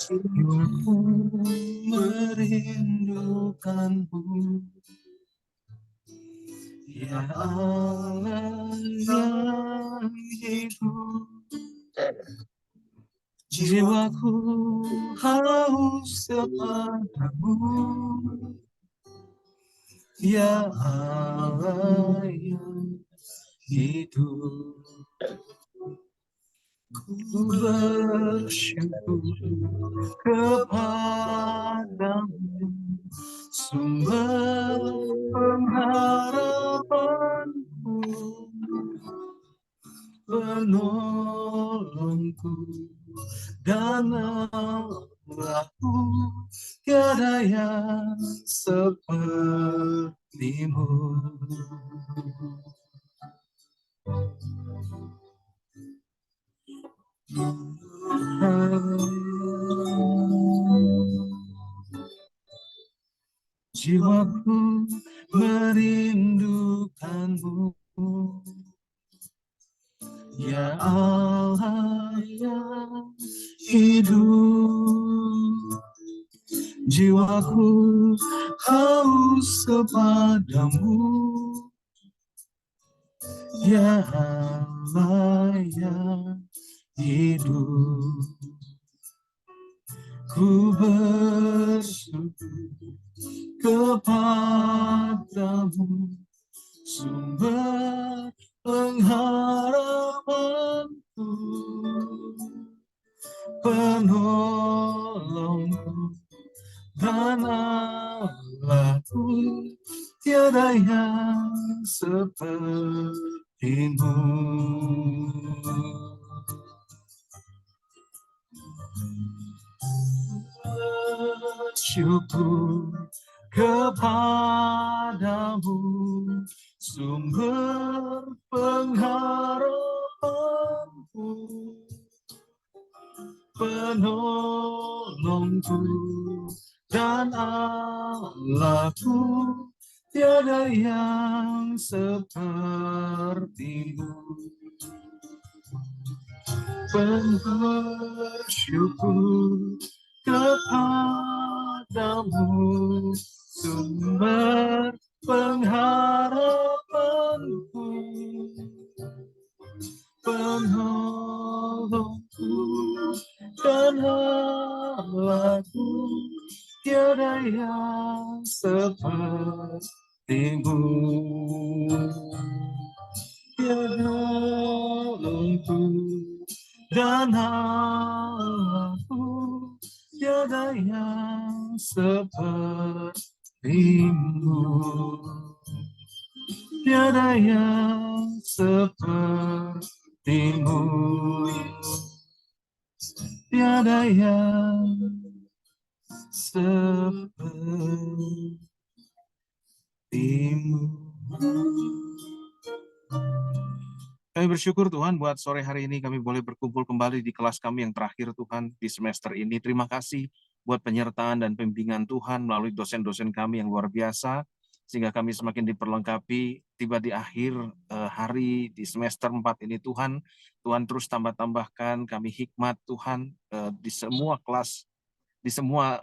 Jiwaku merindukanmu, ya Allah yang hidup. Jiwaku haus kepadamu, ya Allah yang hidup. Ku bersyukur kepadamu, sumber pengharapanku, penolongku dan Allahku, tiada yang sepertimu. Jiwaku merindukanmu, ya Allah yang hidup. Jiwaku haus kepadamu, ya Allah yang hidup. Ku bersyukur kepadamu, sumber pengharapanku, penolongku dan Allahku, tiada yang sepertimu. Bersyukur kepadamu, sumber pengharapanku, penolongku dan Allahku, tiada yang sepertimu. Bersyukur kepadamu, sumber pengharapanku, penolongku dan Allahku, tiada yang sepertimu. Penolongku dan Allahku, tiada yang sepertimu, tiada yang sepertimu, tiada yang sepertimu. Kami bersyukur Tuhan buat sore hari ini kami boleh berkumpul kembali di kelas kami yang terakhir Tuhan di semester ini. Terima kasih buat penyertaan dan pembimbingan Tuhan melalui dosen-dosen kami yang luar biasa, sehingga kami semakin diperlengkapi tiba di akhir hari di semester 4 ini Tuhan. Tuhan terus tambah-tambahkan kami hikmat Tuhan di semua kelas, di semua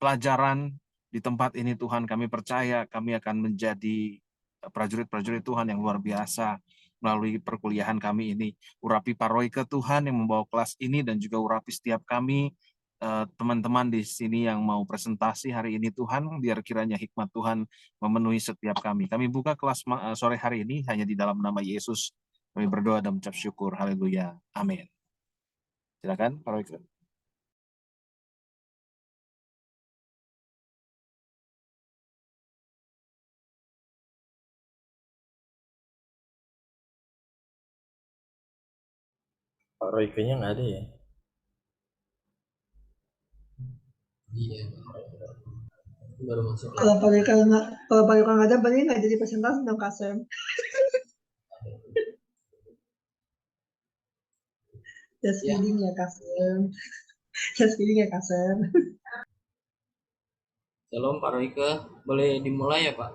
pelajaran di tempat ini Tuhan. Kami percaya kami akan menjadi prajurit-prajurit Tuhan yang luar biasa melalui perkuliahan kami ini. Urapi Pak Royke Tuhan yang membawa kelas ini dan juga urapi setiap kami teman-teman di sini yang mau presentasi hari ini Tuhan, biar kiranya hikmat Tuhan memenuhi setiap kami. Kami buka kelas sore hari ini hanya di dalam nama Yesus. Kami berdoa dan mengucap syukur. Haleluya. Amin. Silakan Pak Royke. Pak Roy kayaknya nggak ada ya? Iya, baru masuk. Kalau Pak Yuka nggak ada, berarti nggak jadi presentasi dong Kak Sam. Just kidding ya Kak Sam. Just kidding ya Kak Sam. Shalom Pak Royke, boleh dimulai ya Pak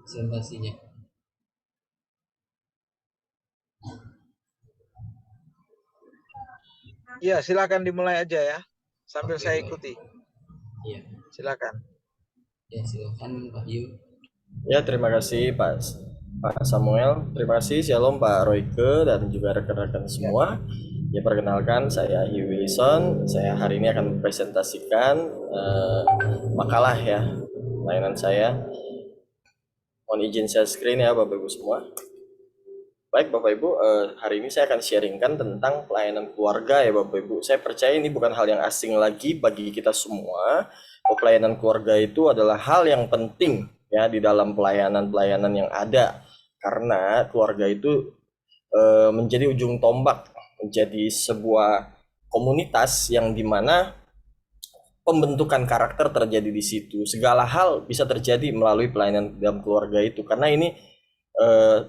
presentasinya? Iya, silakan dimulai aja ya. Sambil Oke, saya baik. ikuti. Iya. Silakan. Ya, silakan Pak Yu. Ya, terima kasih Pak Samuel. Terima kasih, Shalom Pak Royke dan juga rekan-rekan semua. Ya, perkenalkan saya Hugh Wilson. Saya hari ini akan mempresentasikan makalah ya layanan saya. Mohon izin share screen ya Bapak Ibu semua. Baik Bapak Ibu, hari ini saya akan sharingkan tentang pelayanan keluarga ya Bapak Ibu. Saya percaya ini bukan hal yang asing lagi bagi kita semua. Pelayanan keluarga itu adalah hal yang penting ya di dalam pelayanan-pelayanan yang ada. Karena keluarga itu menjadi ujung tombak, menjadi sebuah komunitas yang dimana pembentukan karakter terjadi di situ. Segala hal bisa terjadi melalui pelayanan dalam keluarga itu. Karena ini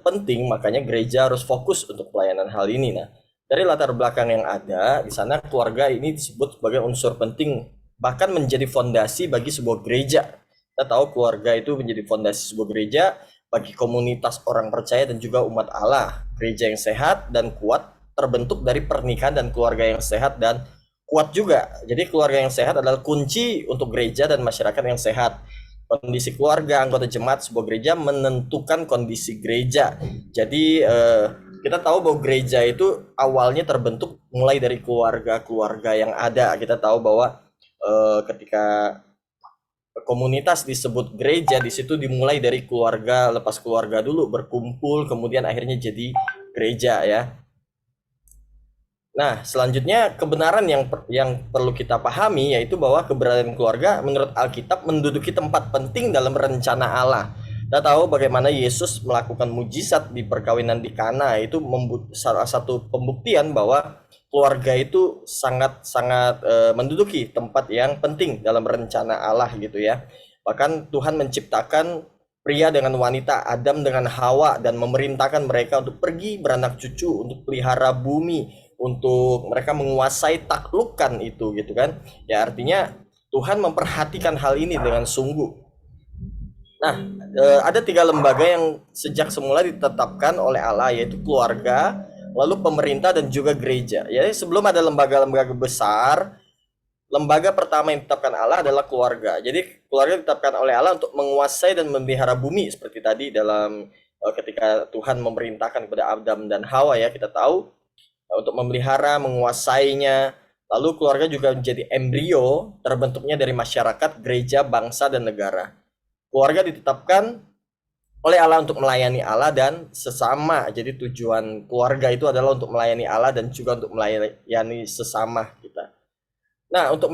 penting, makanya gereja harus fokus untuk pelayanan hal ini. Nah, dari latar belakang yang ada di sana, keluarga ini disebut sebagai unsur penting, bahkan menjadi fondasi bagi sebuah gereja. Kita tahu keluarga itu menjadi fondasi sebuah gereja bagi komunitas orang percaya dan juga umat Allah. Gereja yang sehat dan kuat terbentuk dari pernikahan dan keluarga yang sehat dan kuat juga. Jadi keluarga yang sehat adalah kunci untuk gereja dan masyarakat yang sehat. Kondisi keluarga, anggota jemaat sebuah gereja menentukan kondisi gereja. Jadi kita tahu bahwa gereja itu awalnya terbentuk mulai dari keluarga-keluarga yang ada. Kita tahu bahwa ketika komunitas disebut gereja, di situ dimulai dari keluarga, lepas keluarga dulu berkumpul, kemudian akhirnya jadi gereja ya. Nah, selanjutnya kebenaran yang perlu kita pahami yaitu bahwa keberadaan keluarga menurut Alkitab menduduki tempat penting dalam rencana Allah. Kita tahu bagaimana Yesus melakukan mujizat di perkawinan di Kana, itu salah satu pembuktian bahwa keluarga itu sangat-sangat menduduki tempat yang penting dalam rencana Allah gitu ya. Bahkan Tuhan menciptakan pria dengan wanita, Adam dengan Hawa, dan memerintahkan mereka untuk pergi beranak cucu, untuk pelihara bumi, untuk mereka menguasai taklukan itu gitu kan. Ya artinya Tuhan memperhatikan hal ini dengan sungguh. Nah, ada 3 lembaga yang sejak semula ditetapkan oleh Allah, yaitu keluarga, lalu pemerintah dan juga gereja. Ya, sebelum ada lembaga-lembaga besar, lembaga pertama yang ditetapkan Allah adalah keluarga. Jadi keluarga ditetapkan oleh Allah untuk menguasai dan memelihara bumi seperti tadi dalam ketika Tuhan memerintahkan kepada Adam dan Hawa ya, kita tahu untuk memelihara, menguasainya. Lalu keluarga juga menjadi embrio terbentuknya dari masyarakat, gereja, bangsa, dan negara. Keluarga ditetapkan oleh Allah untuk melayani Allah dan sesama. Jadi tujuan keluarga itu adalah untuk melayani Allah dan juga untuk melayani sesama kita. Nah, untuk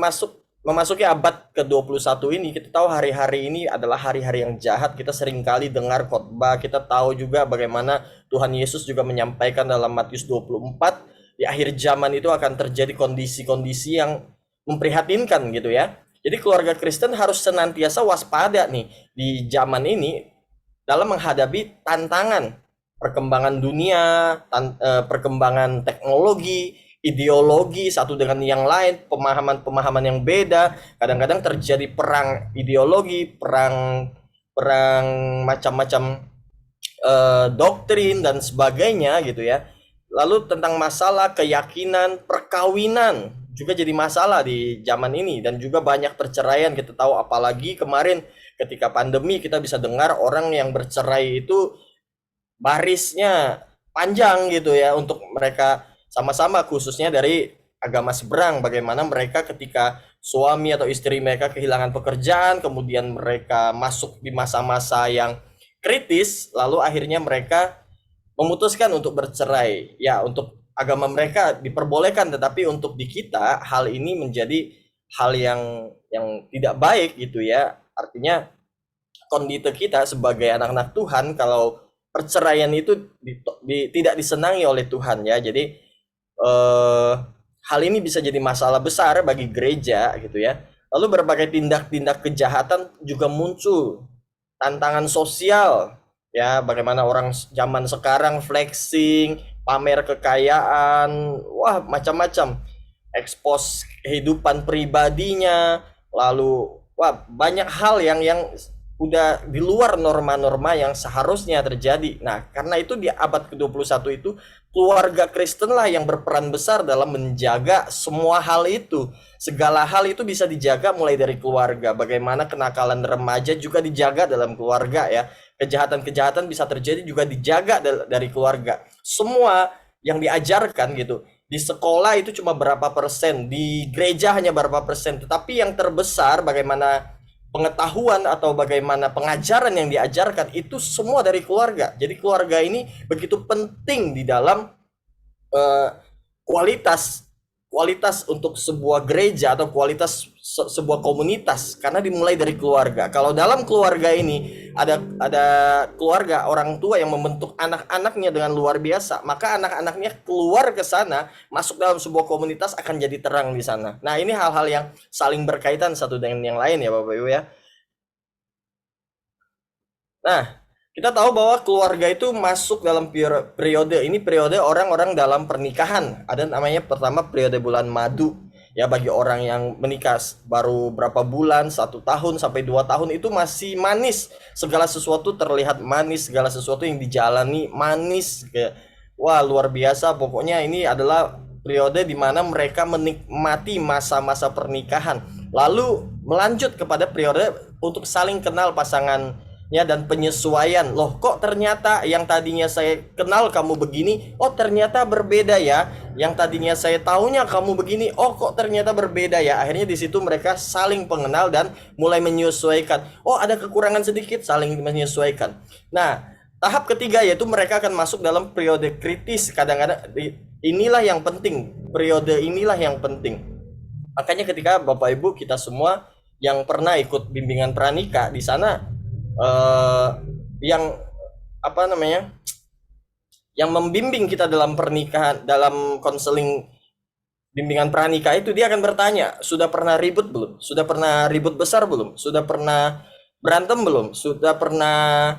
memasuki abad ke-21 ini, kita tahu hari-hari ini adalah hari-hari yang jahat. Kita seringkali dengar khotbah, kita tahu juga bagaimana Tuhan Yesus juga menyampaikan dalam Matius 24, di akhir zaman itu akan terjadi kondisi-kondisi yang memprihatinkan gitu ya. Jadi keluarga Kristen harus senantiasa waspada nih di zaman ini dalam menghadapi tantangan perkembangan dunia, perkembangan teknologi, ideologi satu dengan yang lain, pemahaman-pemahaman yang beda. Kadang-kadang terjadi perang ideologi, perang macam-macam doktrin dan sebagainya gitu ya. Lalu tentang masalah keyakinan, perkawinan juga jadi masalah di zaman ini, dan juga banyak perceraian. Kita tahu apalagi kemarin ketika pandemi kita bisa dengar orang yang bercerai itu barisnya panjang gitu ya, untuk mereka sama-sama khususnya dari agama seberang, bagaimana mereka ketika suami atau istri mereka kehilangan pekerjaan, kemudian mereka masuk di masa-masa yang kritis, lalu akhirnya mereka memutuskan untuk bercerai. Ya, untuk agama mereka diperbolehkan, tetapi untuk di kita hal ini menjadi hal yang tidak baik gitu ya. Artinya kondisi kita sebagai anak-anak Tuhan, kalau perceraian itu tidak disenangi oleh Tuhan ya. Jadi hal ini bisa jadi masalah besar bagi gereja gitu ya. Lalu berbagai tindak-tindak kejahatan juga muncul. Tantangan sosial ya, bagaimana orang zaman sekarang flexing, pamer kekayaan, wah macam-macam, expose kehidupan pribadinya, lalu wah banyak hal yang udah di luar norma-norma yang seharusnya terjadi. Nah, karena itu di abad ke-21 itu keluarga Kristen lah yang berperan besar dalam menjaga semua hal itu. Segala hal itu bisa dijaga mulai dari keluarga. Bagaimana kenakalan remaja juga dijaga dalam keluarga ya. Kejahatan-kejahatan bisa terjadi juga dijaga dari keluarga. Semua yang diajarkan gitu. Di sekolah itu cuma berapa persen, di gereja hanya berapa persen. Tetapi yang terbesar bagaimana pengetahuan atau bagaimana pengajaran yang diajarkan itu semua dari keluarga. Jadi keluarga ini begitu penting di dalam kualitas untuk sebuah gereja atau kualitas sebuah komunitas, karena dimulai dari keluarga. Kalau dalam keluarga ini ada keluarga orang tua yang membentuk anak-anaknya dengan luar biasa, maka anak-anaknya keluar ke sana, masuk dalam sebuah komunitas akan jadi terang di sana. Nah, ini hal-hal yang saling berkaitan satu dengan yang lain ya Bapak Ibu ya. Nah, kita tahu bahwa keluarga itu masuk dalam periode ini, periode orang-orang dalam pernikahan. Ada namanya pertama periode bulan madu. Ya, bagi orang yang menikah baru berapa bulan, 1 tahun sampai 2 tahun itu masih manis. Segala sesuatu terlihat manis, segala sesuatu yang dijalani manis. Wah, luar biasa. Pokoknya ini adalah periode di mana mereka menikmati masa-masa pernikahan. Lalu melanjut kepada periode untuk saling kenal pasangan ya, dan penyesuaian. Loh, kok ternyata yang tadinya saya kenal kamu begini, oh ternyata berbeda ya. Yang tadinya saya tahunya kamu begini, oh kok ternyata berbeda ya. Akhirnya di situ mereka saling pengenal dan mulai menyesuaikan. Oh, ada kekurangan sedikit, saling menyesuaikan. Nah, tahap ketiga yaitu mereka akan masuk dalam periode kritis. Kadang-kadang inilah yang penting, periode inilah yang penting. Makanya ketika Bapak Ibu kita semua yang pernah ikut bimbingan pranikah di sana, yang apa namanya, yang membimbing kita dalam pernikahan, dalam konseling bimbingan pranikah itu, dia akan bertanya, sudah pernah ribut belum? Sudah pernah ribut besar belum? Sudah pernah berantem belum? Sudah pernah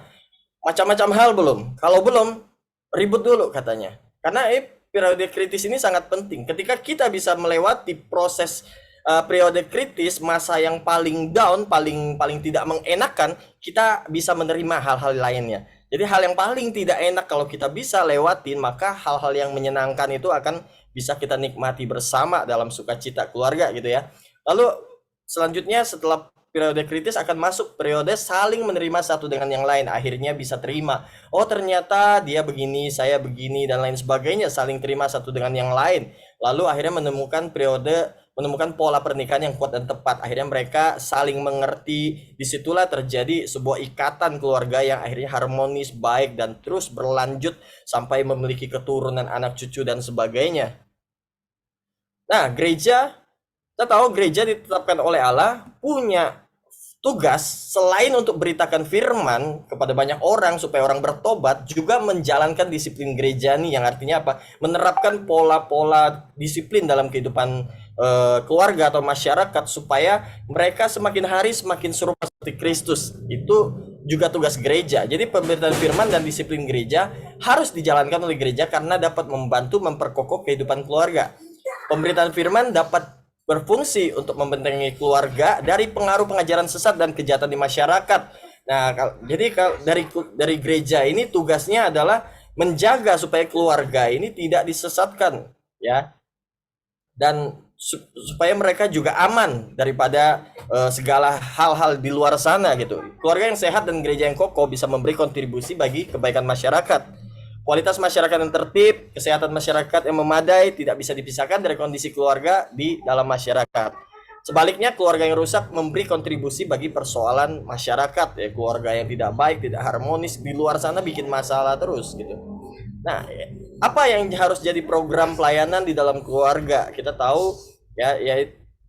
macam-macam hal belum? Kalau belum, ribut dulu katanya. Karena periode kritis ini sangat penting. Ketika kita bisa melewati proses periode kritis, masa yang paling down, paling tidak mengenakan, kita bisa menerima hal-hal lainnya. Jadi hal yang paling tidak enak kalau kita bisa lewatin, maka hal-hal yang menyenangkan itu akan bisa kita nikmati bersama dalam sukacita keluarga gitu ya. Lalu selanjutnya setelah periode kritis akan masuk periode saling menerima satu dengan yang lain. Akhirnya bisa terima, oh ternyata dia begini, saya begini, dan lain sebagainya. Saling terima satu dengan yang lain. Lalu akhirnya menemukan pola pernikahan yang kuat dan tepat. Akhirnya mereka saling mengerti. Disitulah terjadi sebuah ikatan keluarga yang akhirnya harmonis, baik, dan terus berlanjut sampai memiliki keturunan, anak cucu, dan sebagainya. Nah, gereja, kita tahu gereja ditetapkan oleh Allah punya tugas selain untuk beritakan firman kepada banyak orang supaya orang bertobat, juga menjalankan disiplin gereja nih, yang artinya apa? Menerapkan pola-pola disiplin dalam kehidupan keluarga atau masyarakat supaya mereka semakin hari semakin serupa seperti Kristus. Itu juga tugas gereja. Jadi pemberitaan firman dan disiplin gereja harus dijalankan oleh gereja karena dapat membantu memperkokoh kehidupan keluarga. Pemberitaan firman dapat berfungsi untuk membentengi keluarga dari pengaruh pengajaran sesat dan kejahatan di masyarakat. Nah, jadi dari gereja ini tugasnya adalah menjaga supaya keluarga ini tidak disesatkan ya, dan supaya mereka juga aman daripada segala hal-hal di luar sana gitu. Keluarga yang sehat dan gereja yang kokoh bisa memberi kontribusi bagi kebaikan masyarakat. Kualitas masyarakat yang tertib, kesehatan masyarakat yang memadai tidak bisa dipisahkan dari kondisi keluarga di dalam masyarakat. Sebaliknya, keluarga yang rusak memberi kontribusi bagi persoalan masyarakat ya. Keluarga yang tidak baik, tidak harmonis di luar sana bikin masalah terus gitu. Nah, apa yang harus jadi program pelayanan di dalam keluarga? Kita tahu ya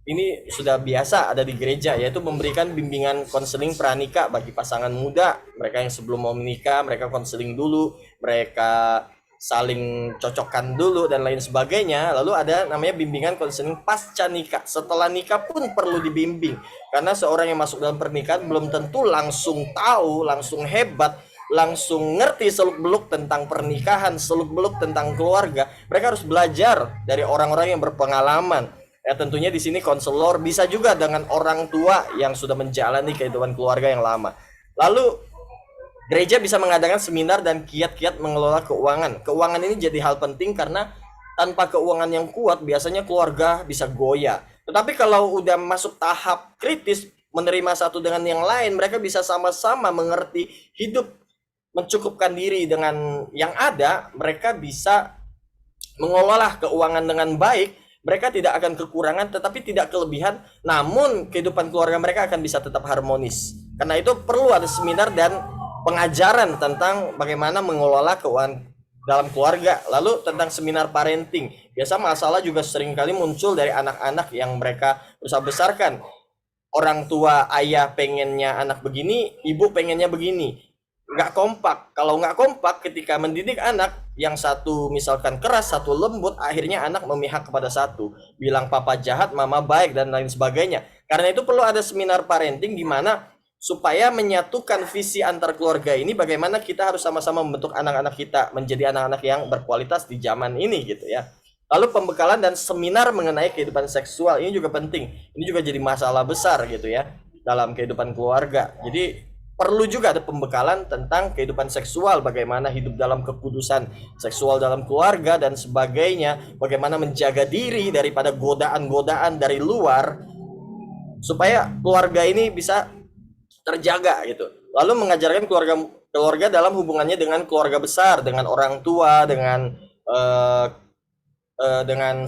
ini sudah biasa ada di gereja, yaitu memberikan bimbingan konseling pranikah bagi pasangan muda. Mereka yang sebelum mau menikah, mereka konseling dulu, mereka saling cocokkan dulu dan lain sebagainya. Lalu ada namanya bimbingan konseling pasca nikah. Setelah nikah pun perlu dibimbing, karena seorang yang masuk dalam pernikahan belum tentu langsung tahu, langsung hebat, langsung ngerti seluk-beluk tentang pernikahan, seluk-beluk tentang keluarga. Mereka harus belajar dari orang-orang yang berpengalaman. Ya, tentunya di sini konselor, bisa juga dengan orang tua yang sudah menjalani kehidupan keluarga yang lama. Lalu gereja bisa mengadakan seminar dan kiat-kiat mengelola keuangan. Keuangan ini jadi hal penting karena tanpa keuangan yang kuat biasanya keluarga bisa goyah. Tetapi kalau udah masuk tahap kritis menerima satu dengan yang lain, mereka bisa sama-sama mengerti hidup, mencukupkan diri dengan yang ada, mereka bisa mengelola keuangan dengan baik. Mereka tidak akan kekurangan tetapi tidak kelebihan, namun kehidupan keluarga mereka akan bisa tetap harmonis. Karena itu perlu ada seminar dan pengajaran tentang bagaimana mengelola keuangan dalam keluarga. Lalu tentang seminar parenting, biasa masalah juga seringkali muncul dari anak-anak yang mereka berusaha besarkan. Orang tua ayah pengennya anak begini, ibu pengennya begini, nggak kompak. Kalau nggak kompak ketika mendidik anak, yang satu misalkan keras, satu lembut, akhirnya anak memihak kepada satu, bilang papa jahat, mama baik, dan lain sebagainya. Karena itu perlu ada seminar parenting di mana supaya menyatukan visi antar keluarga ini, bagaimana kita harus sama-sama membentuk anak-anak kita menjadi anak-anak yang berkualitas di zaman ini gitu ya. Lalu pembekalan dan seminar mengenai kehidupan seksual ini juga penting. Ini juga jadi masalah besar gitu ya dalam kehidupan keluarga. Jadi perlu juga ada pembekalan tentang kehidupan seksual, bagaimana hidup dalam kekudusan seksual dalam keluarga dan sebagainya, bagaimana menjaga diri daripada godaan-godaan dari luar supaya keluarga ini bisa terjaga gitu. Lalu mengajarkan keluarga dalam hubungannya dengan keluarga besar, dengan orang tua, dengan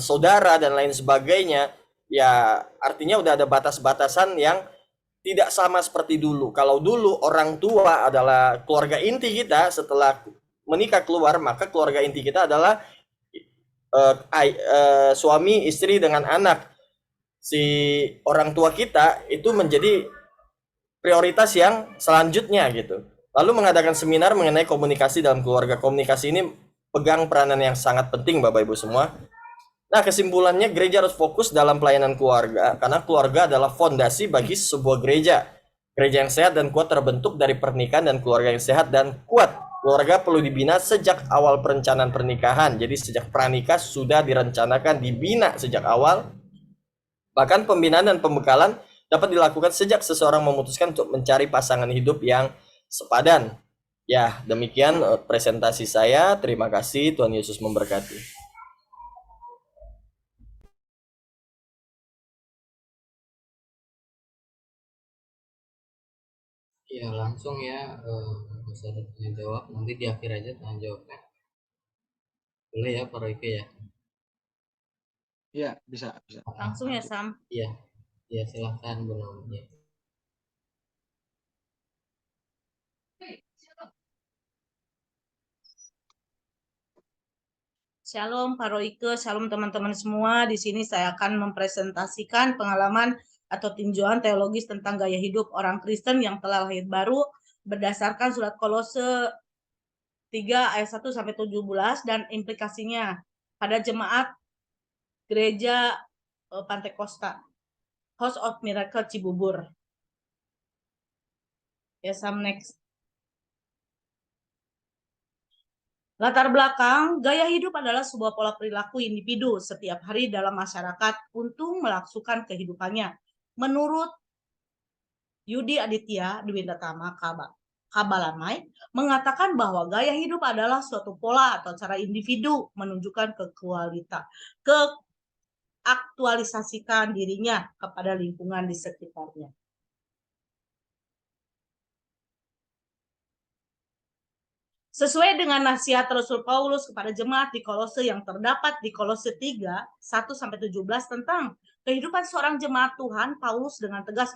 saudara dan lain sebagainya. Ya artinya udah ada batas-batasan yang tidak sama seperti dulu. Kalau dulu orang tua adalah keluarga inti kita, setelah menikah keluar, maka keluarga inti kita adalah suami, istri dengan anak. Si orang tua kita itu menjadi prioritas yang selanjutnya gitu. Lalu mengadakan seminar mengenai komunikasi dalam keluarga. Komunikasi ini pegang peranan yang sangat penting Bapak Ibu semua. Nah, kesimpulannya gereja harus fokus dalam pelayanan keluarga karena keluarga adalah fondasi bagi sebuah gereja. Gereja yang sehat dan kuat terbentuk dari pernikahan dan keluarga yang sehat dan kuat. Keluarga perlu dibina sejak awal perencanaan pernikahan. Jadi sejak pranikah sudah direncanakan, dibina sejak awal. Bahkan pembinaan dan pembekalan dapat dilakukan sejak seseorang memutuskan untuk mencari pasangan hidup yang sepadan. Ya, demikian presentasi saya. Terima kasih, Tuhan Yesus memberkati. Ya langsung ya, nggak usah ada tanya jawab, nanti di akhir aja tanya jawabnya. Boleh ya Pak Royke ya? Iya, bisa, bisa. Langsung ya, Sam. Iya, ya silahkan Bu Naomi. Ya. Shalom Pak Royke, shalom teman-teman semua. Di sini saya akan mempresentasikan pengalaman atau tinjauan teologis tentang gaya hidup orang Kristen yang telah lahir baru berdasarkan surat Kolose 3 ayat 1 sampai 17 dan implikasinya pada jemaat gereja Pantai Costa, House of Miracle Cibubur. Ya, Sam, next. Latar belakang, gaya hidup adalah sebuah pola perilaku individu setiap hari dalam masyarakat untuk melaksukan kehidupannya. Menurut Yudi Aditya Dwindatama Kabalamai, mengatakan bahwa gaya hidup adalah suatu pola atau cara individu menunjukkan keaktualisasikan dirinya kepada lingkungan di sekitarnya. Sesuai dengan nasihat Rasul Paulus kepada jemaat di Kolose yang terdapat di Kolose 3, 1-17 tentang kehidupan seorang jemaat Tuhan, Paulus dengan tegas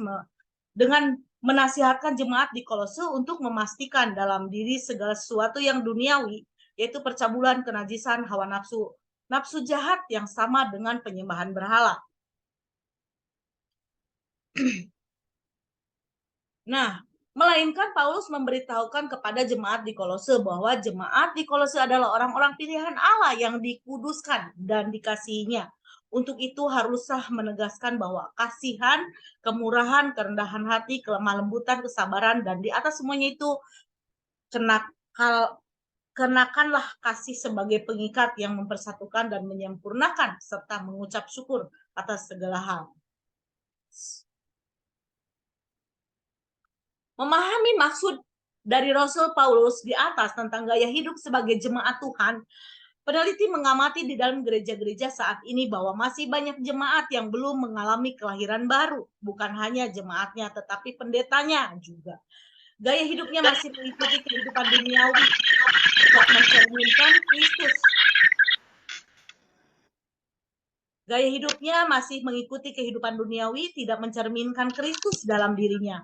menasihatkan jemaat di Kolose untuk memastikan dalam diri segala sesuatu yang duniawi, yaitu percabulan, kenajisan, hawa nafsu, nafsu jahat yang sama dengan penyembahan berhala. Nah, melainkan Paulus memberitahukan kepada jemaat di Kolose bahwa jemaat di Kolose adalah orang-orang pilihan Allah yang dikuduskan dan dikasihinya. Untuk itu haruslah menegaskan bahwa kasihan, kemurahan, kerendahan hati, kelemah lembutan, kesabaran, dan di atas semuanya itu kenakanlah kasih sebagai pengikat yang mempersatukan dan menyempurnakan serta mengucap syukur atas segala hal. Memahami maksud dari Rasul Paulus di atas tentang gaya hidup sebagai jemaat Tuhan, peneliti mengamati di dalam gereja-gereja saat ini bahwa masih banyak jemaat yang belum mengalami kelahiran baru. Bukan hanya jemaatnya, tetapi pendetanya juga. Gaya hidupnya masih mengikuti kehidupan duniawi, tidak mencerminkan Kristus. Gaya hidupnya masih mengikuti kehidupan duniawi, tidak mencerminkan Kristus dalam dirinya.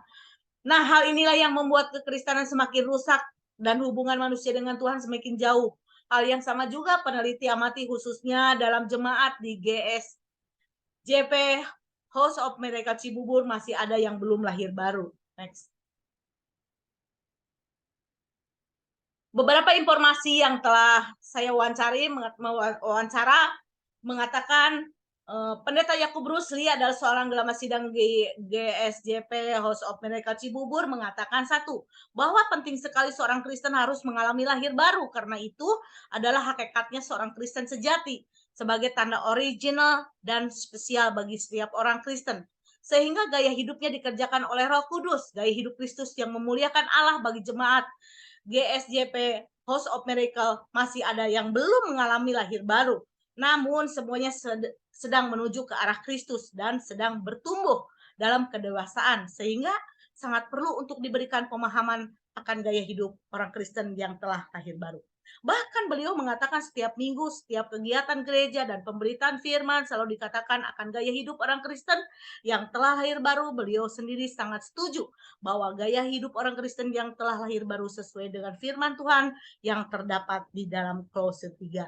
Nah, hal inilah yang membuat kekristenan semakin rusak dan hubungan manusia dengan Tuhan semakin jauh. Hal yang sama juga peneliti amati khususnya dalam jemaat di GSJP House of Miracle Cibubur masih ada yang belum lahir baru. Next. Beberapa informasi yang telah saya wawancara mengatakan Pendeta Yakub Rusli adalah seorang gelama sidang GSJP House of Miracle Cibubur mengatakan bahwa penting sekali seorang Kristen harus mengalami lahir baru karena itu adalah hakikatnya seorang Kristen sejati sebagai tanda original dan spesial bagi setiap orang Kristen. Sehingga gaya hidupnya dikerjakan oleh Roh Kudus, gaya hidup Kristus yang memuliakan Allah bagi jemaat GSJP House of Miracle masih ada yang belum mengalami lahir baru. Namun semuanya sedang menuju ke arah Kristus dan sedang bertumbuh dalam kedewasaan sehingga sangat perlu untuk diberikan pemahaman akan gaya hidup orang Kristen yang telah lahir baru. Bahkan beliau mengatakan setiap minggu, setiap kegiatan gereja dan pemberitaan firman selalu dikatakan akan gaya hidup orang Kristen yang telah lahir baru. Beliau sendiri sangat setuju bahwa gaya hidup orang Kristen yang telah lahir baru sesuai dengan firman Tuhan yang terdapat di dalam Kolose 3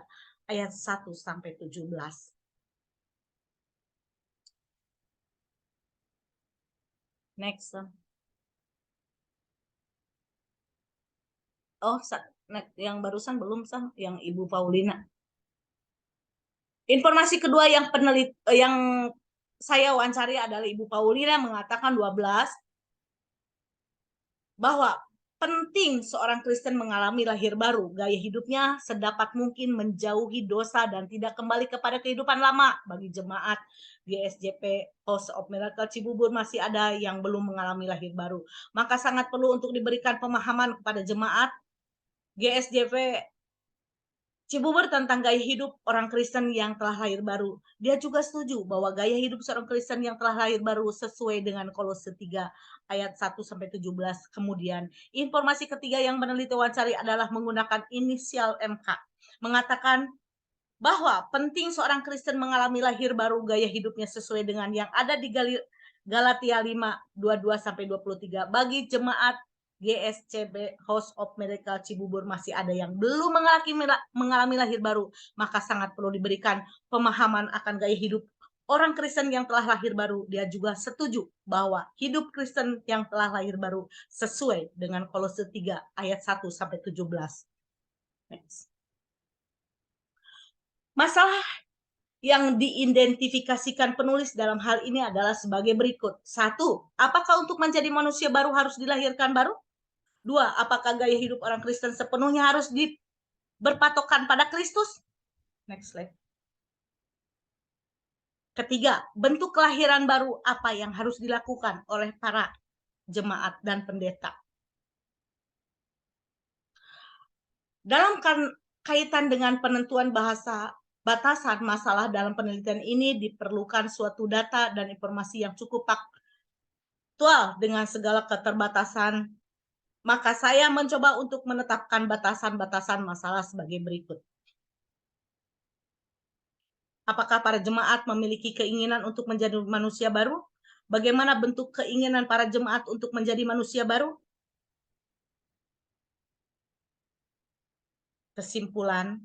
ayat 1 sampai 17. Next. Oh, yang barusan belum yang Ibu Paulina. Informasi kedua yang saya wawancari adalah Ibu Paulina mengatakan 12 bahwa penting seorang Kristen mengalami lahir baru, gaya hidupnya sedapat mungkin menjauhi dosa dan tidak kembali kepada kehidupan lama. Bagi jemaat GSJP House of Miracle Cibubur masih ada yang belum mengalami lahir baru. Maka sangat perlu untuk diberikan pemahaman kepada jemaat GSJP Cibubur tentang gaya hidup orang Kristen yang telah lahir baru. Dia juga setuju bahwa gaya hidup seorang Kristen yang telah lahir baru sesuai dengan Kolose 3 ayat 1 sampai 17. Kemudian, informasi ketiga yang peneliti wawancari adalah menggunakan inisial MK. Mengatakan bahwa penting seorang Kristen mengalami lahir baru gaya hidupnya sesuai dengan yang ada di Galatia 5 22 sampai 23. Bagi jemaat GSJP House of Miracle Cibubur masih ada yang belum mengalami lahir baru, maka sangat perlu diberikan pemahaman akan gaya hidup orang Kristen yang telah lahir baru. Dia juga setuju bahwa hidup Kristen yang telah lahir baru sesuai dengan Kolose 3 ayat 1 sampai 17. Next. Masalah yang diidentifikasikan penulis dalam hal ini adalah sebagai berikut. 1. Apakah untuk menjadi manusia baru harus dilahirkan baru? 2. Apakah gaya hidup orang Kristen sepenuhnya harus berpatokan pada Kristus? Next slide. Ketiga, bentuk kelahiran baru apa yang harus dilakukan oleh para jemaat dan pendeta? Dalam kaitan dengan penentuan batasan masalah dalam penelitian ini diperlukan suatu data dan informasi yang cukup faktual dengan segala keterbatasan. Maka saya mencoba untuk menetapkan batasan-batasan masalah sebagai berikut. Apakah para jemaat memiliki keinginan untuk menjadi manusia baru? Bagaimana bentuk keinginan para jemaat untuk menjadi manusia baru? Kesimpulan,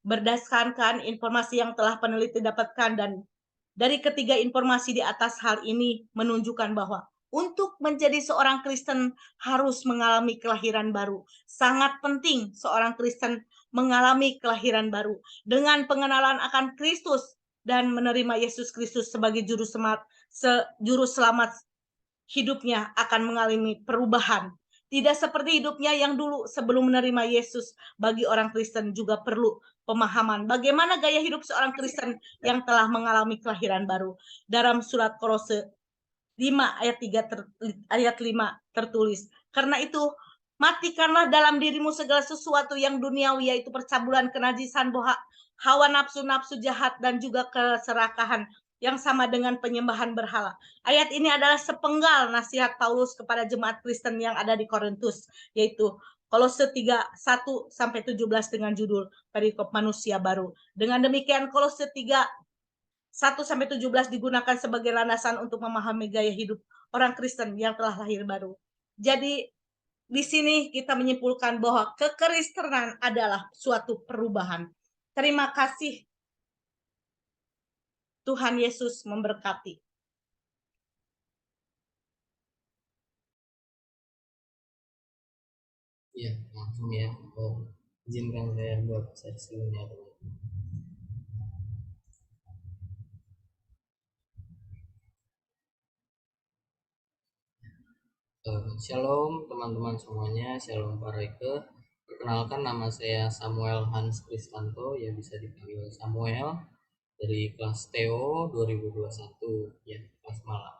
berdasarkan informasi yang telah peneliti dapatkan dan dari ketiga informasi di atas, hal ini menunjukkan bahwa untuk menjadi seorang Kristen harus mengalami kelahiran baru. Sangat penting seorang Kristen mengalami kelahiran baru dengan pengenalan akan Kristus dan menerima Yesus Kristus sebagai juru selamat. Hidupnya akan mengalami perubahan. Tidak seperti hidupnya yang dulu sebelum menerima Yesus. Bagi orang Kristen juga perlu pemahaman bagaimana gaya hidup seorang Kristen yang telah mengalami kelahiran baru. Dalam surat Kolose 5 ayat 3 ayat 5 tertulis. Karena itu, matikanlah dalam dirimu segala sesuatu yang duniawi, yaitu percabulan, kenajisan, hawa nafsu-nafsu jahat, dan juga keserakahan yang sama dengan penyembahan berhala. Ayat ini adalah sepenggal nasihat Paulus kepada jemaat Kristen yang ada di Korintus, yaitu Kolose 3, 1-17 dengan judul Perikop Manusia Baru. Dengan demikian Kolose 3, 1-17 digunakan sebagai landasan untuk memahami gaya hidup orang Kristen yang telah lahir baru. Jadi di sini kita menyimpulkan bahwa kekristenan adalah suatu perubahan. Terima kasih. Tuhan Yesus memberkati. Ya, langsung ya. Izinkan saya buat sesinya. Shalom teman-teman semuanya, shalom para Ike. Perkenalkan, nama saya Samuel Hans Kristanto, ya bisa dipanggil Samuel, dari kelas TO 2021, ya kelas malam.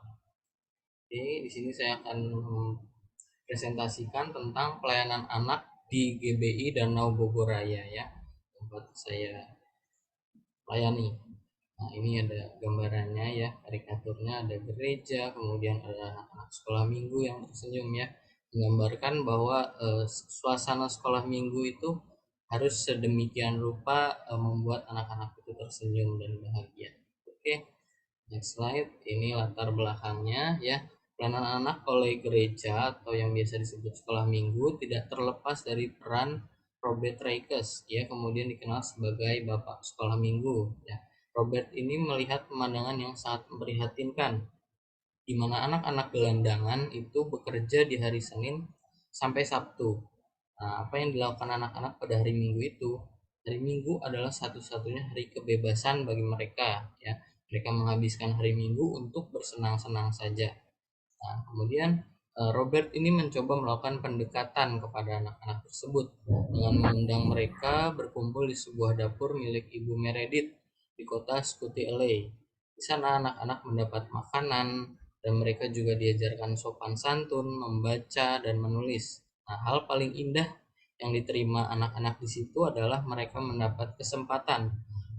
Oke, di sini saya akan presentasikan tentang pelayanan anak di GBI Danau Bogoraya ya, tempat saya layani. Nah, ini ada gambarannya ya, karikaturnya, ada gereja, kemudian ada anak sekolah minggu yang tersenyum ya, menggambarkan bahwa suasana sekolah minggu itu harus sedemikian rupa membuat anak-anak itu tersenyum dan bahagia. Oke, next slide. Ini latar belakangnya ya. Pelayanan anak oleh gereja atau yang biasa disebut sekolah minggu tidak terlepas dari peran Robert Reikes, ya kemudian dikenal sebagai Bapak Sekolah Minggu ya. Robert ini melihat pemandangan yang sangat memprihatinkan, di mana anak-anak gelandangan itu bekerja di hari Senin sampai Sabtu. Nah, apa yang dilakukan anak-anak pada hari Minggu itu? Hari Minggu adalah satu-satunya hari kebebasan bagi mereka ya. Mereka menghabiskan hari Minggu untuk bersenang-senang saja. Nah, kemudian Robert ini mencoba melakukan pendekatan kepada anak-anak tersebut dengan mengundang mereka berkumpul di sebuah dapur milik Ibu Meredith di kota Scuti LA. Di sana anak-anak mendapat makanan dan mereka juga diajarkan sopan santun, membaca dan menulis. Nah, hal paling indah yang diterima anak-anak di situ adalah mereka mendapat kesempatan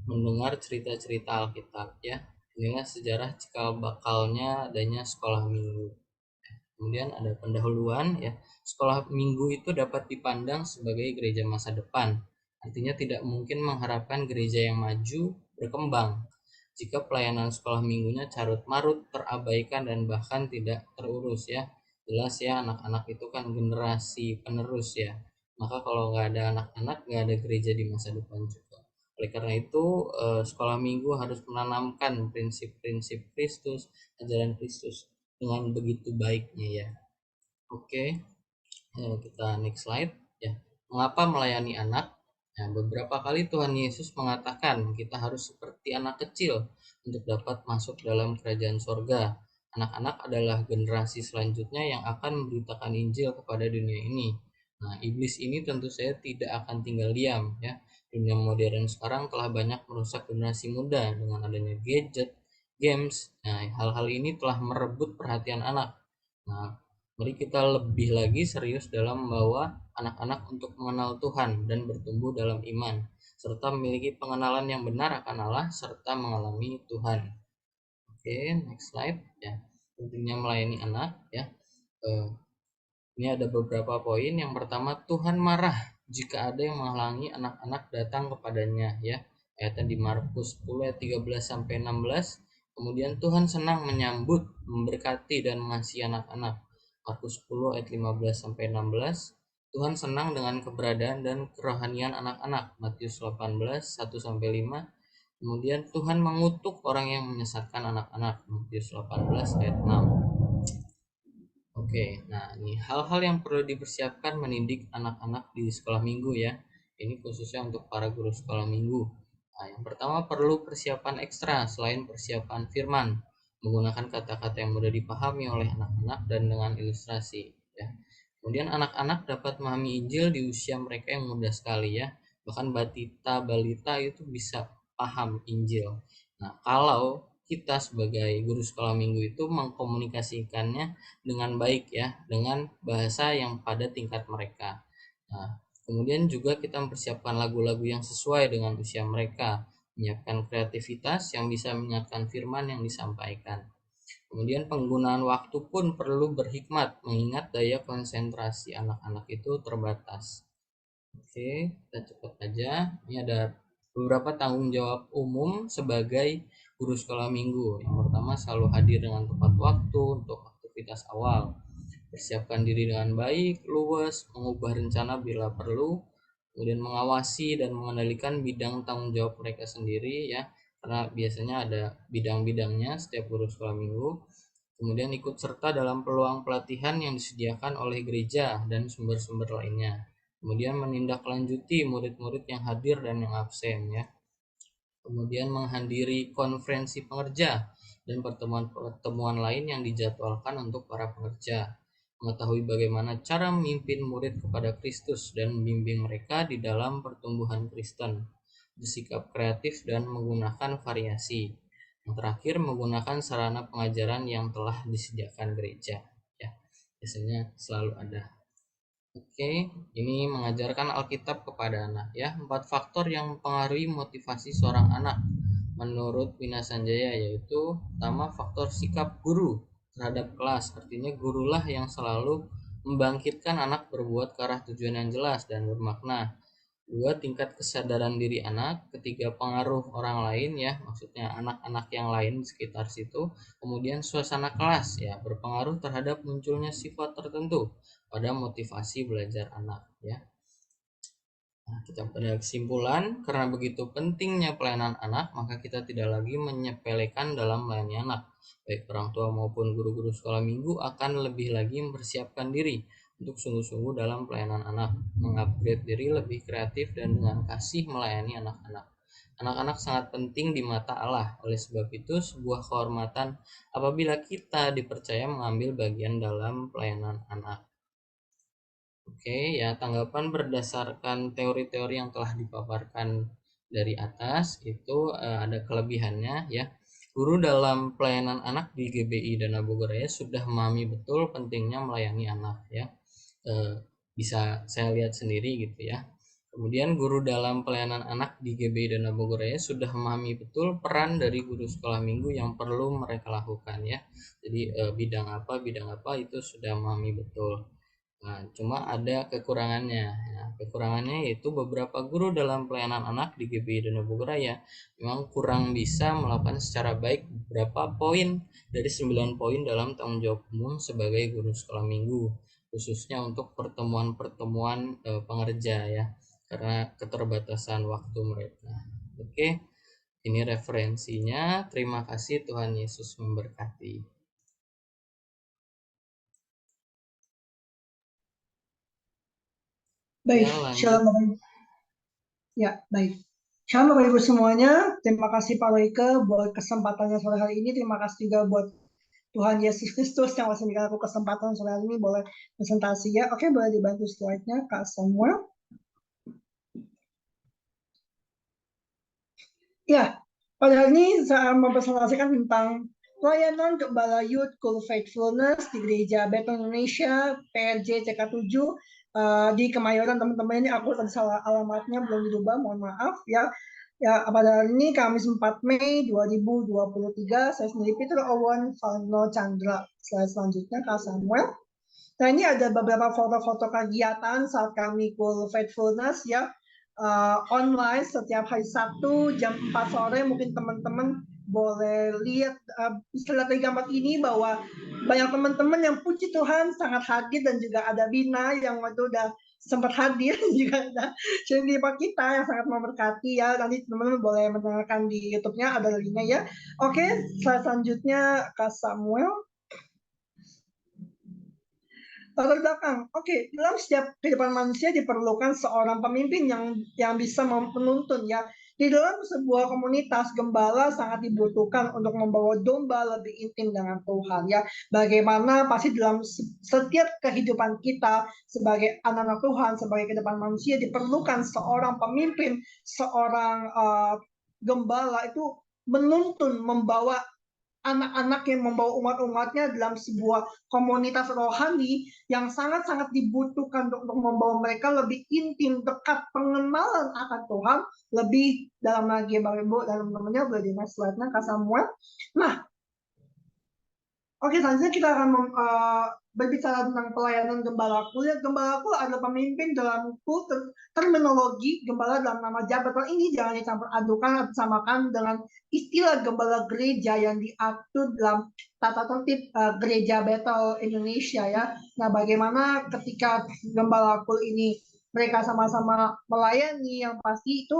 mendengar cerita-cerita Alkitab ya. Inilah sejarah cikal bakalnya adanya sekolah minggu. Kemudian ada pendahuluan ya. Sekolah minggu itu dapat dipandang sebagai gereja masa depan. Artinya tidak mungkin mengharapkan gereja yang maju berkembang jika pelayanan sekolah minggunya carut marut, terabaikan dan bahkan tidak terurus ya. Jelas ya, anak-anak itu kan generasi penerus ya. Maka kalau nggak ada anak-anak, nggak ada gereja di masa depan juga. Oleh karena itu, sekolah minggu harus menanamkan prinsip-prinsip Kristus, ajaran Kristus dengan begitu baiknya ya. Oke, kita next slide ya. Mengapa melayani anak? Nah, beberapa kali Tuhan Yesus mengatakan kita harus seperti anak kecil untuk dapat masuk dalam kerajaan sorga. Anak-anak adalah generasi selanjutnya yang akan memberitakan Injil kepada dunia ini. Nah, iblis ini tentu saja tidak akan tinggal diam ya. Dunia modern sekarang telah banyak merusak generasi muda dengan adanya gadget, games. Nah, hal-hal ini telah merebut perhatian anak. Nah, mari kita lebih lagi serius dalam membawa anak-anak untuk mengenal Tuhan dan bertumbuh dalam iman, serta memiliki pengenalan yang benar akan Allah serta mengalami Tuhan. Oke, next slide ya. Pentingnya melayani anak ya. Ini ada beberapa poin. Yang pertama, Tuhan marah jika ada yang menghalangi anak-anak datang kepadanya ya. Ayatnya di Markus 10 ayat 13 sampai 16. Kemudian Tuhan senang menyambut, memberkati dan mengasihi anak-anak. Markus 10 ayat 15 sampai 16. Tuhan senang dengan keberadaan dan kerohanian anak-anak. Matius 18 1 sampai 5. Kemudian Tuhan mengutuk orang yang menyesatkan anak-anak. Matius 18 ayat 6. Oke, nah ini hal-hal yang perlu dipersiapkan mendidik anak-anak di sekolah minggu ya. Ini khususnya untuk para guru sekolah minggu. Nah, yang pertama perlu persiapan ekstra selain persiapan firman, menggunakan kata-kata yang mudah dipahami oleh anak-anak dan dengan ilustrasi ya. Kemudian anak-anak dapat memahami Injil di usia mereka yang muda sekali ya. Bahkan balita itu bisa paham Injil. Nah, kalau kita sebagai guru sekolah minggu itu mengkomunikasikannya dengan baik ya, dengan bahasa yang pada tingkat mereka. Nah, kemudian juga kita mempersiapkan lagu-lagu yang sesuai dengan usia mereka, menyiapkan kreativitas yang bisa mengingatkan firman yang disampaikan. Kemudian penggunaan waktu pun perlu berhikmat, mengingat daya konsentrasi anak-anak itu terbatas. Oke, kita cepat aja. Ini ada beberapa tanggung jawab umum sebagai guru sekolah minggu. Yang pertama, selalu hadir dengan tepat waktu untuk aktivitas awal. Persiapkan diri dengan baik, luwes, mengubah rencana bila perlu, kemudian mengawasi dan mengendalikan bidang tanggung jawab mereka sendiri ya, karena biasanya ada bidang-bidangnya setiap guru sekolah minggu. Kemudian ikut serta dalam peluang pelatihan yang disediakan oleh gereja dan sumber-sumber lainnya. Kemudian menindaklanjuti murid-murid yang hadir dan yang absen ya. Kemudian menghadiri konferensi pengerja dan pertemuan-pertemuan lain yang dijadwalkan untuk para pengerja. Mengetahui bagaimana cara memimpin murid kepada Kristus dan membimbing mereka di dalam pertumbuhan Kristen. Bersikap kreatif dan menggunakan variasi. Yang terakhir, menggunakan sarana pengajaran yang telah disediakan gereja. Ya, biasanya selalu ada. Oke, ini mengajarkan Alkitab kepada anak ya. 4 faktor yang mempengaruhi motivasi seorang anak menurut Wina Sanjaya, yaitu pertama, faktor sikap guru terhadap kelas. Artinya gurulah yang selalu membangkitkan anak berbuat ke arah tujuan yang jelas dan bermakna. 2, tingkat kesadaran diri anak. 3, pengaruh orang lain ya, maksudnya anak-anak yang lain di sekitar situ. Kemudian suasana kelas ya, berpengaruh terhadap munculnya sifat tertentu pada motivasi belajar anak ya. Nah, kita pada kesimpulan, karena begitu pentingnya pelayanan anak, maka kita tidak lagi menyepelekan dalam melayani anak. Baik orang tua maupun guru-guru sekolah minggu akan lebih lagi mempersiapkan diri untuk sungguh-sungguh dalam pelayanan anak, mengupgrade diri lebih kreatif dan dengan kasih melayani anak-anak. Anak-anak sangat penting di mata Allah. Oleh sebab itu, sebuah kehormatan apabila kita dipercaya mengambil bagian dalam pelayanan anak. Oke, ya, tanggapan berdasarkan teori-teori yang telah dipaparkan dari atas itu ada kelebihannya ya. Guru dalam pelayanan anak di GBI Dana Bogoraya sudah memahami betul pentingnya melayani anak ya. Bisa saya lihat sendiri gitu ya. Kemudian guru dalam pelayanan anak di GBI Dana Bogoraya sudah memahami betul peran dari guru sekolah minggu yang perlu mereka lakukan ya. Jadi bidang apa itu sudah memahami betul. Nah, cuma ada kekurangannya. Nah, kekurangannya yaitu beberapa guru dalam pelayanan anak di GBI Dana Bogoraya memang kurang bisa melakukan secara baik beberapa poin dari 9 poin dalam tanggung jawab umum sebagai guru sekolah minggu, khususnya untuk pertemuan-pertemuan pengerja ya, karena keterbatasan waktu mereka. Oke, ini referensinya. Terima kasih, Tuhan Yesus memberkati. Baik, Ya, lanjut. Shalom Bapak Ibu. Ya, baik. Shalom Bapak Ibu semuanya. Terima kasih Pak Royke buat kesempatannya sore hari ini. Terima kasih juga buat Tuhan Yesus Kristus yang masih memberikan aku kesempatan sore hari ini boleh presentasi ya. Oke, boleh dibantu slide-nya Kak Samuel. Ya, pada hari ini saya mempresentasikan tentang pelayanan Gembala Youth Cool Faithfulness di Gereja Bethel Indonesia PRJ CK7 di Kemayoran. Teman-teman, ini aku tadi salah alamatnya, belum dirubah, mohon maaf ya. Ya, pada hari ini Kamis 4 Mei 2023, saya sendiri Peter Owen Falno Chandra. Slide selanjutnya Kak Samuel. Nah, ini ada beberapa foto-foto kegiatan saat kami Cool Faithfulness ya. Online setiap hari Sabtu jam 4 sore. Mungkin teman-teman boleh lihat istilah dari gambar ini bahwa banyak teman-teman yang puji Tuhan sangat hadir, dan juga ada Bina yang waktu udah sempat hadir juga ada Cindy Pak kita yang sangat memberkati ya. Nanti teman-teman boleh mendengarkan di YouTube-nya, ada linknya ya. Oke, slide selanjutnya Kak Samuel. Latar belakang. Oke, dalam setiap kehidupan manusia diperlukan seorang pemimpin yang bisa menuntun ya. Di dalam sebuah komunitas, gembala sangat dibutuhkan untuk membawa domba lebih intim dengan Tuhan ya. Bagaimana pasti dalam setiap kehidupan kita sebagai anak-anak Tuhan, sebagai kehidupan manusia diperlukan seorang pemimpin, seorang gembala itu menuntun, membawa anak-anak yang membawa umat-umatnya dalam sebuah komunitas rohani yang sangat-sangat dibutuhkan untuk membawa mereka lebih intim, dekat, pengenalan akan Tuhan lebih dalam lagi, Bapak Ibu, dalam namanya boleh di next slide-nya, Kak Samuel. Nah, oke, selanjutnya kita akan berbicara tentang pelayanan gembala kul. Gembala kul adalah pemimpin dalam kul. Terminologi gembala dalam nama jabatan ini jangan dicampur adukan atau samakan dengan istilah gembala gereja yang diatur dalam tata tertib gereja Bethel Indonesia ya. Nah, bagaimana ketika gembala kul ini mereka sama-sama melayani, yang pasti itu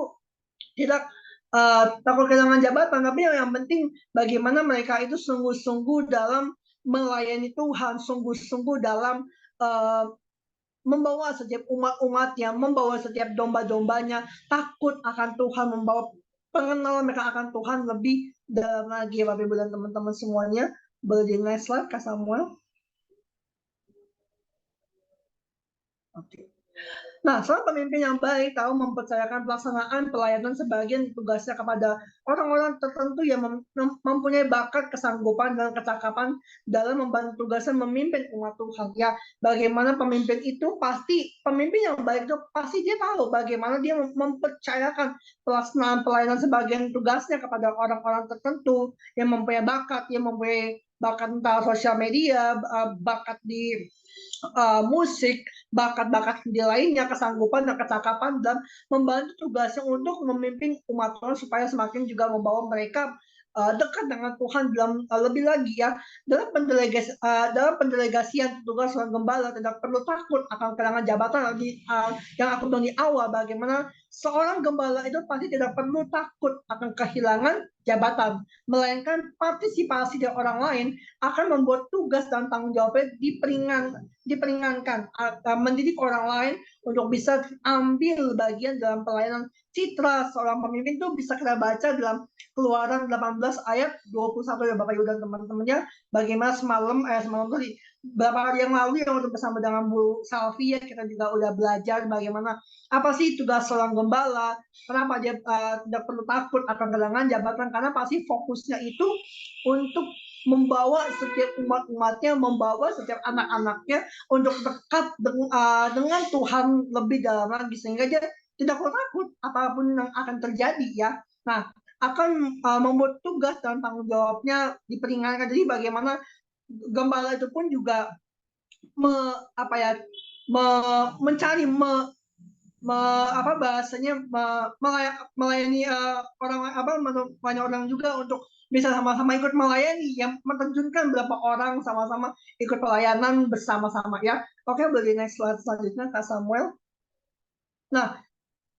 tidak takut kehilangan jabatan, tapi yang penting bagaimana mereka itu sungguh-sungguh dalam melayani Tuhan, sungguh-sungguh dalam membawa setiap umat-umatnya, membawa setiap domba-dombanya takut akan Tuhan, membawa pengenalan mereka akan Tuhan lebih dalam lagi, Bapak Ibu dan teman-teman semuanya. Boleh di next slide, Kak Samuel. Oke. Nah, seorang pemimpin yang baik tahu mempercayakan pelaksanaan pelayanan sebagian tugasnya kepada orang-orang tertentu yang mempunyai bakat, kesanggupan, dan kecakapan dalam membantu tugasnya memimpin umat Tuhan. Ya, bagaimana pemimpin itu pasti, pemimpin yang baik itu pasti dia tahu bagaimana dia mempercayakan pelaksanaan pelayanan sebagian tugasnya kepada orang-orang tertentu yang mempunyai bakat, tentang sosial media, bakat di musik, bakat-bakat di lainnya, kesanggupan dan kecakapan dan membantu tugasnya untuk memimpin umat Tuhan supaya semakin juga membawa mereka dekat dengan Tuhan dalam lebih lagi ya dalam pendelegasian tugas seorang gembala tidak perlu takut akan kehilangan jabatan yang aku bilang di awal, bagaimana seorang gembala itu pasti tidak perlu takut akan kehilangan jabatan, melainkan partisipasi dari orang lain akan membuat tugas dan tanggung jawabnya diperingankan, mendidik orang lain untuk bisa ambil bagian dalam pelayanan. Citra seorang pemimpin itu bisa kita baca dalam Keluaran 18 ayat 21 ya Bapak Ibu dan teman-temannya. Bagaimana semalam tadi beberapa hari yang lalu yang untuk bersama dengan Bu Salvi ya, kita juga udah belajar bagaimana apa sih tugas seorang gembala, kenapa dia tidak perlu takut akan kehilangan jabatan, karena pasti fokusnya itu untuk membawa setiap umat-umatnya, membawa setiap anak-anaknya untuk dekat dengan Tuhan lebih dalam lagi, sehingga dia tidak perlu takut apapun yang akan terjadi ya. Nah, akan membuat tugas dan tanggung jawabnya diperingatkan. Jadi bagaimana gembala itu pun juga mencari melayani banyak orang juga untuk bisa sama-sama ikut melayani, yang menerjunkan beberapa orang sama-sama ikut pelayanan bersama-sama ya. Oke, boleh next slide selanjutnya Kak Samuel. Nah,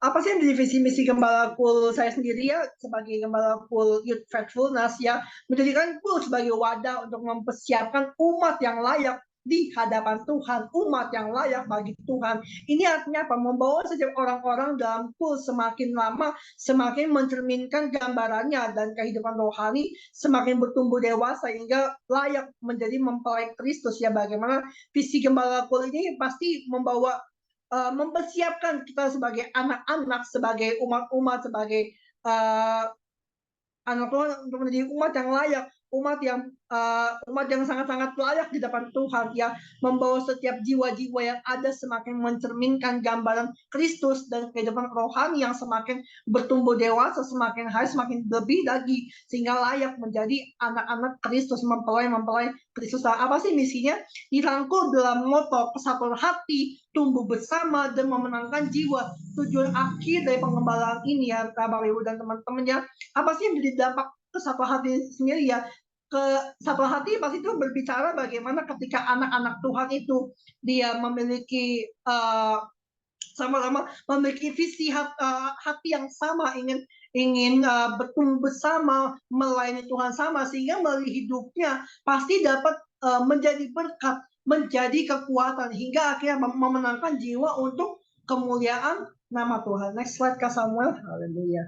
apa sih yang menjadi visi misi gembala kul saya sendiri ya sebagai gembala kul Youth Faithfulness ya, menjadikan kul sebagai wadah untuk mempersiapkan umat yang layak di hadapan Tuhan, umat yang layak bagi Tuhan. Ini artinya apa? Membawa setiap orang-orang dalam kul semakin lama semakin mencerminkan gambarannya dan kehidupan rohani semakin bertumbuh dewasa hingga layak menjadi mempelai Kristus ya. Bagaimana visi gembala kul ini pasti membawa mempersiapkan kita sebagai anak-anak, sebagai umat-umat, sebagai anak Tuhan untuk menjadi umat yang layak, umat yang sangat-sangat layak di depan Tuhan ya, membawa setiap jiwa-jiwa yang ada semakin mencerminkan gambaran Kristus dan kehidupan rohani yang semakin bertumbuh dewasa, semakin hari semakin lebih lagi sehingga layak menjadi anak-anak Kristus, mempelai Kristus. Apa sih misinya? Dirangkul dalam moto kesatuan hati, tumbuh bersama dan memenangkan jiwa. Tujuan akhir dari pengembalaan ini ya Bapak Ibu dan teman-temannya, apa sih yang menjadi dampak kesatuan hati sendiri ya? Kesatuan hati pasti itu berbicara bagaimana ketika anak-anak Tuhan itu dia memiliki sama-sama memiliki visi hati yang sama, ingin bertumbuh bersama, melayani Tuhan sama, sehingga melalui hidupnya pasti dapat menjadi berkat, menjadi kekuatan hingga akhirnya memenangkan jiwa untuk kemuliaan nama Tuhan. Next slide Kak Samuel. Haleluya.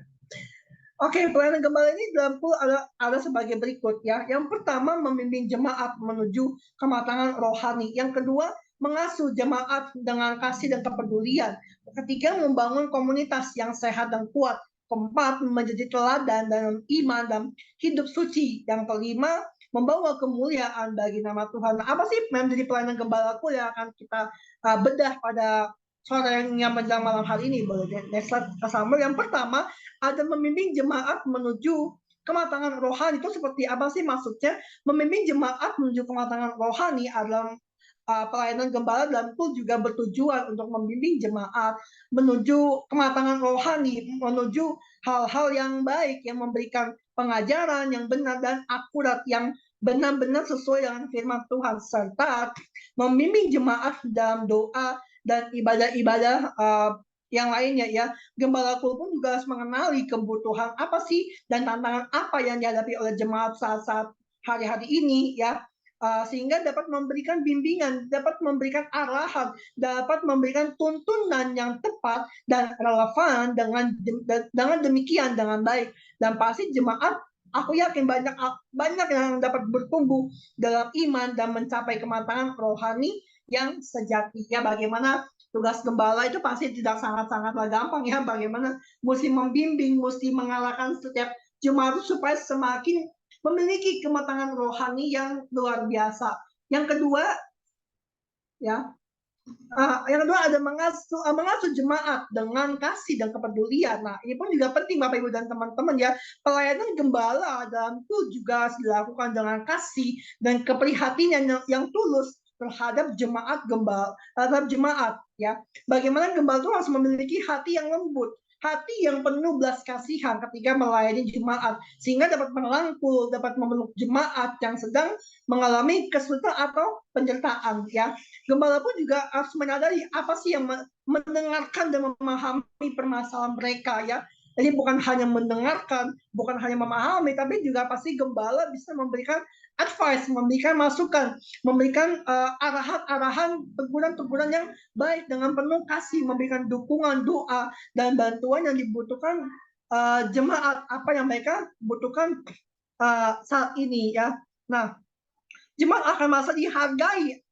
Oke, pelayanan gembala ini dalam kul ada sebagai berikut ya. Yang pertama, membimbing jemaat menuju kematangan rohani. Yang kedua, mengasuh jemaat dengan kasih dan kepedulian. Ketiga, membangun komunitas yang sehat dan kuat. keempat, menjadi teladan dalam iman dan hidup suci. Yang kelima, membawa kemuliaan bagi nama Tuhan. Nah, apa sih menjadi pelayanan gembalaku yang akan kita bedah pada sore yang menjelang malam hari ini? Boleh next slide, Kak Samuel. Yang pertama, ada membimbing jemaat menuju kematangan rohani. Itu seperti apa sih maksudnya? Membimbing jemaat menuju kematangan rohani adalah pelayanan gembala dan pun juga bertujuan untuk membimbing jemaat menuju kematangan rohani, menuju hal-hal yang baik, yang memberikan pengajaran yang benar dan akurat, yang benar-benar sesuai dengan firman Tuhan, serta membimbing jemaat dalam doa dan ibadah-ibadah yang lainnya ya. Gembalaku pun juga harus mengenali kebutuhan apa sih dan tantangan apa yang dihadapi oleh jemaat saat-saat hari-hari ini ya. Sehingga dapat memberikan bimbingan, dapat memberikan arahan, dapat memberikan tuntunan yang tepat dan relevan dengan demikian dengan baik. Dan pasti jemaat, aku yakin banyak yang dapat bertumbuh dalam iman dan mencapai kematangan rohani yang sejati. Ya, bagaimana tugas gembala itu pasti tidak sangat-sangatlah gampang ya. Bagaimana mesti membimbing, mesti mengalahkan setiap jemaat supaya semakin memiliki kematangan rohani yang luar biasa. Yang kedua, ya, ada mengasuh jemaat dengan kasih dan kepedulian. Nah, ini pun juga penting Bapak Ibu dan teman-teman ya. Pelayanan gembala dalam itu juga harus dilakukan dengan kasih dan keprihatinan yang tulus terhadap jemaat ya. Bagaimana gembala itu harus memiliki hati yang lembut, hati yang penuh belas kasihan ketika melayani jemaat, sehingga dapat merangkul, dapat memeluk jemaat yang sedang mengalami kesulitan atau penyertaan ya. Gembala pun juga harus menyadari apa sih yang mendengarkan dan memahami permasalahan mereka ya. Jadi bukan hanya mendengarkan, bukan hanya memahami, tapi juga pasti gembala bisa memberikan advice, memberikan masukan, memberikan arahan-arahan, teguran-teguran yang baik dengan penuh kasih, memberikan dukungan, doa, dan bantuan yang dibutuhkan jemaat, apa yang mereka butuhkan saat ini ya. Nah, jemaat akan merasa dihargai,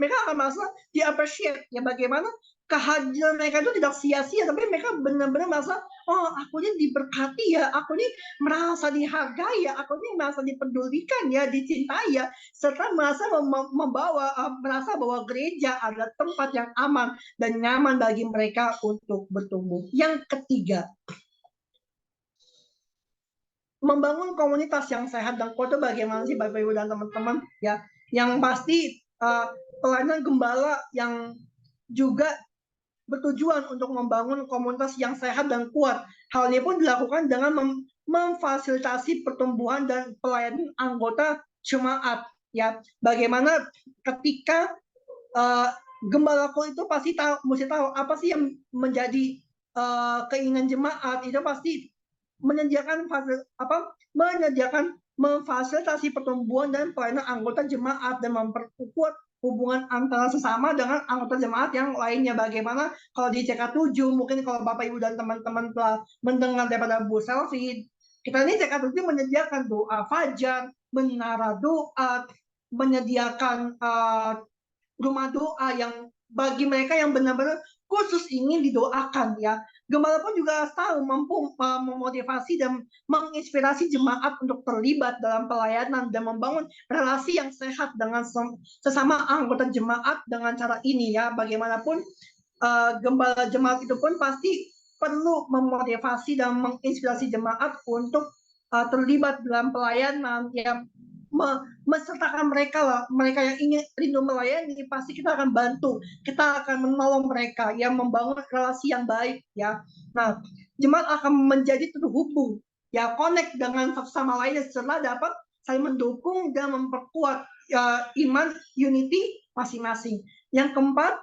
mereka akan merasa di-appreciate ya. Bagaimana kehadiran mereka itu tidak sia-sia, tapi mereka benar-benar merasa, oh aku ini diberkati ya, aku ini merasa dihargai ya, aku ini merasa dipedulikan ya, dicintai ya, serta merasa merasa bahwa gereja adalah tempat yang aman dan nyaman bagi mereka untuk bertumbuh. Yang ketiga, membangun komunitas yang sehat dan kuat. Bagaimana sih Bapak Ibu dan teman-teman ya, yang pasti pelayanan gembala yang juga bertujuan untuk membangun komunitas yang sehat dan kuat. Hal ini pun dilakukan dengan memfasilitasi pertumbuhan dan pelayanan anggota jemaat ya. Bagaimana ketika gembalaku itu pasti mesti tahu apa sih yang menjadi keinginan jemaat, itu pasti menyediakan memfasilitasi pertumbuhan dan pelayanan anggota jemaat dan memperkuat hubungan antara sesama dengan anggota jemaat yang lainnya. Bagaimana kalau di CK7, mungkin kalau Bapak Ibu dan teman-teman telah mendengar daripada Bu Selvi, kita ini CK7 menyediakan doa fajar, menara doa, menyediakan rumah doa yang bagi mereka yang benar-benar khusus ingin didoakan ya. Gembala pun juga tahu mampu memotivasi dan menginspirasi jemaat untuk terlibat dalam pelayanan dan membangun relasi yang sehat dengan sesama anggota jemaat dengan cara ini ya. Bagaimanapun gembala jemaat itu pun pasti perlu memotivasi dan menginspirasi jemaat untuk terlibat dalam pelayanan yang mensertakan mereka yang ingin rindu melayani. Pasti kita akan bantu, kita akan menolong mereka yang membangun relasi yang baik ya. Nah, jemaat akan menjadi terhubung ya, connect dengan satu sama lainnya setelah dapat saling mendukung dan memperkuat iman unity masing-masing. Yang keempat,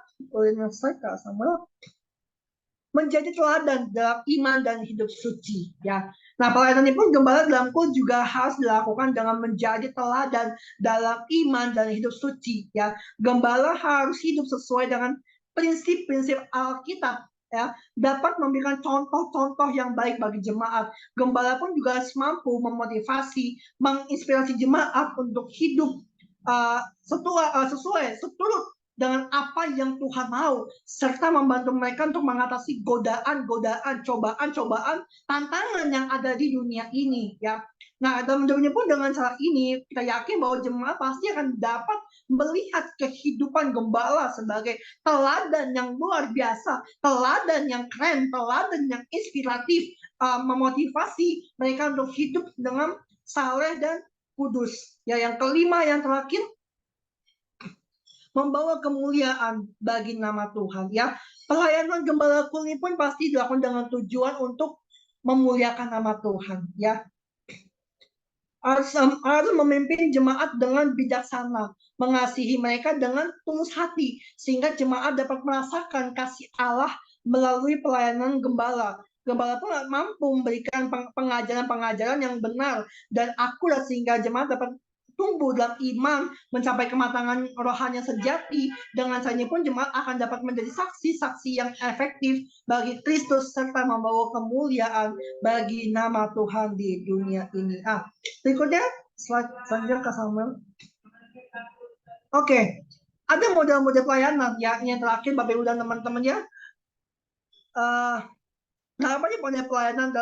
menjadi teladan dalam iman dan hidup suci ya. Nah, pelayanan ini pun gembala dalamku juga harus dilakukan dengan menjadi teladan dalam iman dan hidup suci ya. Gembala harus hidup sesuai dengan prinsip-prinsip Alkitab ya, dapat memberikan contoh-contoh yang baik bagi jemaat. Gembala pun juga harus mampu memotivasi, menginspirasi jemaat untuk hidup seturut dengan apa yang Tuhan mau, serta membantu mereka untuk mengatasi godaan-godaan, cobaan-cobaan, tantangan yang ada di dunia ini, ya. Nah, dalam dunia pun dengan cara ini, kita yakin bahwa jemaat pasti akan dapat melihat kehidupan gembala sebagai teladan yang luar biasa, teladan yang keren, teladan yang inspiratif, memotivasi mereka untuk hidup dengan saleh dan kudus. Ya, yang kelima, yang terakhir, membawa kemuliaan bagi nama Tuhan. Ya, pelayanan gembala kuli pun pasti dilakukan dengan tujuan untuk memuliakan nama Tuhan. Ya, harus memimpin jemaat dengan bijaksana, mengasihi mereka dengan tulus hati, sehingga jemaat dapat merasakan kasih Allah melalui pelayanan gembala. Gembala pun mampu memberikan pengajaran-pengajaran yang benar dan akurat, sehingga jemaat dapat tumbuh dalam iman, mencapai kematangan rohani yang sejati. Dengan cara ini pun jemaat akan dapat menjadi saksi-saksi yang efektif bagi Kristus, serta membawa kemuliaan bagi nama Tuhan di dunia ini. Berikutnya, slide selanjutnya Kak Samuel. Oke, ada model-model pelayanan ya, yang terakhir Bapak Ibu dan teman-teman ya. Apa sih model pelayanan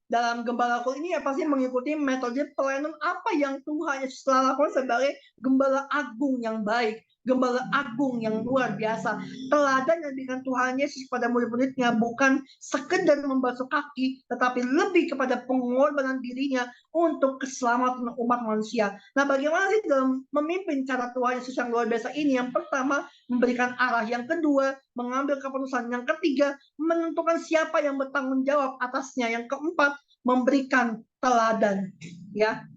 dalam gembala kul ini ya, pasti mengikuti metode pelayanan apa yang Tuhan Yesus telah lakukan sebagai gembala agung yang baik, gembala agung yang luar biasa. Teladan yang diberikan Tuhan Yesus pada murid-muridnya bukan sekedar membasuh kaki, tetapi lebih kepada pengorbanan dirinya untuk keselamatan umat manusia. Nah, bagaimana sih dalam memimpin cara Tuhan Yesus yang luar biasa ini? Yang pertama, memberikan arah. Yang kedua, mengambil keputusan. Yang ketiga, menentukan siapa yang bertanggung jawab atasnya. Yang keempat, memberikan teladan. Ya,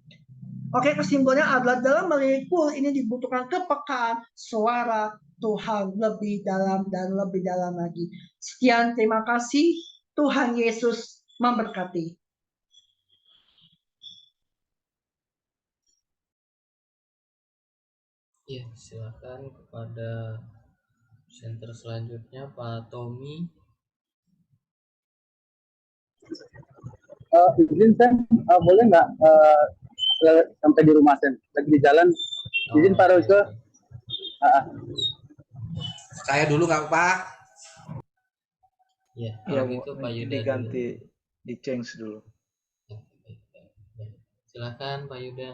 oke, kesimpulannya adalah dalam melayani kul ini dibutuhkan kepekaan suara Tuhan lebih dalam dan lebih dalam lagi. Sekian, terima kasih. Tuhan Yesus memberkati. Ya, silakan kepada center selanjutnya Pak Tommy. Izin Sen, boleh nggak sampai di rumah Sen? Lagi di jalan. Izin Pak Royke. Saya dulu nggak Pak? Ya, Ya, kalau gitu Pak Yuda diganti, dulu. di change dulu. Ya, silakan Pak Yuda.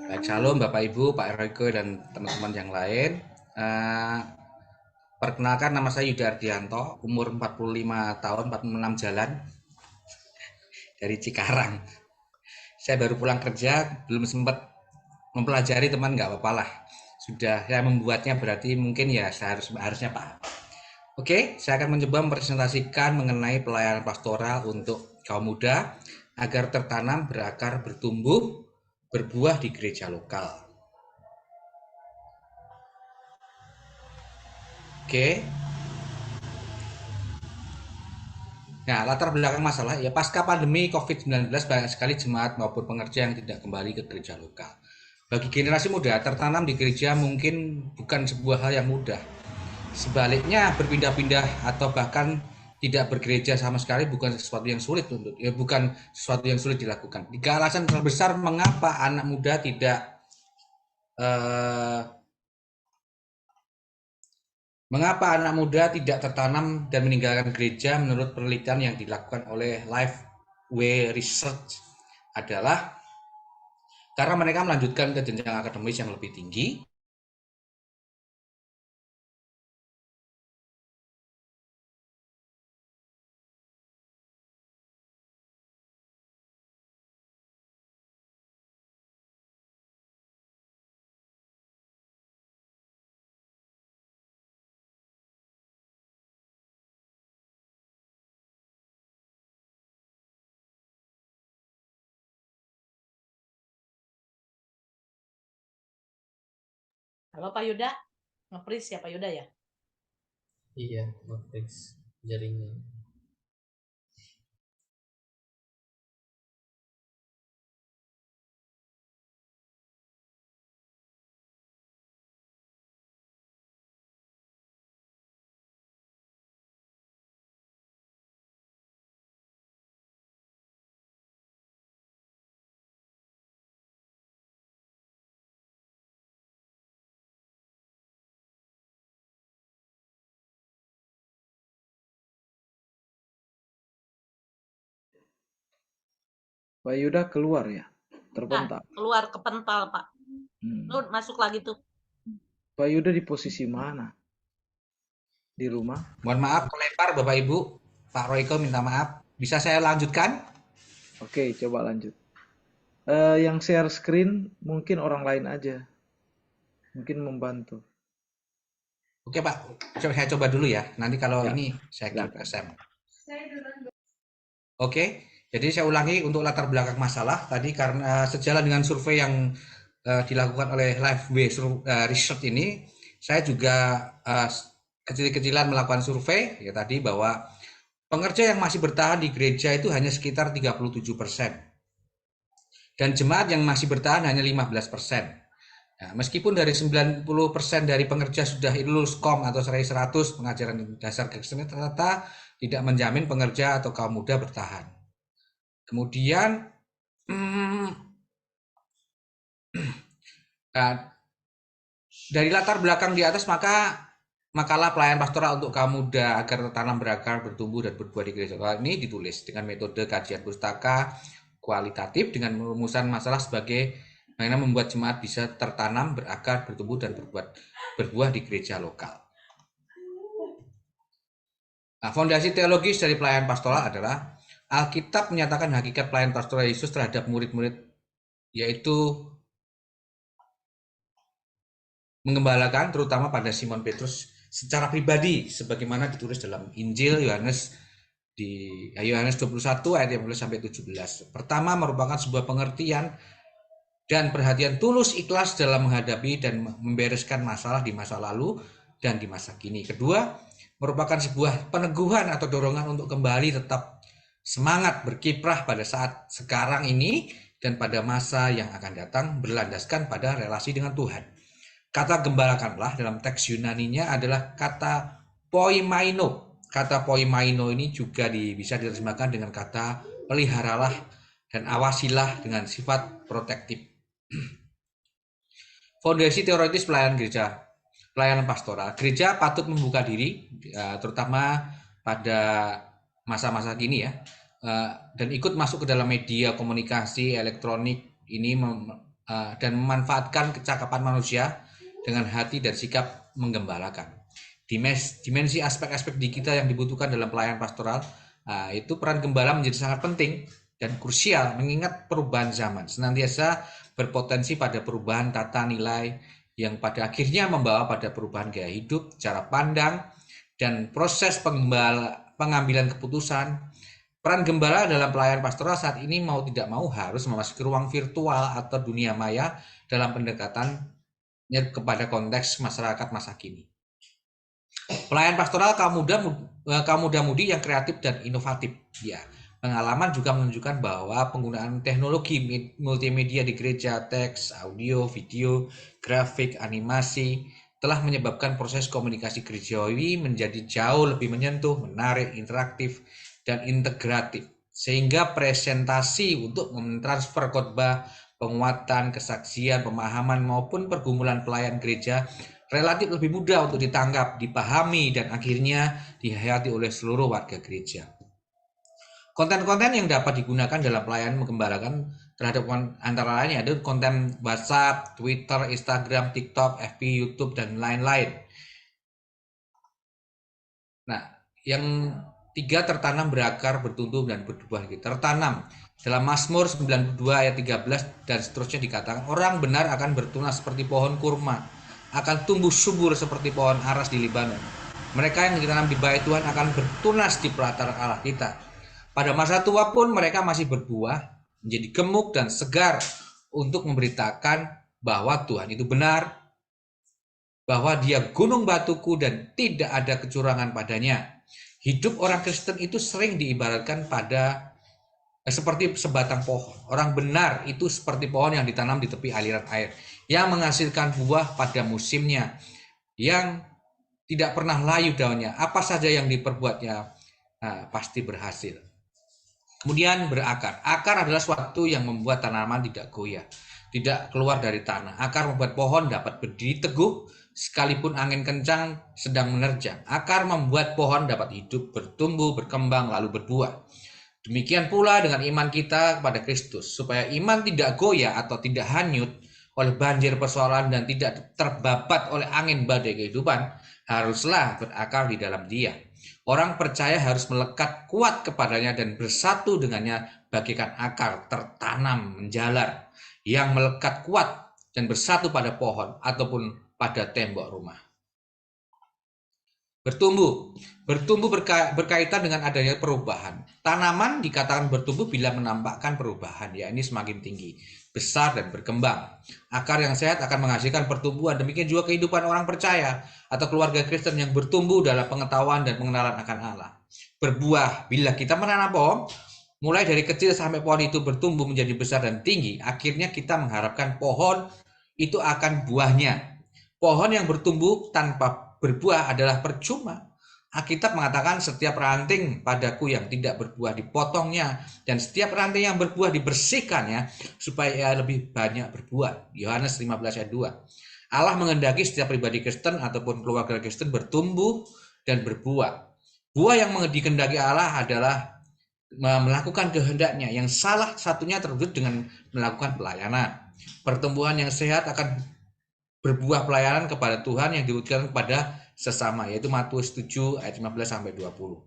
Baik, Shalom Bapak Ibu, Pak Royke dan teman-teman yang lain. Perkenalkan, nama saya Yuda Ardianto, umur 45 tahun, 46 jalan, dari Cikarang. Saya baru pulang kerja, belum sempat mempelajari teman, nggak apa-apa lah. Sudah saya membuatnya, berarti mungkin ya harusnya Pak. Oke, saya akan mencoba mempresentasikan mengenai pelayanan pastoral untuk kaum muda agar tertanam, berakar, bertumbuh, berbuah di gereja lokal. Oke. Nah, latar belakang masalah ya, pasca pandemi COVID-19 banyak sekali jemaat maupun pengerja yang tidak kembali ke gereja lokal. Bagi generasi muda, tertanam di gereja mungkin bukan sebuah hal yang mudah. Sebaliknya, berpindah-pindah atau bahkan tidak bergereja sama sekali bukan sesuatu yang sulit dilakukan. Tiga alasan terbesar mengapa anak muda tidak tertanam dan meninggalkan gereja menurut penelitian yang dilakukan oleh Lifeway Research adalah karena mereka melanjutkan ke jenjang akademis yang lebih tinggi, Halo Pak Yuda, nge-freeze ya Pak Yuda ya? Iya, nge-freeze jaringan. Pak Yuda keluar ya, Nah, terbentak. keluar kepental, Pak. Hmm. Lu masuk lagi tuh. Pak Yuda di posisi mana? Di rumah? Mohon maaf kelempar Bapak Ibu. Pak Royko minta maaf. Bisa saya lanjutkan? Oke, coba lanjut. Yang share screen mungkin orang lain aja. Mungkin membantu. Oke Pak, saya coba dulu ya. Nanti kalau Ya, ini saya kirim silakan. SM. Oke, jadi saya ulangi untuk latar belakang masalah tadi karena sejalan dengan survei yang dilakukan oleh Lifeway Research ini, saya juga kecil-kecilan melakukan survei ya tadi bahwa pengerja yang masih bertahan di gereja itu hanya sekitar 37%. Dan jemaat yang masih bertahan hanya 15%. Nah, meskipun dari 90% dari pengerja sudah lulus KOM atau serai 100 pengajaran dasar Kristen, ternyata tidak menjamin pengerja atau kaum muda bertahan. Kemudian dari latar belakang di atas makalah pelayan pastoral untuk kaum muda agar tertanam berakar, bertumbuh dan berbuah di gereja ini ditulis dengan metode kajian pustaka kualitatif dengan rumusan masalah sebagai bagaimana membuat jemaat bisa tertanam, berakar, bertumbuh dan berbuah di gereja lokal. Nah, fondasi teologis dari pelayan pastoral adalah Alkitab menyatakan hakikat pelayan pastoral Yesus terhadap murid-murid, yaitu menggembalakan, terutama pada Simon Petrus secara pribadi, sebagaimana ditulis dalam Injil Yohanes di Yohanes 21 ayat 15 sampai 17. Pertama, merupakan sebuah pengertian dan perhatian tulus ikhlas dalam menghadapi dan membereskan masalah di masa lalu dan di masa kini. Kedua, merupakan sebuah peneguhan atau dorongan untuk kembali tetap semangat berkiprah pada saat sekarang ini dan pada masa yang akan datang berlandaskan pada relasi dengan Tuhan. Kata gembalakanlah dalam teks Yunaninya adalah kata poimaino. Kata poimaino ini juga bisa diterjemahkan dengan kata peliharalah dan awasilah dengan sifat protektif. Fondasi teoritis pelayanan pastoral. Gereja patut membuka diri, terutama pada masa-masa kini ya, dan ikut masuk ke dalam media komunikasi elektronik ini dan memanfaatkan kecakapan manusia dengan hati dan sikap menggembalakan. Dimensi aspek-aspek digital yang dibutuhkan dalam pelayanan pastoral, itu peran gembala menjadi sangat penting dan krusial mengingat perubahan zaman senantiasa berpotensi pada perubahan tata nilai yang pada akhirnya membawa pada perubahan gaya hidup, cara pandang, dan proses pengambilan keputusan. Peran gembala dalam pelayanan pastoral saat ini mau tidak mau harus memasuki ruang virtual atau dunia maya dalam pendekatan kepada konteks masyarakat masa kini. Pelayan pastoral kaum muda-mudi yang kreatif dan inovatif. Ya, pengalaman juga menunjukkan bahwa penggunaan teknologi multimedia di gereja, teks, audio, video, grafik, animasi telah menyebabkan proses komunikasi gerejawi menjadi jauh lebih menyentuh, menarik, interaktif, dan integratif. Sehingga presentasi untuk mentransfer khotbah, penguatan, kesaksian, pemahaman maupun pergumulan pelayan gereja relatif lebih mudah untuk ditangkap, dipahami, dan akhirnya dihayati oleh seluruh warga gereja. Konten-konten yang dapat digunakan dalam pelayanan menggembalakan terhadap antara lain ada konten WhatsApp, Twitter, Instagram, TikTok, FB, YouTube, dan lain-lain. Nah, yang tiga tertanam, berakar, bertumbuh, dan berbuah. Tertanam. Dalam Mazmur 92 ayat 13 dan seterusnya dikatakan, orang benar akan bertunas seperti pohon kurma, akan tumbuh subur seperti pohon aras di Libanon. Mereka yang ditanam di bait Tuhan akan bertunas di pelataran Allah kita. Pada masa tua pun mereka masih berbuah, menjadi gemuk dan segar untuk memberitakan bahwa Tuhan itu benar, bahwa dia gunung batuku dan tidak ada kecurangan padanya. Hidup orang Kristen itu sering diibaratkan pada seperti sebatang pohon. Orang benar itu seperti pohon yang ditanam di tepi aliran air, yang menghasilkan buah pada musimnya, yang tidak pernah layu daunnya. Apa saja yang diperbuatnya pasti berhasil. Kemudian berakar. Akar adalah suatu yang membuat tanaman tidak goyah, tidak keluar dari tanah. Akar membuat pohon dapat berdiri teguh sekalipun angin kencang sedang menerjang. Akar membuat pohon dapat hidup, bertumbuh, berkembang, lalu berbuah. Demikian pula dengan iman kita kepada Kristus, supaya iman tidak goyah atau tidak hanyut oleh banjir persoalan dan tidak terbabat oleh angin badai kehidupan, haruslah berakar di dalam Dia. Orang percaya harus melekat kuat kepadanya dan bersatu dengannya bagaikan akar tertanam menjalar yang melekat kuat dan bersatu pada pohon ataupun pada tembok rumah. Bertumbuh berkaitan dengan adanya perubahan. Tanaman dikatakan bertumbuh bila menampakkan perubahan, ya ini semakin tinggi, besar dan berkembang. Akar yang sehat akan menghasilkan pertumbuhan. Demikian juga kehidupan orang percaya atau keluarga Kristen yang bertumbuh dalam pengetahuan dan pengenalan akan Allah. Berbuah, bila kita menanam pohon, mulai dari kecil sampai pohon itu bertumbuh menjadi besar dan tinggi, akhirnya kita mengharapkan pohon itu akan buahnya. Pohon yang bertumbuh tanpa berbuah adalah percuma. Alkitab mengatakan setiap ranting padaku yang tidak berbuah dipotongnya, dan setiap ranting yang berbuah dibersihkannya supaya ia lebih banyak berbuah. Yohanes 15 ayat 2. Allah menghendaki setiap pribadi Kristen ataupun keluarga Kristen bertumbuh dan berbuah. Buah yang dikehendaki Allah adalah melakukan kehendaknya, yang salah satunya terwujud dengan melakukan pelayanan. Pertumbuhan yang sehat akan berbuah pelayanan kepada Tuhan yang diwujudkan kepada sesama, yaitu Matius 7 ayat 15 sampai 20.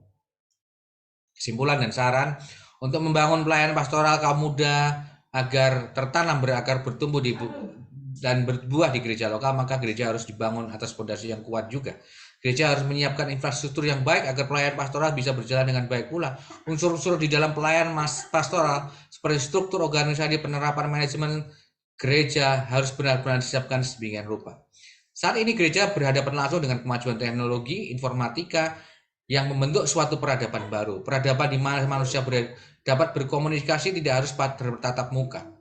Kesimpulan dan saran untuk membangun pelayanan pastoral kaum muda agar tertanam, berakar, bertumbuh dan berbuah di gereja lokal, maka gereja harus dibangun atas fondasi yang kuat juga. Gereja harus menyiapkan infrastruktur yang baik agar pelayanan pastoral bisa berjalan dengan baik pula. Unsur-unsur di dalam pelayanan pastoral seperti struktur organisasi, penerapan manajemen gereja harus benar-benar disiapkan sedemikian rupa. Saat ini gereja berhadapan langsung dengan kemajuan teknologi informatika yang membentuk suatu peradaban baru. Peradaban di mana manusia dapat berkomunikasi tidak harus bertatap muka,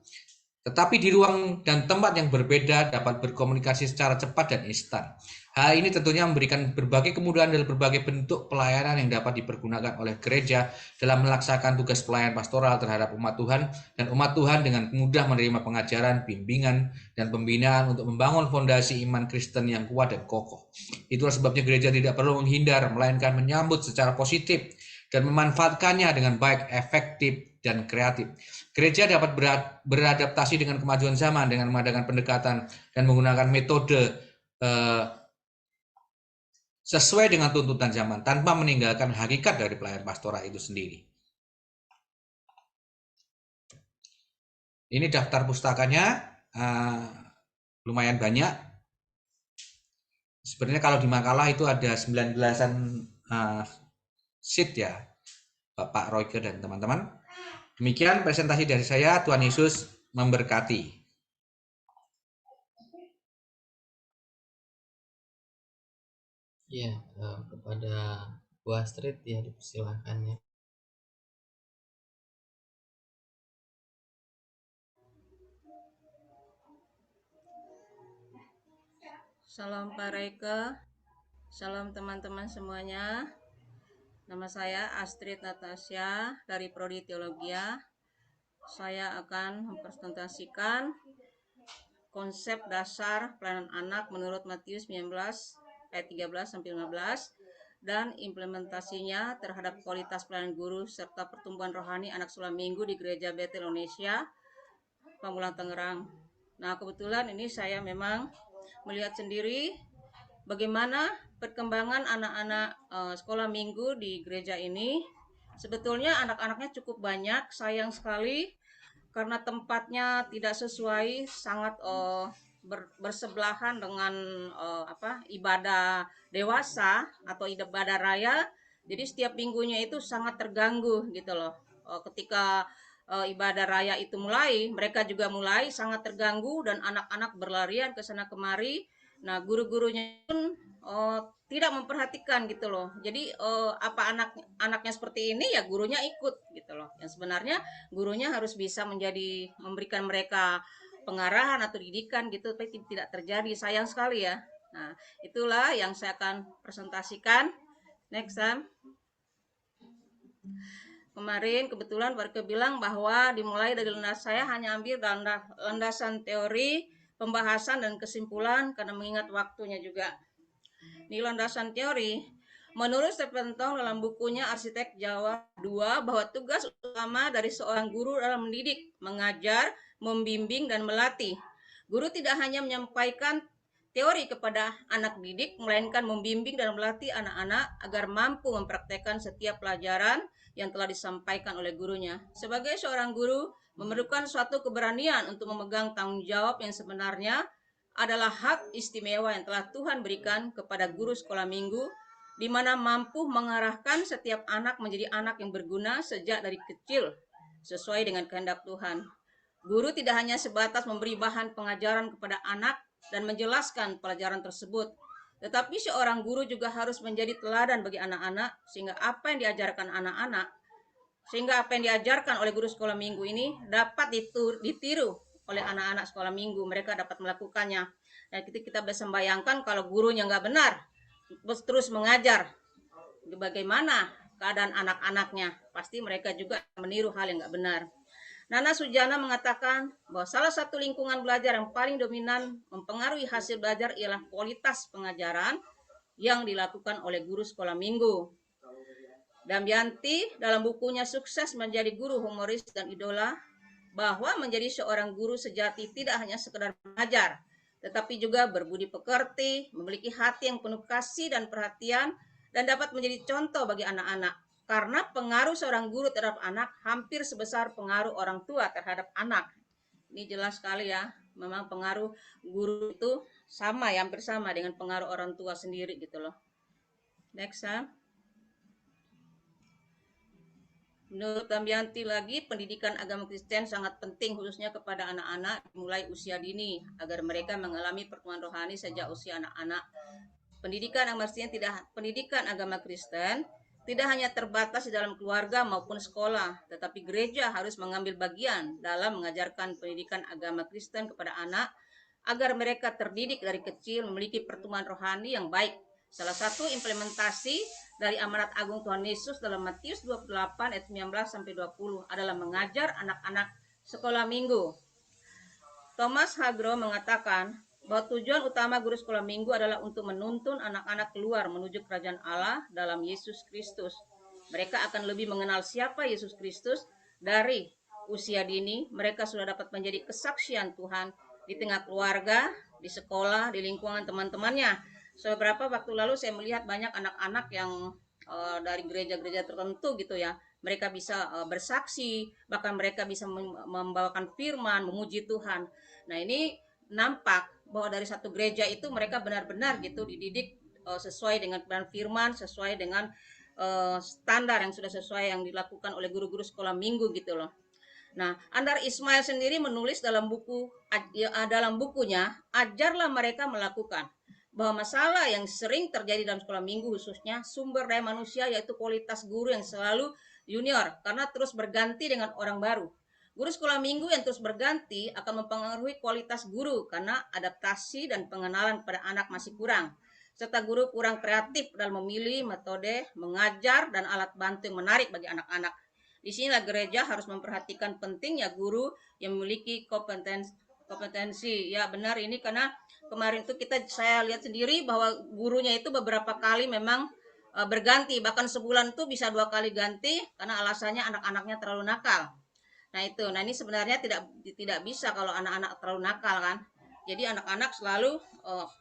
tetapi di ruang dan tempat yang berbeda dapat berkomunikasi secara cepat dan instan. Hal ini tentunya memberikan berbagai kemudahan dalam berbagai bentuk pelayanan yang dapat dipergunakan oleh gereja dalam melaksanakan tugas pelayanan pastoral terhadap umat Tuhan, dan umat Tuhan dengan mudah menerima pengajaran, bimbingan, dan pembinaan untuk membangun fondasi iman Kristen yang kuat dan kokoh. Itulah sebabnya gereja tidak perlu menghindar, melainkan menyambut secara positif dan memanfaatkannya dengan baik, efektif, dan kreatif. Gereja dapat beradaptasi dengan kemajuan zaman dengan mengadakan pendekatan dan menggunakan metode sesuai dengan tuntutan zaman tanpa meninggalkan hakikat dari pelayanan pastoral itu sendiri. Ini daftar pustakanya, lumayan banyak. Sebenarnya kalau di makalah itu ada 19-an sheet ya, Bapak Royke dan teman-teman. Demikian presentasi dari saya. Tuhan Yesus memberkati. Ya, kepada Bu Astrid ya dipersilakan ya. Salam Pak Reike, salam teman-teman semuanya. Nama saya Astrid Natasha dari Prodi Teologia. Saya akan mempresentasikan konsep dasar pelayanan anak menurut Matius 19 ayat 13-15 dan implementasinya terhadap kualitas pelayanan guru serta pertumbuhan rohani anak sekolah minggu di Gereja Bethel Indonesia, Pamulang Tangerang. Nah, kebetulan ini saya memang melihat sendiri bagaimana perkembangan anak-anak sekolah minggu di gereja ini. Sebetulnya anak-anaknya cukup banyak, sayang sekali karena tempatnya tidak sesuai, sangat bersebelahan dengan ibadah dewasa atau ibadah raya. Jadi setiap minggunya itu sangat terganggu gitu loh. Ketika ibadah raya itu mulai, mereka juga mulai sangat terganggu dan anak-anak berlarian ke sana kemari. Nah, guru-gurunya pun tidak memperhatikan gitu loh. Jadi apa anaknya seperti ini ya gurunya ikut gitu loh. Yang sebenarnya gurunya harus bisa memberikan mereka pengarahan atau didikan gitu, tapi tidak terjadi. Sayang sekali ya. Nah, itulah yang saya akan presentasikan. Next Sam. Kemarin kebetulan Warga bilang bahwa dimulai dari saya hanya ambil landasan teori, pembahasan dan kesimpulan karena mengingat waktunya juga. Di landasan teori, Menurut Stephen Tong dalam bukunya Arsitek Jawa 2 bahwa tugas utama dari seorang guru adalah mendidik, mengajar, membimbing, dan melatih. Guru tidak hanya menyampaikan teori kepada anak didik, melainkan membimbing dan melatih anak-anak agar mampu mempraktekkan setiap pelajaran yang telah disampaikan oleh gurunya. Sebagai seorang guru, memerlukan suatu keberanian untuk memegang tanggung jawab yang sebenarnya adalah hak istimewa yang telah Tuhan berikan kepada guru sekolah minggu, di mana mampu mengarahkan setiap anak menjadi anak yang berguna sejak dari kecil, sesuai dengan kehendak Tuhan. Guru tidak hanya sebatas memberi bahan pengajaran kepada anak dan menjelaskan pelajaran tersebut, tetapi seorang guru juga harus menjadi teladan bagi anak-anak, sehingga apa yang diajarkan oleh guru sekolah minggu ini dapat ditiru oleh anak-anak sekolah minggu. Mereka dapat melakukannya. Dan kita bisa membayangkan kalau gurunya nggak benar, terus mengajar, bagaimana keadaan anak-anaknya, pasti mereka juga meniru hal yang nggak benar. Nana Sujana mengatakan bahwa salah satu lingkungan belajar yang paling dominan mempengaruhi hasil belajar ialah kualitas pengajaran yang dilakukan oleh guru sekolah minggu. Damayanti dalam bukunya Sukses Menjadi Guru Humoris dan Idola bahwa menjadi seorang guru sejati tidak hanya sekedar mengajar, tetapi juga berbudi pekerti, memiliki hati yang penuh kasih dan perhatian, dan dapat menjadi contoh bagi anak-anak. Karena pengaruh seorang guru terhadap anak hampir sebesar pengaruh orang tua terhadap anak. Ini jelas sekali ya, memang pengaruh guru itu sama ya, hampir sama dengan pengaruh orang tua sendiri gitu loh. Next ya. Menurut Damayanti lagi, pendidikan agama Kristen sangat penting khususnya kepada anak-anak mulai usia dini agar mereka mengalami pertumbuhan rohani sejak usia anak-anak. Pendidikan agama Kristen tidak hanya terbatas di dalam keluarga maupun sekolah, tetapi gereja harus mengambil bagian dalam mengajarkan pendidikan agama Kristen kepada anak agar mereka terdidik dari kecil memiliki pertumbuhan rohani yang baik. Salah satu implementasi dari amanat agung Tuhan Yesus dalam Matius 28 ayat 19 sampai 20 adalah mengajar anak-anak sekolah minggu. Thomas Hagro mengatakan bahwa tujuan utama guru sekolah minggu adalah untuk menuntun anak-anak keluar menuju kerajaan Allah dalam Yesus Kristus. Mereka akan lebih mengenal siapa Yesus Kristus dari usia dini. Mereka sudah dapat menjadi kesaksian Tuhan di tengah keluarga, di sekolah, di lingkungan teman-temannya. Beberapa waktu lalu saya melihat banyak anak-anak yang dari gereja-gereja tertentu gitu ya. Mereka bisa bersaksi, bahkan mereka bisa membawakan firman, memuji Tuhan. Nah, ini nampak bahwa dari satu gereja itu mereka benar-benar gitu dididik sesuai dengan firman, sesuai dengan standar yang sudah sesuai yang dilakukan oleh guru-guru sekolah minggu gitu loh. Nah, Andar Ismail sendiri menulis dalam bukunya Ajarlah Mereka Melakukan, bahwa masalah yang sering terjadi dalam sekolah minggu khususnya sumber daya manusia, yaitu kualitas guru yang selalu junior karena terus berganti dengan orang baru. Guru sekolah minggu yang terus berganti akan mempengaruhi kualitas guru karena adaptasi dan pengenalan pada anak masih kurang, serta guru kurang kreatif dalam memilih metode mengajar dan alat bantu yang menarik bagi anak-anak. Di sinilah gereja harus memperhatikan pentingnya guru yang memiliki kompetensi. Ya benar ini, karena kemarin itu saya lihat sendiri bahwa gurunya itu beberapa kali memang berganti, bahkan sebulan itu bisa 2 kali ganti karena alasannya anak-anaknya terlalu nakal. Nah ini sebenarnya tidak bisa kalau anak-anak terlalu nakal kan. Jadi anak-anak selalu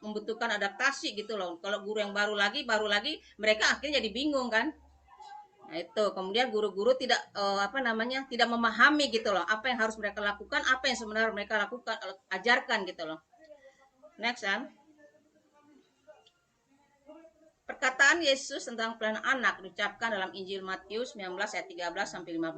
membutuhkan adaptasi gitu loh. Kalau guru yang baru lagi, mereka akhirnya jadi bingung kan. Nah itu kemudian guru-guru tidak tidak memahami gitu loh apa yang harus mereka lakukan, apa yang sebenarnya mereka lakukan, ajarkan gitu loh. Next ya. Perkataan Yesus tentang pelayanan anak diucapkan dalam Injil Matius 19 ayat 13 sampai 15.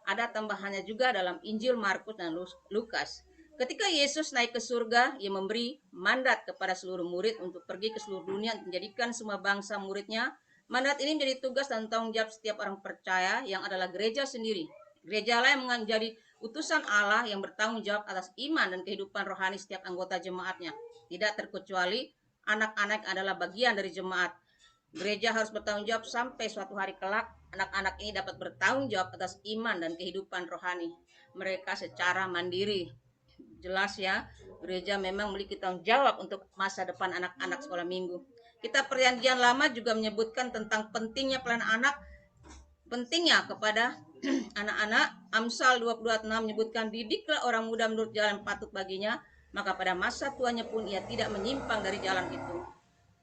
Ada tambahannya juga dalam Injil Markus dan Lukas. Ketika Yesus naik ke surga, ia memberi mandat kepada seluruh murid untuk pergi ke seluruh dunia dan menjadikan semua bangsa muridnya. Mandat ini menjadi tugas dan tanggung jawab setiap orang percaya yang adalah gereja sendiri. Gereja lah yang menjadi utusan Allah yang bertanggung jawab atas iman dan kehidupan rohani setiap anggota jemaatnya. Tidak terkecuali anak-anak adalah bagian dari jemaat. Gereja harus bertanggung jawab sampai suatu hari kelak anak-anak ini dapat bertanggung jawab atas iman dan kehidupan rohani mereka secara mandiri. Jelas ya, gereja memang memiliki tanggung jawab untuk masa depan anak-anak sekolah minggu. Kitab Perjanjian Lama juga menyebutkan tentang pentingnya pelayanan anak, pentingnya kepada anak-anak. Amsal 22:6 menyebutkan, didiklah orang muda menurut jalan patut baginya, maka pada masa tuanya pun ia tidak menyimpang dari jalan itu.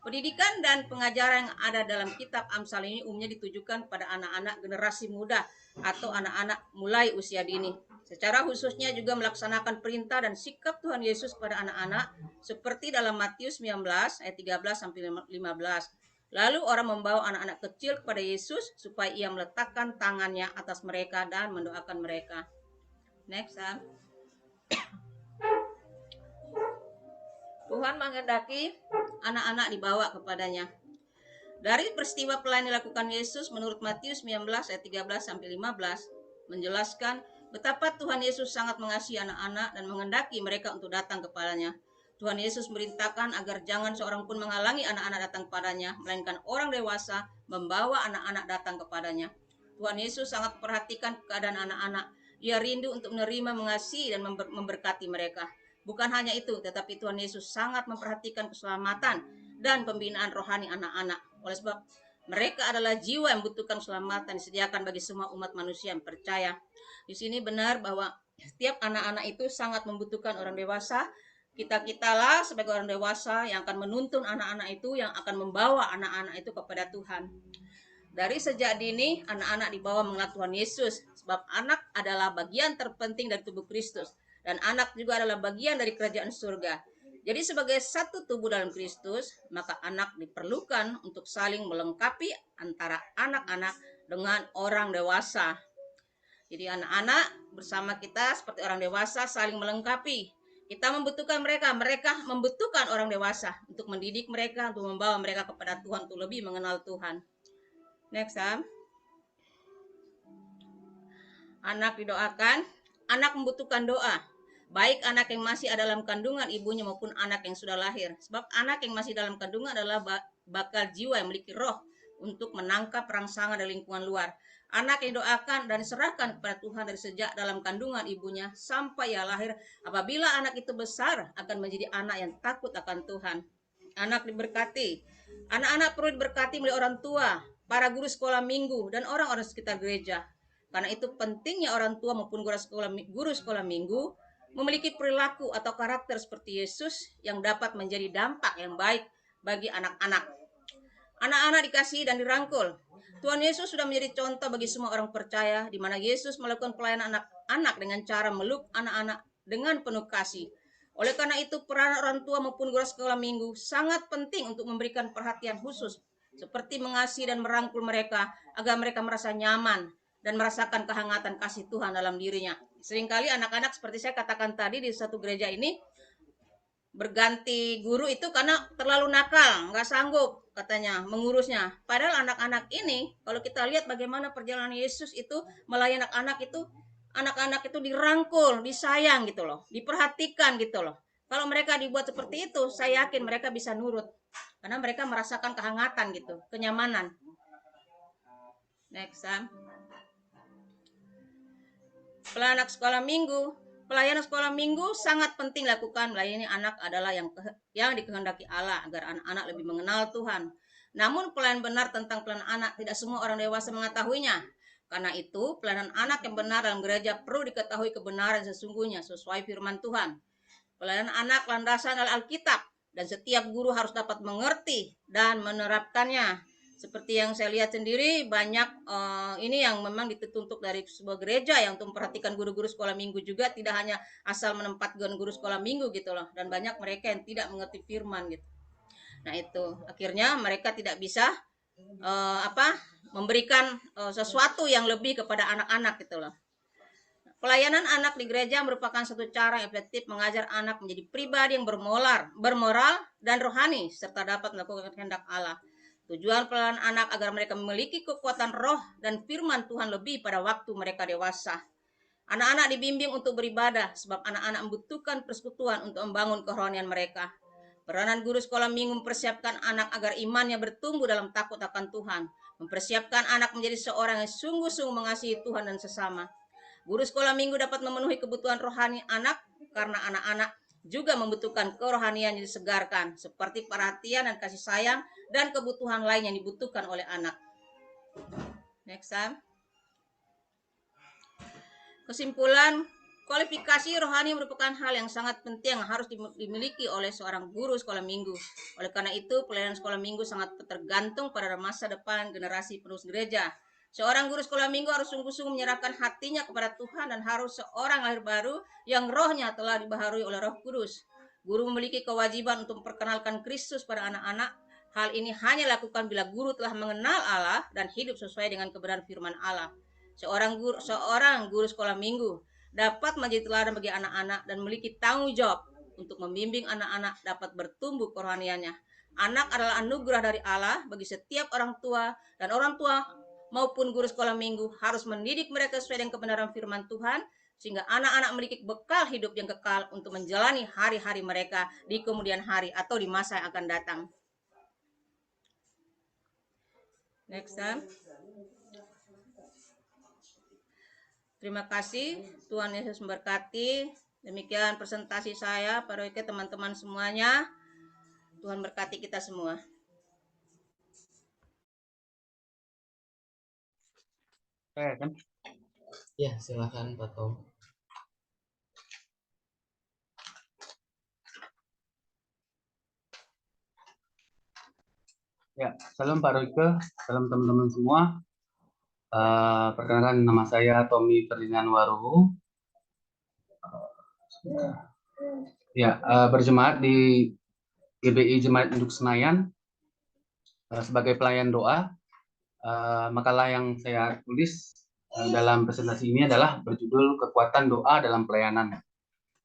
Pendidikan dan pengajaran yang ada dalam kitab Amsal ini umumnya ditujukan pada anak-anak generasi muda atau anak-anak mulai usia dini. Secara khususnya juga melaksanakan perintah dan sikap Tuhan Yesus pada anak-anak seperti dalam Matius 19 ayat 13-15. Lalu orang membawa anak-anak kecil kepada Yesus supaya ia meletakkan tangannya atas mereka dan mendoakan mereka. Next, Tuhan menghendaki anak-anak dibawa kepadanya. Dari peristiwa pelayanan dilakukan Yesus menurut Matius 19 ayat 13-15 menjelaskan betapa Tuhan Yesus sangat mengasihi anak-anak dan menghendaki mereka untuk datang kepadanya. Tuhan Yesus merintahkan agar jangan seorang pun menghalangi anak-anak datang kepadanya, melainkan orang dewasa membawa anak-anak datang kepadanya. Tuhan Yesus sangat memperhatikan keadaan anak-anak. Ia rindu untuk menerima, mengasihi, dan memberkati mereka. Bukan hanya itu, tetapi Tuhan Yesus sangat memperhatikan keselamatan dan pembinaan rohani anak-anak. Oleh sebab mereka adalah jiwa yang membutuhkan keselamatan disediakan bagi semua umat manusia yang percaya. Di sini benar bahwa setiap anak-anak itu sangat membutuhkan orang dewasa. Kita-kitalah sebagai orang dewasa yang akan menuntun anak-anak itu, yang akan membawa anak-anak itu kepada Tuhan. Dari sejak dini, anak-anak dibawa mengenal Tuhan Yesus, sebab anak adalah bagian terpenting dari tubuh Kristus. Dan anak juga adalah bagian dari kerajaan surga. Jadi sebagai satu tubuh dalam Kristus, maka anak diperlukan untuk saling melengkapi antara anak-anak dengan orang dewasa. Jadi anak-anak bersama kita seperti orang dewasa saling melengkapi. Kita membutuhkan mereka, mereka membutuhkan orang dewasa untuk mendidik mereka, untuk membawa mereka kepada Tuhan, untuk lebih mengenal Tuhan. Next, anak didoakan, anak membutuhkan doa. Baik anak yang masih dalam kandungan ibunya maupun anak yang sudah lahir. Sebab anak yang masih dalam kandungan adalah bakal jiwa yang memiliki roh untuk menangkap rangsangan dari lingkungan luar. Anak yang doakan dan diserahkan kepada Tuhan dari sejak dalam kandungan ibunya sampai ia lahir. Apabila anak itu besar, akan menjadi anak yang takut akan Tuhan. Anak diberkati. Anak-anak perlu diberkati oleh orang tua, para guru sekolah minggu, dan orang-orang sekitar gereja. Karena itu pentingnya orang tua maupun guru sekolah minggu memiliki perilaku atau karakter seperti Yesus yang dapat menjadi dampak yang baik bagi anak-anak. Anak-anak dikasihi dan dirangkul. Tuhan Yesus sudah menjadi contoh bagi semua orang percaya, di mana Yesus melakukan pelayanan anak-anak dengan cara meluk anak-anak dengan penuh kasih. Oleh karena itu, peran orang tua maupun guru sekolah minggu sangat penting untuk memberikan perhatian khusus, seperti mengasihi dan merangkul mereka agar mereka merasa nyaman dan merasakan kehangatan kasih Tuhan dalam dirinya. Seringkali anak-anak seperti saya katakan tadi di satu gereja ini berganti guru itu karena terlalu nakal, nggak sanggup katanya mengurusnya. Padahal anak-anak ini, kalau kita lihat bagaimana perjalanan Yesus itu melayani anak-anak itu dirangkul, disayang gitu loh, diperhatikan gitu loh. Kalau mereka dibuat seperti itu, saya yakin mereka bisa nurut karena mereka merasakan kehangatan gitu, kenyamanan. Next, pelayanan sekolah minggu sangat penting lakukan. Melayani anak adalah yang dikehendaki Allah agar anak-anak lebih mengenal Tuhan. Namun pelayanan benar tentang pelayanan anak tidak semua orang dewasa mengetahuinya. Karena itu pelayanan anak yang benar dalam gereja perlu diketahui kebenaran sesungguhnya sesuai firman Tuhan. Pelayanan anak landasan adalah Alkitab dan setiap guru harus dapat mengerti dan menerapkannya. Seperti yang saya lihat sendiri, banyak ini yang memang dituntut dari sebuah gereja yang untuk memperhatikan guru-guru sekolah minggu juga, tidak hanya asal menempatkan guru sekolah minggu gitu loh. Dan banyak mereka yang tidak mengerti firman gitu. Nah itu akhirnya mereka tidak bisa memberikan sesuatu yang lebih kepada anak-anak gitu loh. Pelayanan anak di gereja merupakan satu cara yang efektif mengajar anak menjadi pribadi yang bermoral dan rohani serta dapat melakukan kehendak Allah. Tujuan pelayanan anak agar mereka memiliki kekuatan roh dan firman Tuhan lebih pada waktu mereka dewasa. Anak-anak dibimbing untuk beribadah sebab anak-anak membutuhkan persekutuan untuk membangun kerohanian mereka. Peranan guru sekolah minggu mempersiapkan anak agar imannya bertumbuh dalam takut akan Tuhan. Mempersiapkan anak menjadi seorang yang sungguh-sungguh mengasihi Tuhan dan sesama. Guru sekolah minggu dapat memenuhi kebutuhan rohani anak karena anak-anak juga membutuhkan kerohanian yang disegarkan, seperti perhatian dan kasih sayang dan kebutuhan lain yang dibutuhkan oleh anak. Next time. Kesimpulan, kualifikasi rohani merupakan hal yang sangat penting yang harus dimiliki oleh seorang guru sekolah minggu. Oleh karena itu, pelayanan sekolah minggu sangat tergantung pada masa depan generasi penerus gereja. Seorang guru sekolah minggu harus sungguh-sungguh menyerahkan hatinya kepada Tuhan dan harus seorang lahir baru yang rohnya telah dibaharui oleh Roh Kudus. Guru memiliki kewajiban untuk memperkenalkan Kristus pada anak-anak. Hal ini hanya dilakukan bila guru telah mengenal Allah dan hidup sesuai dengan kebenaran firman Allah. Seorang guru sekolah minggu dapat menjadi teladan bagi anak-anak dan memiliki tanggung jawab untuk membimbing anak-anak dapat bertumbuh kerohaniannya. Anak adalah anugerah dari Allah bagi setiap orang tua, dan orang tua maupun guru sekolah minggu harus mendidik mereka sesuai dengan kebenaran firman Tuhan, sehingga anak-anak memiliki bekal hidup yang kekal untuk menjalani hari-hari mereka di kemudian hari atau di masa yang akan datang. Next time. Terima kasih, Tuhan Yesus memberkati. Demikian presentasi saya, Pak Royke, teman-teman semuanya. Tuhan berkati kita semua. Ya, silakan Pak Tom. Ya, salam Pak Royke, salam teman-teman semua. Perkenalkan, nama saya Tommy Ferdinand Waruhu. Ya, berjemaat di GBI Jemaat Induk Senayan sebagai pelayan doa. Makalah yang saya tulis dalam presentasi ini adalah berjudul Kekuatan Doa dalam Pelayanan.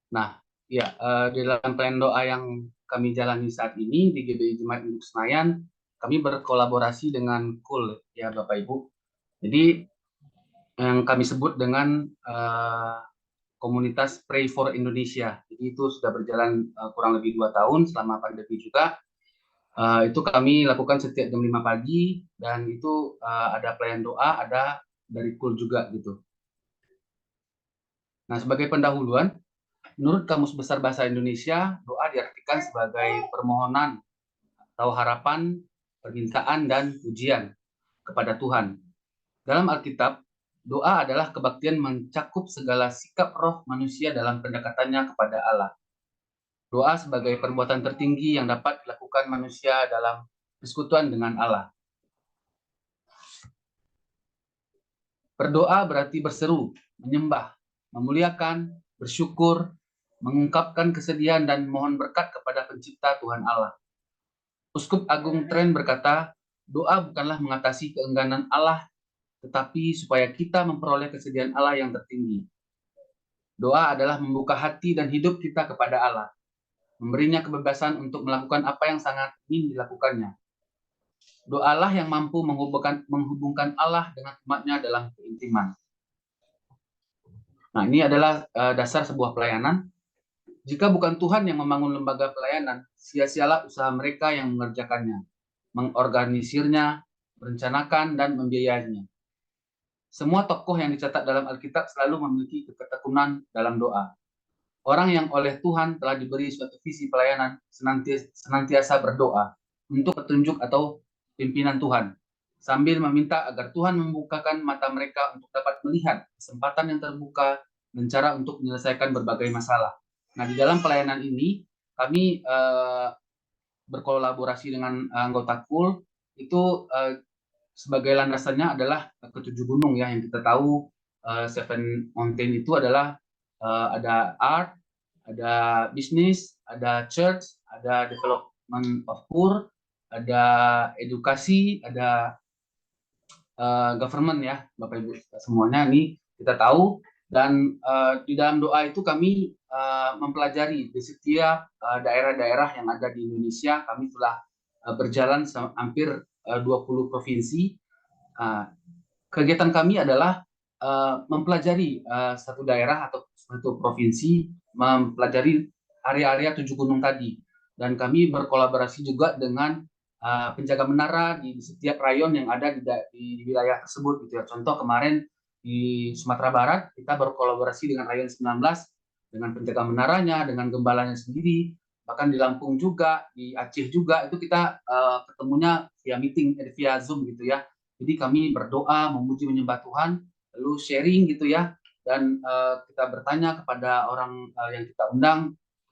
Nah, ya, di dalam pelayanan doa yang kami jalani saat ini di GBI Jemaat Induk Senayan, kami berkolaborasi dengan KUL, ya Bapak Ibu. Jadi yang kami sebut dengan komunitas Pray for Indonesia. Jadi itu sudah berjalan kurang lebih 2 tahun selama pandemi juga. Itu kami lakukan setiap jam 5 pagi, dan itu ada pelayan doa, ada dari KUL juga gitu. Nah, sebagai pendahuluan, menurut Kamus Besar Bahasa Indonesia, doa diartikan sebagai permohonan atau harapan, permintaan, dan pujian kepada Tuhan. Dalam Alkitab, doa adalah kebaktian mencakup segala sikap roh manusia dalam pendekatannya kepada Allah. Doa sebagai perbuatan tertinggi yang dapat dilakukan manusia dalam persekutuan dengan Allah. Berdoa berarti berseru, menyembah, memuliakan, bersyukur, mengungkapkan kesedihan, dan mohon berkat kepada pencipta Tuhan Allah. Uskup Agung Trent berkata, doa bukanlah mengatasi keengganan Allah, tetapi supaya kita memperoleh kesediaan Allah yang tertinggi. Doa adalah membuka hati dan hidup kita kepada Allah, memberinya kebebasan untuk melakukan apa yang sangat ingin dilakukannya. Doalah yang mampu menghubungkan Allah dengan umatnya dalam keintiman. Nah, ini adalah dasar sebuah pelayanan. Jika bukan Tuhan yang membangun lembaga pelayanan, sia-sialah usaha mereka yang mengerjakannya, mengorganisirnya, merencanakan, dan membiayainya. Semua tokoh yang dicatat dalam Alkitab selalu memiliki ketekunan dalam doa. Orang yang oleh Tuhan telah diberi suatu visi pelayanan senantiasa berdoa untuk petunjuk atau pimpinan Tuhan, sambil meminta agar Tuhan membukakan mata mereka untuk dapat melihat kesempatan yang terbuka dan cara untuk menyelesaikan berbagai masalah. Nah, di dalam pelayanan ini kami berkolaborasi dengan anggota KUL. Itu sebagai landasannya adalah ketujuh gunung ya, yang kita tahu. Seven Mountain itu adalah ada art, ada business, ada church, ada development of poor, ada edukasi, ada government ya, Bapak Ibu semuanya ini kita tahu. Dan di dalam doa itu kami mempelajari di setiap daerah-daerah yang ada di Indonesia. Kami telah berjalan hampir 20 provinsi. Kegiatan kami adalah mempelajari satu daerah atau satu provinsi, mempelajari area-area 7 gunung tadi. Dan kami berkolaborasi juga dengan penjaga menara di setiap rayon yang ada di wilayah tersebut gitu ya. Contoh kemarin di Sumatera Barat kita berkolaborasi dengan rayon 19 dengan penjaga menaranya, dengan gembalanya sendiri, bahkan di Lampung juga, di Aceh juga, itu kita ketemunya via meeting, via Zoom gitu ya. Jadi kami berdoa, memuji, menyembah Tuhan, lalu sharing gitu ya, dan kita bertanya kepada orang yang kita undang,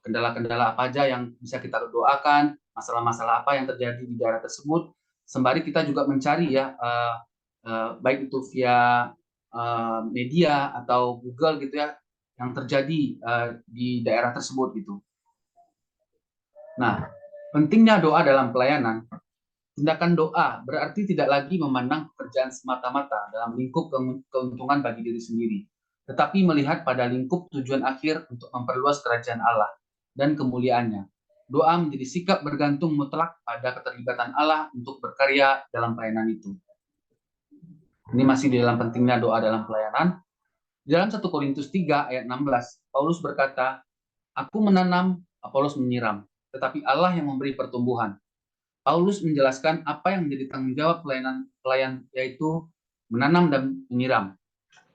kendala-kendala apa aja yang bisa kita doakan, masalah-masalah apa yang terjadi di daerah tersebut, sembari kita juga mencari ya, baik itu via media atau Google gitu ya, yang terjadi di daerah tersebut gitu. Nah, pentingnya doa dalam pelayanan. Tindakan doa berarti tidak lagi memandang pekerjaan semata-mata dalam lingkup keuntungan bagi diri sendiri, tetapi melihat pada lingkup tujuan akhir untuk memperluas kerajaan Allah dan kemuliaannya. Doa menjadi sikap bergantung mutlak pada keterlibatan Allah untuk berkarya dalam pelayanan itu. Ini masih di dalam pentingnya doa dalam pelayanan. Di dalam 1 Korintus 3 ayat 16, Paulus berkata, "Aku menanam, Apolos menyiram, tetapi Allah yang memberi pertumbuhan." Paulus menjelaskan apa yang menjadi tanggung jawab pelayan, yaitu menanam dan menyiram,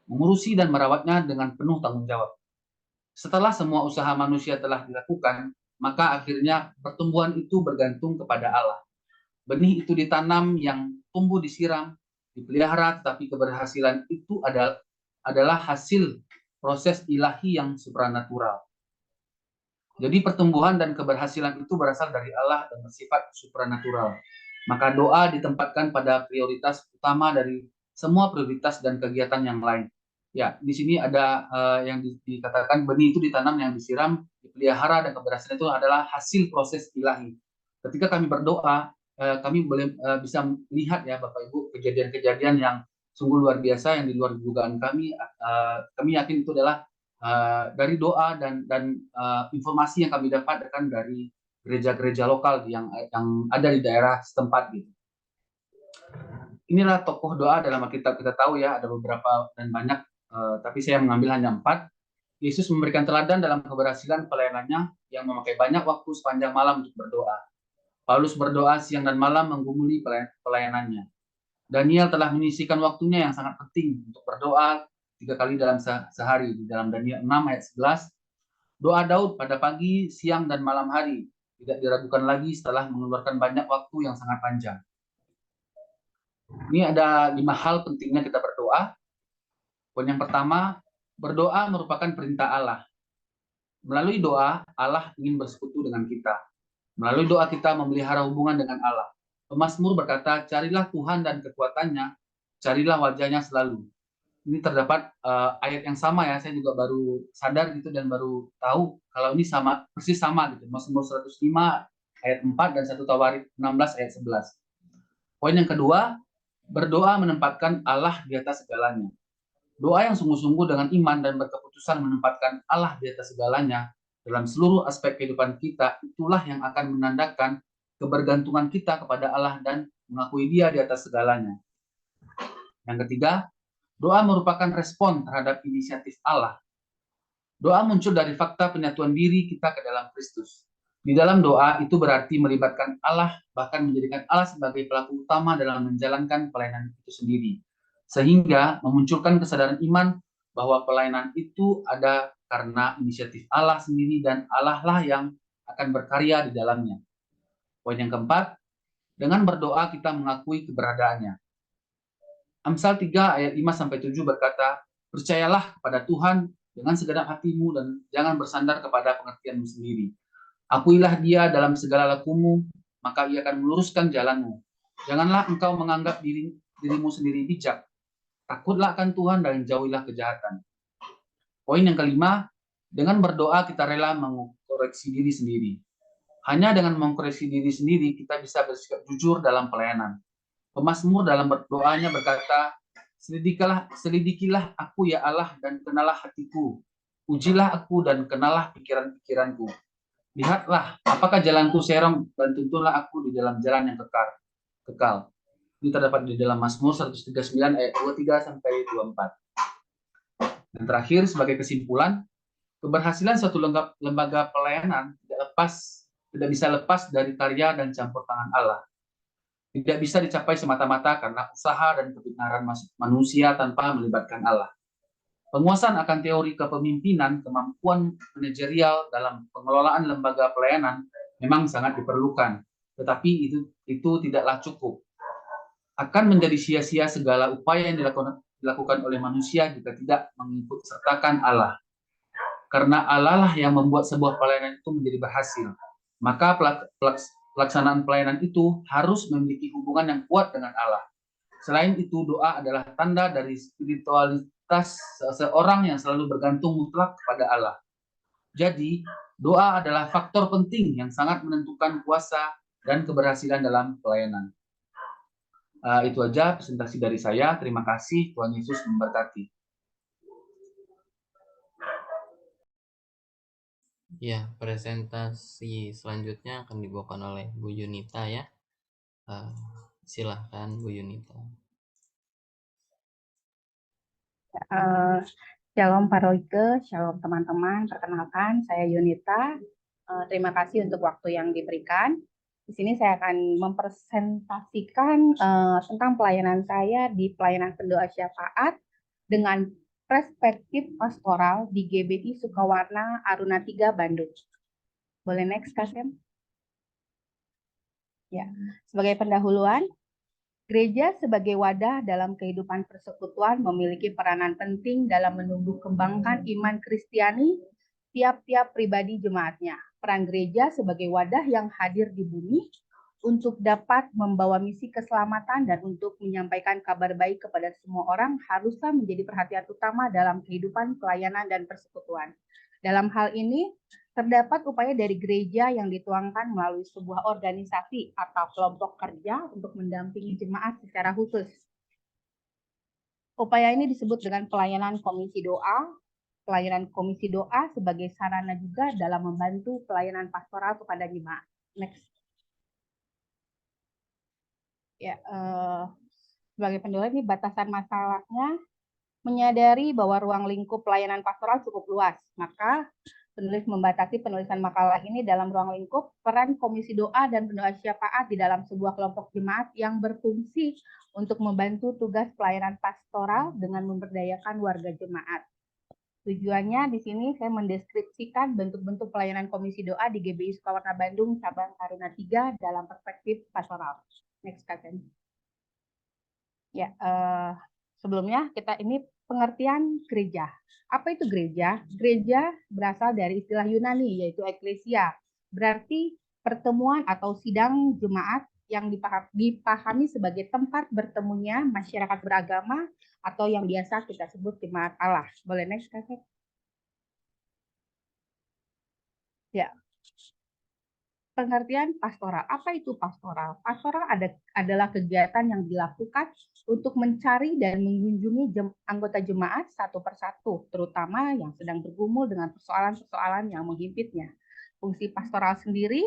mengurusi dan merawatnya dengan penuh tanggung jawab. Setelah semua usaha manusia telah dilakukan, maka akhirnya pertumbuhan itu bergantung kepada Allah. Benih itu ditanam, yang tumbuh disiram, dipelihara, tetapi keberhasilan itu adalah hasil proses ilahi yang supranatural. Jadi pertumbuhan dan keberhasilan itu berasal dari Allah dan bersifat supranatural. Maka doa ditempatkan pada prioritas utama dari semua prioritas dan kegiatan yang lain. Ya, di sini ada yang dikatakan benih itu ditanam, yang disiram, dipelihara, dan keberhasilan itu adalah hasil proses ilahi. Ketika kami berdoa, kami boleh bisa melihat ya Bapak Ibu, kejadian-kejadian yang sungguh luar biasa yang di luar dugaan kami. Kami yakin itu adalah dari doa dan informasi yang kami dapatkan dari gereja-gereja lokal yang ada di daerah setempat gitu. Inilah tokoh doa dalam Alkitab. Kita tahu ya ada beberapa dan banyak, tapi saya mengambil hanya 4. Yesus memberikan teladan dalam keberhasilan pelayanannya yang memakai banyak waktu sepanjang malam untuk berdoa. Paulus berdoa siang dan malam menggumuli pelayanannya. Daniel telah menyisihkan waktunya yang sangat penting untuk berdoa 3 kali dalam sehari. Di dalam Daniel 6 ayat 11, doa Daud pada pagi, siang, dan malam hari tidak diragukan lagi setelah mengeluarkan banyak waktu yang sangat panjang. Ini ada 5 hal pentingnya kita berdoa. Poin yang pertama, berdoa merupakan perintah Allah. Melalui doa, Allah ingin bersekutu dengan kita. Melalui doa kita memelihara hubungan dengan Allah. Pemazmur berkata, carilah Tuhan dan kekuatannya, carilah wajahnya selalu. Ini terdapat ayat yang sama ya, saya juga baru sadar gitu dan baru tahu kalau ini sama, persis sama gitu. Mazmur 105 ayat 4 dan 1 Tawarik 16 ayat 11. Poin yang kedua, berdoa menempatkan Allah di atas segalanya. Doa yang sungguh-sungguh dengan iman dan berkeputusan menempatkan Allah di atas segalanya dalam seluruh aspek kehidupan kita, itulah yang akan menandakan kebergantungan kita kepada Allah dan mengakui Dia di atas segalanya. Yang ketiga, doa merupakan respon terhadap inisiatif Allah. Doa muncul dari fakta penyatuan diri kita ke dalam Kristus. Di dalam doa itu berarti melibatkan Allah, bahkan menjadikan Allah sebagai pelaku utama dalam menjalankan pelayanan itu sendiri. Sehingga memunculkan kesadaran iman bahwa pelayanan itu ada karena inisiatif Allah sendiri dan Allah lah yang akan berkarya di dalamnya. Poin yang keempat, dengan berdoa kita mengakui keberadaannya. Amsal 3 ayat 5-7 berkata, percayalah kepada Tuhan dengan segenap hatimu dan jangan bersandar kepada pengertianmu sendiri. Akuilah Dia dalam segala lakumu, maka Ia akan meluruskan jalanmu. Janganlah engkau menganggap dirimu sendiri bijak. Takutlah akan Tuhan dan jauhilah kejahatan. Poin yang kelima, dengan berdoa kita rela mengkoreksi diri sendiri. Hanya dengan mengkoreksi diri sendiri kita bisa bersikap jujur dalam pelayanan. Pemazmur dalam berdoanya berkata, selidikilah aku ya Allah dan kenalah hatiku. Ujilah aku dan kenalah pikiran-pikiranku. Lihatlah apakah jalanku serong dan tuntunlah aku di dalam jalan yang kekal. Ini terdapat di dalam Mazmur 139 ayat 23-24. Dan terakhir sebagai kesimpulan, keberhasilan suatu lembaga pelayanan tidak bisa lepas dari karya dan campur tangan Allah. Tidak bisa dicapai semata-mata karena usaha dan kebenaran manusia tanpa melibatkan Allah. Penguasaan akan teori kepemimpinan, kemampuan manajerial dalam pengelolaan lembaga pelayanan memang sangat diperlukan, tetapi itu tidaklah cukup. Akan menjadi sia-sia segala upaya yang dilakukan oleh manusia jika tidak mengikut sertakan Allah. Karena Allah lah yang membuat sebuah pelayanan itu menjadi berhasil. Maka pelaksanaan pelayanan itu harus memiliki hubungan yang kuat dengan Allah. Selain itu, doa adalah tanda dari spiritualitas seseorang yang selalu bergantung mutlak kepada Allah. Jadi, doa adalah faktor penting yang sangat menentukan kuasa dan keberhasilan dalam pelayanan. Itu aja presentasi dari saya. Terima kasih. Tuhan Yesus memberkati. Ya, presentasi selanjutnya akan dibawakan oleh Bu Yunita ya. Silahkan Bu Yunita. Shalom Paroike, shalom teman-teman. Perkenalkan, saya Yunita. Terima kasih untuk waktu yang diberikan. Di sini saya akan mempresentasikan tentang pelayanan saya di pelayanan pendoa syafaat dengan perspektif pastoral di GBI Sukawarna Aruna 3 Bandung. Boleh next, Kasem? Ya, sebagai pendahuluan, gereja sebagai wadah dalam kehidupan persekutuan memiliki peranan penting dalam menumbuh kembangkan iman Kristiani tiap-tiap pribadi jemaatnya. Peran gereja sebagai wadah yang hadir di bumi untuk dapat membawa misi keselamatan dan untuk menyampaikan kabar baik kepada semua orang haruslah menjadi perhatian utama dalam kehidupan pelayanan dan persekutuan. Dalam hal ini, terdapat upaya dari gereja yang dituangkan melalui sebuah organisasi atau kelompok kerja untuk mendampingi jemaat secara khusus. Upaya ini disebut dengan pelayanan komisi doa. Pelayanan komisi doa sebagai sarana juga dalam membantu pelayanan pastoral kepada jemaat. Next. Ya, sebagai pendahuluan ini batasan masalahnya menyadari bahwa ruang lingkup pelayanan pastoral cukup luas, maka penulis membatasi penulisan makalah ini dalam ruang lingkup peran komisi doa dan pendoa syafaat di dalam sebuah kelompok jemaat yang berfungsi untuk membantu tugas pelayanan pastoral dengan memberdayakan warga jemaat. Tujuannya di sini saya mendeskripsikan bentuk-bentuk pelayanan komisi doa di GBI Sukawarna Bandung cabang Aruna 3 dalam perspektif pastoral. Next, Kak. Ya, sebelumnya kita ini pengertian gereja. Apa itu gereja? Gereja berasal dari istilah Yunani yaitu eklesia. Berarti pertemuan atau sidang jemaat yang dipahami sebagai tempat bertemunya masyarakat beragama atau yang biasa kita sebut jemaat Allah. Boleh next, Kak? Ya. Pengertian pastoral. Apa itu pastoral? Pastoral adalah kegiatan yang dilakukan untuk mencari dan mengunjungi anggota jemaat satu persatu, terutama yang sedang bergumul dengan persoalan-persoalan yang menghimpitnya. Fungsi pastoral sendiri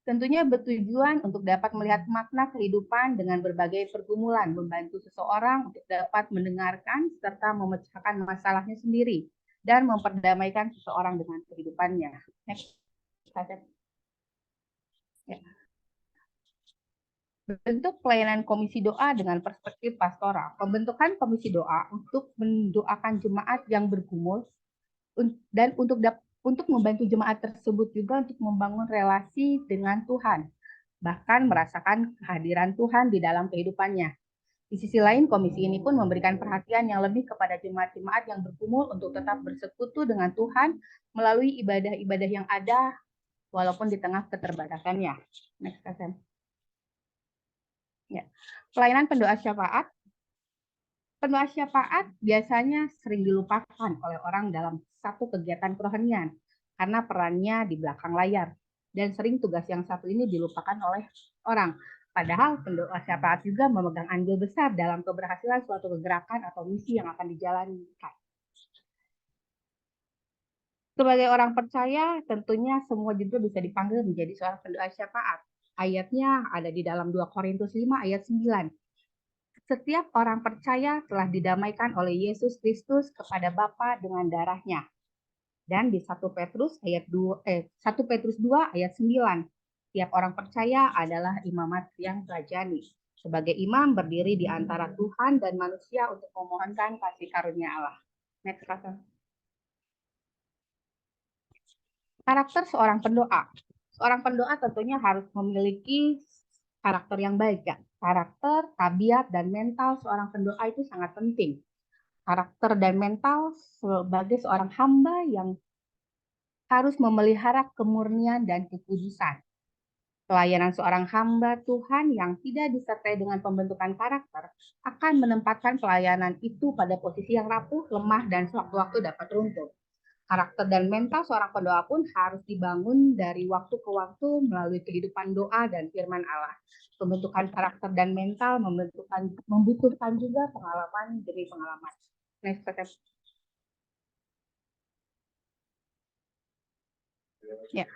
tentunya bertujuan untuk dapat melihat makna kehidupan dengan berbagai pergumulan, membantu seseorang untuk dapat mendengarkan serta memecahkan masalahnya sendiri, dan memperdamaikan seseorang dengan kehidupannya. Next. Ya. Bentuk pelayanan komisi doa dengan perspektif pastoral. Pembentukan komisi doa untuk mendoakan jemaat yang bergumul dan untuk membantu jemaat tersebut juga untuk membangun relasi dengan Tuhan, bahkan merasakan kehadiran Tuhan di dalam kehidupannya. Di sisi lain, komisi ini pun memberikan perhatian yang lebih kepada jemaat-jemaat yang bergumul untuk tetap bersekutu dengan Tuhan melalui ibadah-ibadah yang ada walaupun di tengah keterbatasannya. Next, Kasem. Ya. Pelayanan pendoa syafaat. Pendoa syafaat biasanya sering dilupakan oleh orang dalam satu kegiatan kerohanian karena perannya di belakang layar. Dan sering tugas yang satu ini dilupakan oleh orang. Padahal pendoa syafaat juga memegang andil besar dalam keberhasilan suatu gerakan atau misi yang akan dijalankan. Sebagai orang percaya, tentunya semua juga bisa dipanggil menjadi seorang pendoa syafaat. Ayatnya ada di dalam 2 Korintus 5 ayat 9. Setiap orang percaya telah didamaikan oleh Yesus Kristus kepada Bapa dengan darahnya. Dan di 1 Petrus 2 ayat 9. Setiap orang percaya adalah imamat yang rajani. Sebagai imam berdiri di antara Tuhan dan manusia untuk memohonkan kasih karunia Allah. Next slide. Karakter seorang pendoa. Seorang pendoa tentunya harus memiliki karakter yang baik ya. Karakter, tabiat, dan mental seorang pendoa itu sangat penting. Karakter dan mental sebagai seorang hamba yang harus memelihara kemurnian dan kekudusan. Pelayanan seorang hamba Tuhan yang tidak disertai dengan pembentukan karakter akan menempatkan pelayanan itu pada posisi yang rapuh, lemah, dan sewaktu-waktu dapat runtuh. Karakter dan mental seorang pendoa pun harus dibangun dari waktu ke waktu melalui kehidupan doa dan firman Allah. Pembentukan karakter dan mental membutuhkan juga pengalaman demi pengalaman. Next slide. Ya.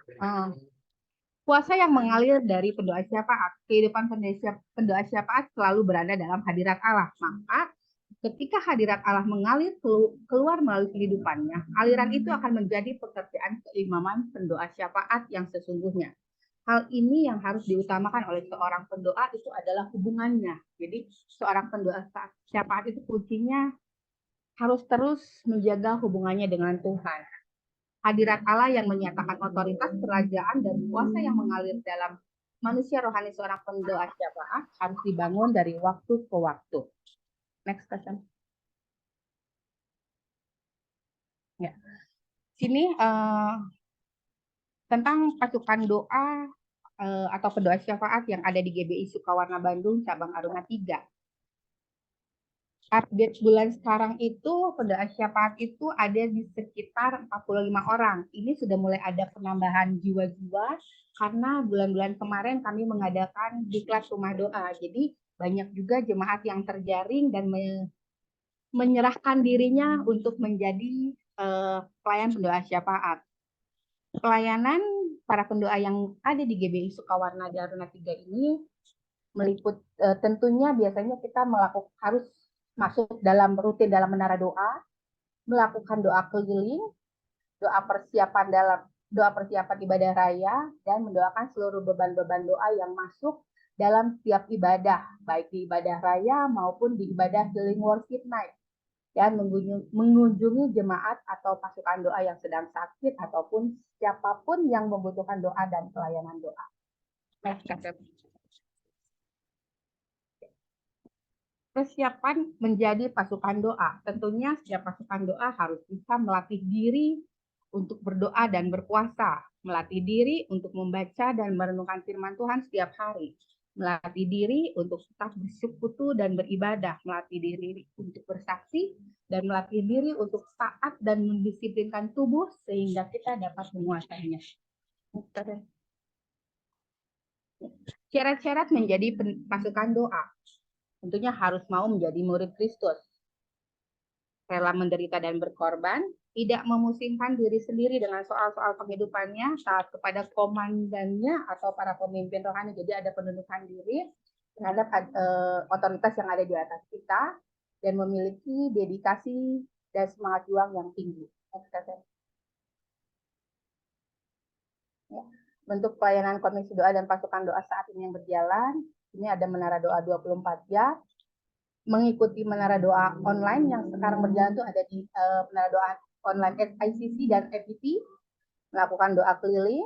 Kuasa yang mengalir dari pendoa syafaat. Kehidupan pendoa syafaat selalu berada dalam hadirat Allah. Maka ketika hadirat Allah mengalir keluar melalui kehidupannya, aliran itu akan menjadi pekerjaan keimaman pendoa syafaat yang sesungguhnya. Hal ini yang harus diutamakan oleh seorang pendoa itu adalah hubungannya. Jadi seorang pendoa syafaat itu kuncinya harus terus menjaga hubungannya dengan Tuhan. Hadirat Allah yang menyatakan otoritas kerajaan dan kuasa yang mengalir dalam manusia rohani seorang pendoa syafaat harus dibangun dari waktu ke waktu. Next question. Ya. Sini tentang pasukan doa atau pendoa syafaat yang ada di GBI Sukawarna Bandung cabang Aruna 3. Update bulan sekarang itu pendoa syafaat itu ada di sekitar 45 orang. Ini sudah mulai ada penambahan jiwa-jiwa karena bulan-bulan kemarin kami mengadakan diklat rumah doa. Jadi banyak juga jemaat yang terjaring dan menyerahkan dirinya untuk menjadi pelayan pendoa syafaat. Pelayanan para pendoa yang ada di GBI Sukawarna di Aruna 3 ini meliput tentunya biasanya kita harus masuk rutin dalam menara doa, melakukan doa keliling, doa persiapan ibadah raya, dan mendoakan seluruh beban-beban doa yang masuk dalam setiap ibadah, baik di ibadah raya maupun di ibadah healing worship night, dan mengunjungi jemaat atau pasukan doa yang sedang sakit ataupun siapapun yang membutuhkan doa dan pelayanan doa. Persiapan menjadi pasukan doa. Tentunya setiap pasukan doa harus bisa melatih diri untuk berdoa dan berpuasa, melatih diri untuk membaca dan merenungkan firman Tuhan setiap hari, melatih diri untuk tetap bersekutu dan beribadah, melatih diri untuk bersaksi, dan melatih diri untuk taat dan mendisiplinkan tubuh sehingga kita dapat menguasainya. Syarat-syarat menjadi pasukan doa. Tentunya harus mau menjadi murid Kristus, rela menderita dan berkorban, tidak memusingkan diri sendiri dengan soal-soal kehidupannya, taat kepada komandannya atau para pemimpin rohani. Jadi ada penundukan diri terhadap otoritas yang ada di atas kita, dan memiliki dedikasi dan semangat juang yang tinggi. Ya. Bentuk pelayanan komisi doa dan pasukan doa saat ini yang berjalan. Ini ada menara doa 24 jam. Mengikuti menara doa online yang sekarang berjalan itu ada di menara doa online ICC dan FPT. Melakukan doa keliling,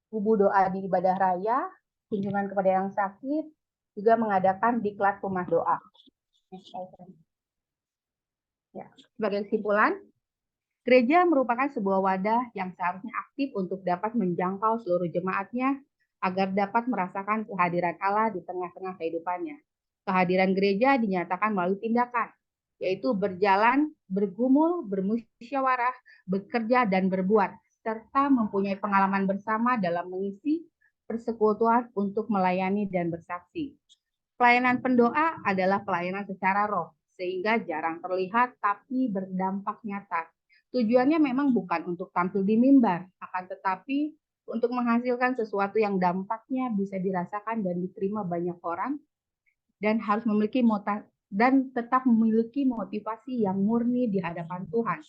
kubu doa di ibadah raya, kunjungan kepada yang sakit, juga mengadakan diklat rumah doa. Ya, sebagai kesimpulan, gereja merupakan sebuah wadah yang seharusnya aktif untuk dapat menjangkau seluruh jemaatnya agar dapat merasakan kehadiran Allah di tengah-tengah kehidupannya. Kehadiran gereja dinyatakan melalui tindakan, yaitu berjalan, bergumul, bermusyawarah, bekerja, dan berbuat, serta mempunyai pengalaman bersama dalam mengisi persekutuan untuk melayani dan bersaksi. Pelayanan pendoa adalah pelayanan secara roh, sehingga jarang terlihat tapi berdampak nyata. Tujuannya memang bukan untuk tampil di mimbar, akan tetapi untuk menghasilkan sesuatu yang dampaknya bisa dirasakan dan diterima banyak orang, dan harus memiliki dan tetap memiliki motivasi yang murni di hadapan Tuhan.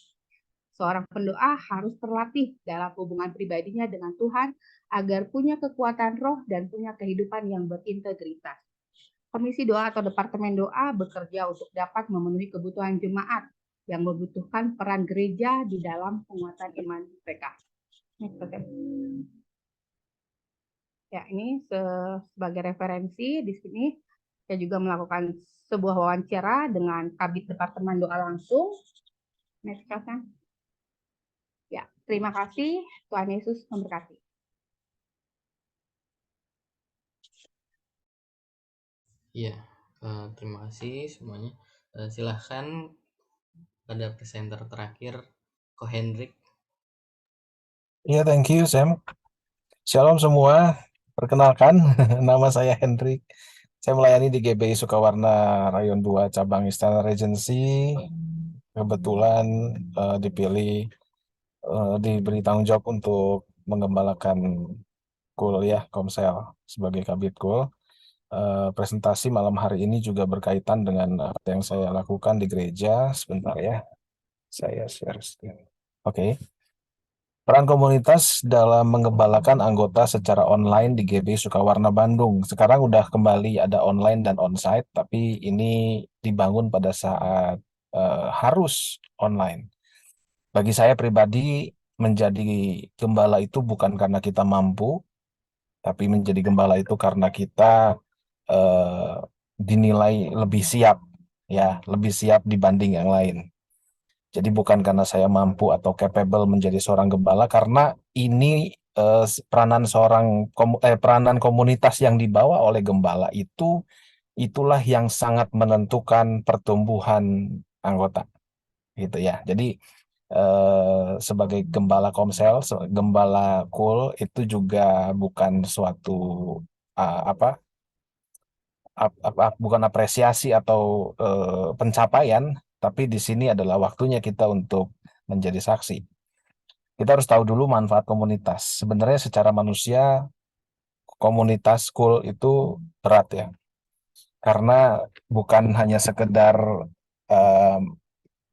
Seorang pendoa harus terlatih dalam hubungan pribadinya dengan Tuhan agar punya kekuatan roh dan punya kehidupan yang berintegritas. Komisi doa atau departemen doa bekerja untuk dapat memenuhi kebutuhan jemaat yang membutuhkan peran gereja di dalam penguatan iman mereka. Ya, ini sebagai referensi di sini saya juga melakukan sebuah wawancara dengan Kabid Departemen Doa langsung. Next, kan? Ya, terima kasih. Tuhan Yesus memberkati. Iya, terima kasih semuanya. Silahkan pada presenter terakhir, Ko Hendrik. Iya, thank you, Sam. Shalom semua. Perkenalkan, nama saya Hendrik. Saya melayani di GBI Sukawarna Rayon 2 Cabang Istana Regency. Kebetulan dipilih, diberi tanggung jawab untuk mengembalakan kuliah Komsel sebagai Kabid Kul. Presentasi malam hari ini juga berkaitan dengan apa yang saya lakukan di gereja. Sebentar ya, saya share screen. Oke. Peran komunitas dalam mengembalakan anggota secara online di GB Sukawarna Bandung. Sekarang udah kembali ada online dan onsite, tapi ini dibangun pada saat harus online. Bagi saya pribadi, menjadi gembala itu bukan karena kita mampu, tapi menjadi gembala itu karena kita dinilai lebih siap, ya, lebih siap dibanding yang lain. Jadi bukan karena saya mampu atau capable menjadi seorang gembala, karena ini peranan komunitas yang dibawa oleh gembala itulah yang sangat menentukan pertumbuhan anggota, gitu ya. Jadi sebagai gembala Komsel, gembala Kul itu juga bukan suatu bukan apresiasi atau pencapaian, tapi di sini adalah waktunya kita untuk menjadi saksi. Kita harus tahu dulu manfaat komunitas. Sebenarnya secara manusia, komunitas Kul itu berat ya. Karena bukan hanya sekedar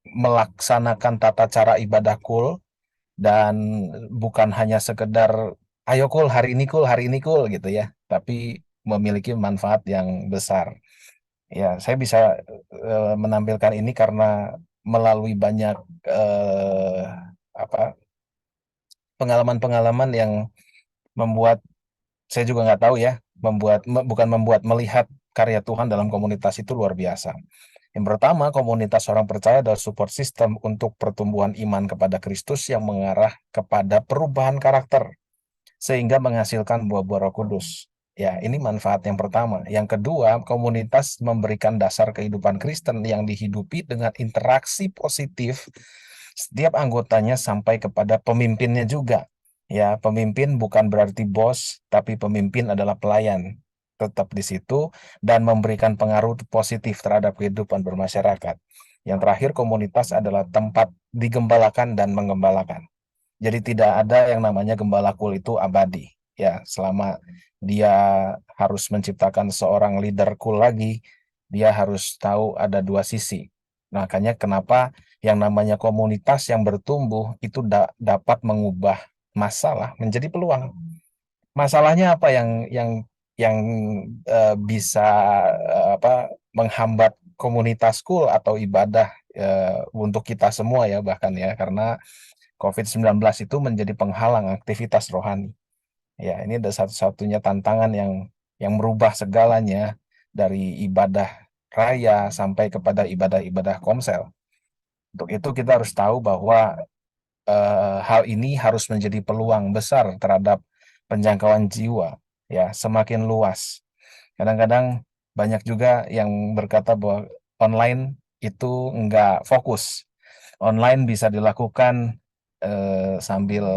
melaksanakan tata cara ibadah Kul, dan bukan hanya sekedar ayo Kul, hari ini Kul gitu ya. Tapi memiliki manfaat yang besar. Ya, saya bisa menampilkan ini karena melalui banyak pengalaman-pengalaman yang membuat saya juga nggak tahu ya, melihat karya Tuhan dalam komunitas itu luar biasa. Yang pertama, komunitas orang percaya adalah support system untuk pertumbuhan iman kepada Kristus yang mengarah kepada perubahan karakter sehingga menghasilkan buah-buah Roh Kudus. Ya, ini manfaat yang pertama. Yang kedua, komunitas memberikan dasar kehidupan Kristen yang dihidupi dengan interaksi positif setiap anggotanya sampai kepada pemimpinnya juga. Ya, pemimpin bukan berarti bos, tapi pemimpin adalah pelayan. Tetap di situ dan memberikan pengaruh positif terhadap kehidupan bermasyarakat. Yang terakhir, komunitas adalah tempat digembalakan dan mengembalakan. Jadi tidak ada yang namanya gembala Kul itu abadi. Ya, selama dia harus menciptakan seorang leader Kul lagi, dia harus tahu ada dua sisi. Makanya kenapa yang namanya komunitas yang bertumbuh itu dapat mengubah masalah menjadi peluang. Masalahnya apa yang bisa menghambat komunitas Kul atau ibadah untuk kita semua ya, bahkan ya, karena COVID-19 itu menjadi penghalang aktivitas rohani. Ya, ini ada satu-satunya tantangan yang merubah segalanya dari ibadah raya sampai kepada ibadah-ibadah Komsel. Untuk itu kita harus tahu bahwa hal ini harus menjadi peluang besar terhadap penjangkauan jiwa, ya, semakin luas. Kadang-kadang banyak juga yang berkata bahwa online itu enggak fokus. Online bisa dilakukan sambil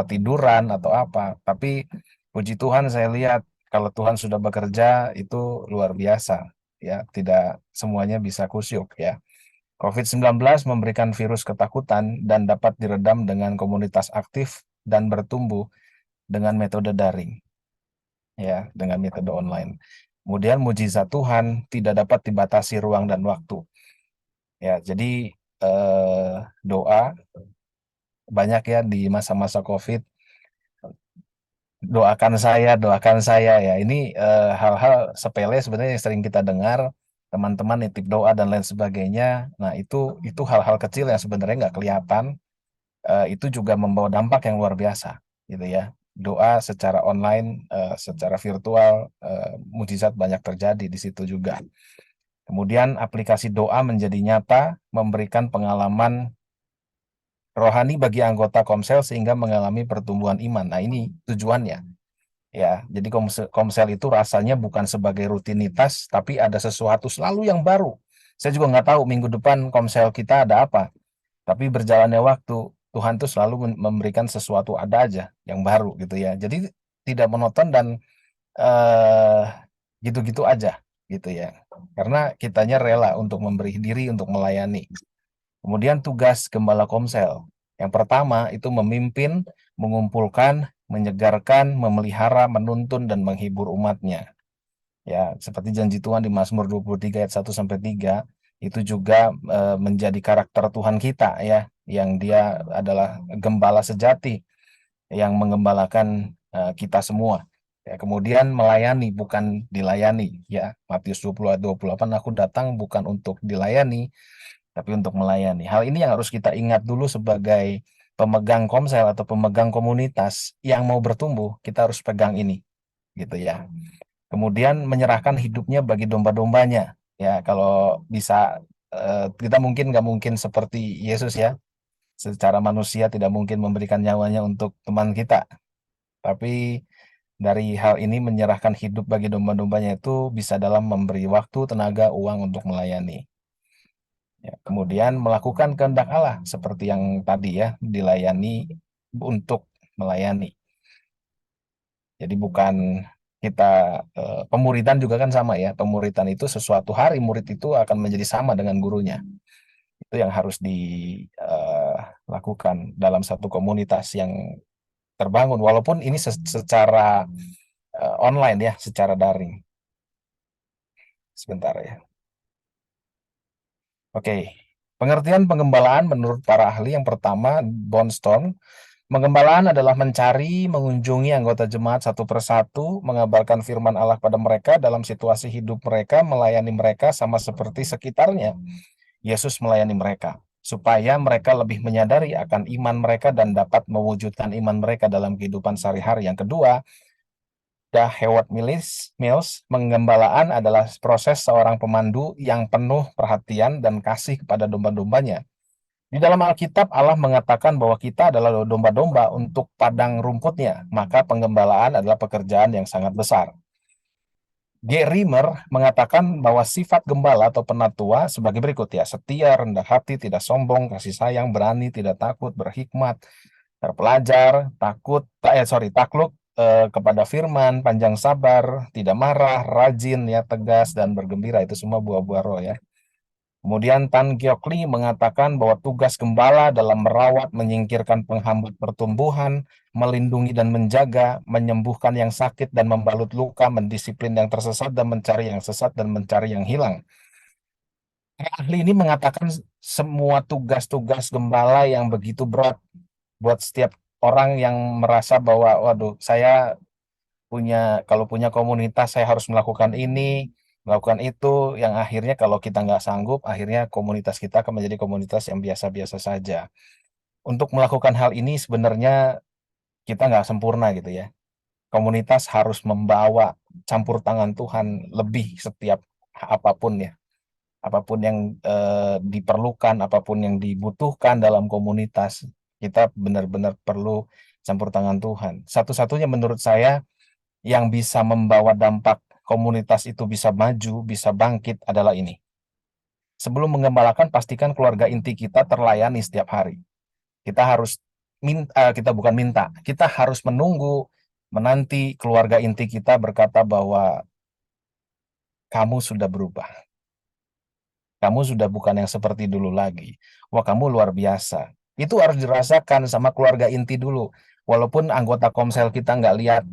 tiduran atau apa. Tapi puji Tuhan saya lihat kalau Tuhan sudah bekerja itu luar biasa. Ya, tidak semuanya bisa kusyuk ya. COVID-19 memberikan virus ketakutan dan dapat diredam dengan komunitas aktif dan bertumbuh dengan metode daring. Ya, dengan metode online. Kemudian mujizat Tuhan tidak dapat dibatasi ruang dan waktu. Ya, jadi doa banyak ya di masa-masa COVID. Doakan saya ya. Ini hal-hal sepele sebenarnya yang sering kita dengar, teman-teman nitip doa dan lain sebagainya. Nah, itu hal-hal kecil yang sebenarnya nggak kelihatan, itu juga membawa dampak yang luar biasa, gitu ya. Doa secara online, secara virtual, mujizat banyak terjadi di situ juga. Kemudian aplikasi doa menjadi nyata, memberikan pengalaman rohani bagi anggota Komsel sehingga mengalami pertumbuhan iman. Nah, ini tujuannya. Ya, jadi Komsel itu rasanya bukan sebagai rutinitas, tapi ada sesuatu selalu yang baru. Saya juga nggak tahu minggu depan Komsel kita ada apa, tapi berjalannya waktu, Tuhan tuh selalu memberikan sesuatu ada aja yang baru gitu ya. Jadi tidak monoton dan eh, gitu-gitu aja gitu ya. Karena kitanya rela untuk memberi diri untuk melayani. Kemudian tugas Gembala Komsel. Yang pertama itu memimpin, mengumpulkan, menyegarkan, memelihara, menuntun, dan menghibur umatnya. Ya, seperti janji Tuhan di Mazmur 23 ayat 1 sampai 3, itu juga menjadi karakter Tuhan kita ya, yang Dia adalah gembala sejati yang mengembalakan kita semua. Ya, kemudian melayani bukan dilayani ya. Matius 20 ayat 28, aku datang bukan untuk dilayani tapi untuk melayani. Hal ini yang harus kita ingat dulu sebagai pemegang Komsel atau pemegang komunitas yang mau bertumbuh, kita harus pegang ini, gitu ya. Kemudian menyerahkan hidupnya bagi domba-dombanya. Ya, kalau bisa kita mungkin nggak mungkin seperti Yesus ya. Secara manusia tidak mungkin memberikan nyawanya untuk teman kita. Tapi dari hal ini menyerahkan hidup bagi domba-dombanya itu bisa dalam memberi waktu, tenaga, uang untuk melayani. Ya, kemudian melakukan kehendak Allah seperti yang tadi ya, dilayani untuk melayani. Jadi bukan kita pemuridan juga kan sama ya. Pemuridan itu sesuatu hari murid itu akan menjadi sama dengan gurunya. Itu yang harus dilakukan dalam satu komunitas yang terbangun walaupun ini secara online ya, secara daring. Sebentar ya. Oke, pengertian pengembalaan menurut para ahli yang pertama, Bonstone, pengembalaan adalah mencari, mengunjungi anggota jemaat satu persatu, mengabarkan firman Allah pada mereka dalam situasi hidup mereka, melayani mereka sama seperti sekitarnya. Yesus melayani mereka, supaya mereka lebih menyadari akan iman mereka dan dapat mewujudkan iman mereka dalam kehidupan sehari-hari. Yang kedua, Howard Mills, penggembalaan adalah proses seorang pemandu yang penuh perhatian dan kasih kepada domba-dombanya. Di dalam Alkitab, Allah mengatakan bahwa kita adalah domba-domba untuk padang rumputnya, maka penggembalaan adalah pekerjaan yang sangat besar. G. Rimmer mengatakan bahwa sifat gembala atau penatua sebagai berikut ya, setia, rendah hati, tidak sombong, kasih sayang, berani, tidak takut, berhikmat, terpelajar, takluk kepada firman, panjang sabar, tidak marah, rajin, ya tegas, dan bergembira. Itu semua buah-buah roh ya. Kemudian Tan Giok Lee mengatakan bahwa tugas gembala dalam merawat, menyingkirkan penghambat pertumbuhan, melindungi dan menjaga, menyembuhkan yang sakit dan membalut luka, mendisiplin yang tersesat dan mencari yang sesat dan mencari yang hilang. Ahli ini mengatakan semua tugas-tugas gembala yang begitu berat buat setiap orang yang merasa bahwa waduh saya kalau punya komunitas saya harus melakukan ini, melakukan itu, yang akhirnya kalau kita nggak sanggup, akhirnya komunitas kita akan menjadi komunitas yang biasa-biasa saja. Untuk melakukan hal ini sebenarnya kita nggak sempurna gitu ya. Komunitas harus membawa campur tangan Tuhan lebih setiap apapun ya. Apapun yang diperlukan, apapun yang dibutuhkan dalam komunitas, kita benar-benar perlu campur tangan Tuhan. Satu-satunya menurut saya yang bisa membawa dampak komunitas itu bisa maju, bisa bangkit adalah ini. Sebelum mengembalakan, pastikan keluarga inti kita terlayani setiap hari. Kita harus kita harus menanti keluarga inti kita berkata bahwa kamu sudah berubah. Kamu sudah bukan yang seperti dulu lagi. Wah, kamu luar biasa. Itu harus dirasakan sama keluarga inti dulu. Walaupun anggota Komsel kita nggak lihat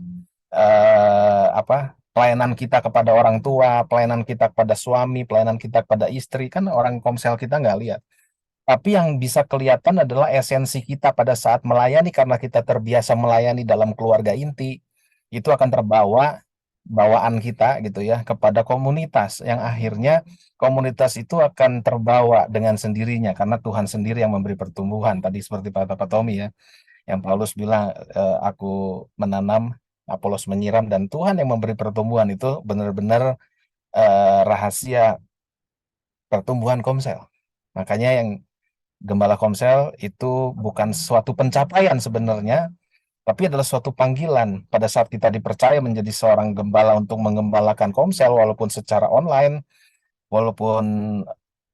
pelayanan kita kepada orang tua, pelayanan kita kepada suami, pelayanan kita kepada istri, kan orang Komsel kita nggak lihat. Tapi yang bisa kelihatan adalah esensi kita pada saat melayani karena kita terbiasa melayani dalam keluarga inti. Itu akan terbawa bawaan kita gitu ya kepada komunitas yang akhirnya komunitas itu akan terbawa dengan sendirinya karena Tuhan sendiri yang memberi pertumbuhan tadi seperti Pak Tommy ya yang Paulus bilang aku menanam Apolos menyiram dan Tuhan yang memberi pertumbuhan itu benar-benar rahasia pertumbuhan Komsel. Makanya yang Gembala Komsel itu bukan suatu pencapaian sebenarnya, tapi adalah suatu panggilan pada saat kita dipercaya menjadi seorang gembala untuk mengembalakan Komsel walaupun secara online, walaupun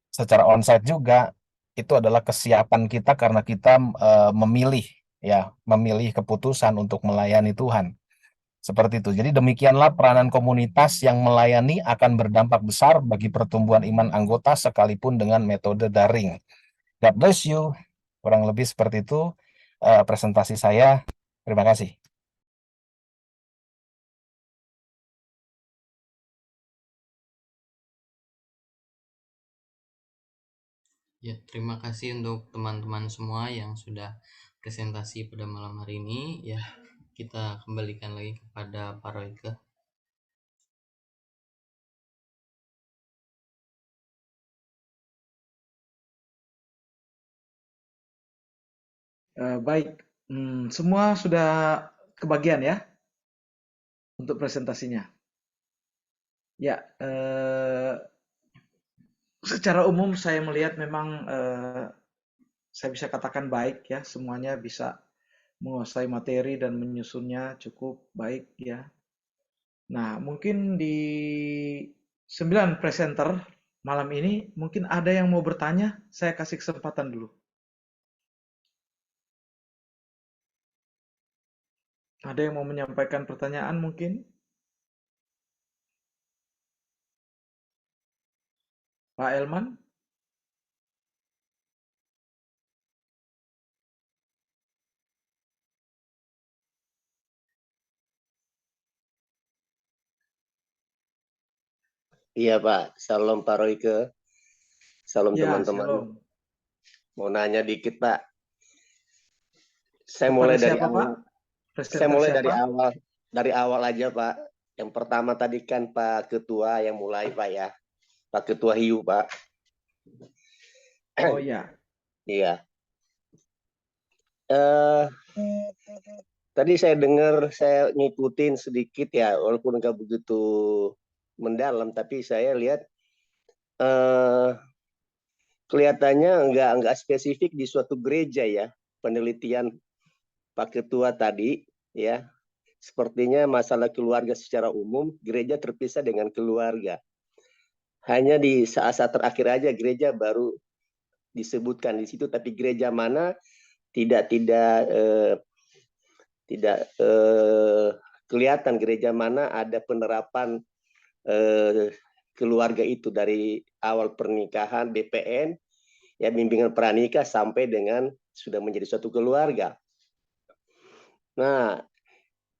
secara onsite juga, itu adalah kesiapan kita karena kita memilih keputusan untuk melayani Tuhan. Seperti itu. Jadi demikianlah peranan komunitas yang melayani akan berdampak besar bagi pertumbuhan iman anggota sekalipun dengan metode daring. God bless you. Kurang lebih seperti itu presentasi saya. Terima kasih. Ya, terima kasih untuk teman-teman semua yang sudah presentasi pada malam hari ini. Ya, kita kembalikan lagi kepada Pak Royke. Baik, semua sudah kebagian ya untuk presentasinya. Ya, secara umum saya melihat memang saya bisa katakan baik ya, semuanya bisa menguasai materi dan menyusunnya cukup baik ya. Nah, mungkin di 9 presenter malam ini mungkin ada yang mau bertanya, saya kasih kesempatan dulu. Ada yang mau menyampaikan pertanyaan mungkin? Pak Elman? Iya Pak, Salam Pak Royke. Salam Ya, teman-teman. shalom. Mau nanya dikit Pak. Saya Kepada mulai dari siapa, Pak? awal. Presenter Saya mulai siapa? dari awal aja Pak. Yang pertama tadi kan Pak Ketua yang mulai Pak ya. Pak Ketua Hiu Pak. Oh ya. Iya. Tadi saya dengar, saya ngikutin sedikit ya, walaupun nggak begitu mendalam, tapi saya lihat kelihatannya nggak spesifik di suatu gereja ya, penelitian Pak Ketua tadi ya. Sepertinya masalah keluarga secara umum, gereja terpisah dengan keluarga. Hanya di saat-saat terakhir aja gereja baru disebutkan di situ, tapi gereja mana tidak kelihatan gereja mana ada penerapan keluarga itu dari awal pernikahan BPN ya, bimbingan pranikah sampai dengan sudah menjadi suatu keluarga. Nah,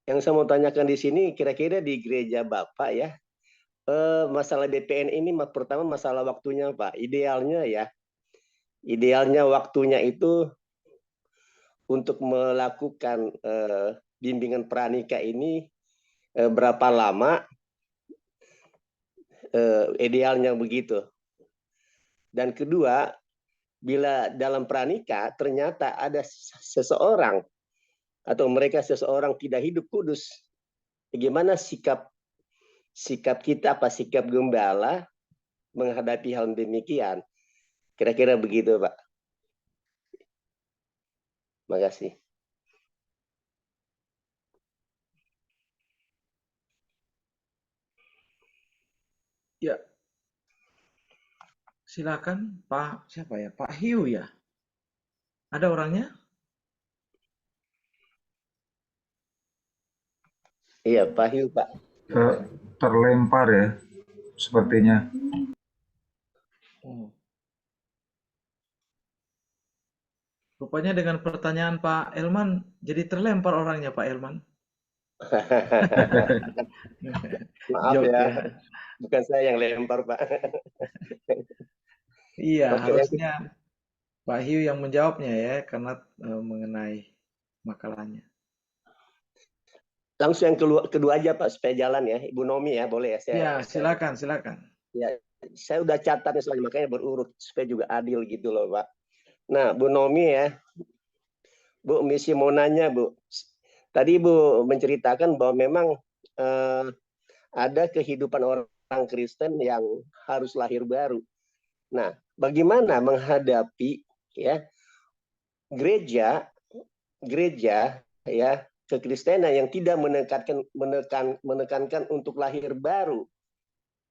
yang saya mau tanyakan di sini kira-kira di gereja Bapak ya, masalah BPN ini pertama masalah waktunya Pak. Idealnya waktunya itu untuk melakukan bimbingan pranikah ini berapa lama, idealnya begitu. Dan kedua, bila dalam pranikah ternyata ada seseorang atau seseorang tidak hidup kudus, bagaimana sikap kita, sikap gembala menghadapi hal demikian? Kira-kira begitu Pak. Terima kasih. Ya. Silakan Pak, siapa ya? Pak Hiu ya? Ada orangnya? Iya, Pak Hiu, Pak. Terlempar ya, sepertinya. Rupanya dengan pertanyaan Pak Elman, jadi terlempar orangnya Pak Elman. Maaf ya, bukan saya yang lempar Pak. Iya, harusnya Pak Hiu yang menjawabnya ya, karena mengenai makalahnya. Langsung yang kedua aja Pak, supaya jalan ya. Ibu Nomi ya, boleh ya? Ya, silakan. Ya, saya udah catat soalnya, makanya berurut supaya juga adil gitu loh Pak. Nah, Bu Nomi ya, Bu, misi mau nanya Bu. Tadi Bu menceritakan bahwa memang ada kehidupan orang Kristen yang harus lahir baru. Nah, bagaimana menghadapi ya gereja ya kekristenan yang tidak menekankan untuk lahir baru?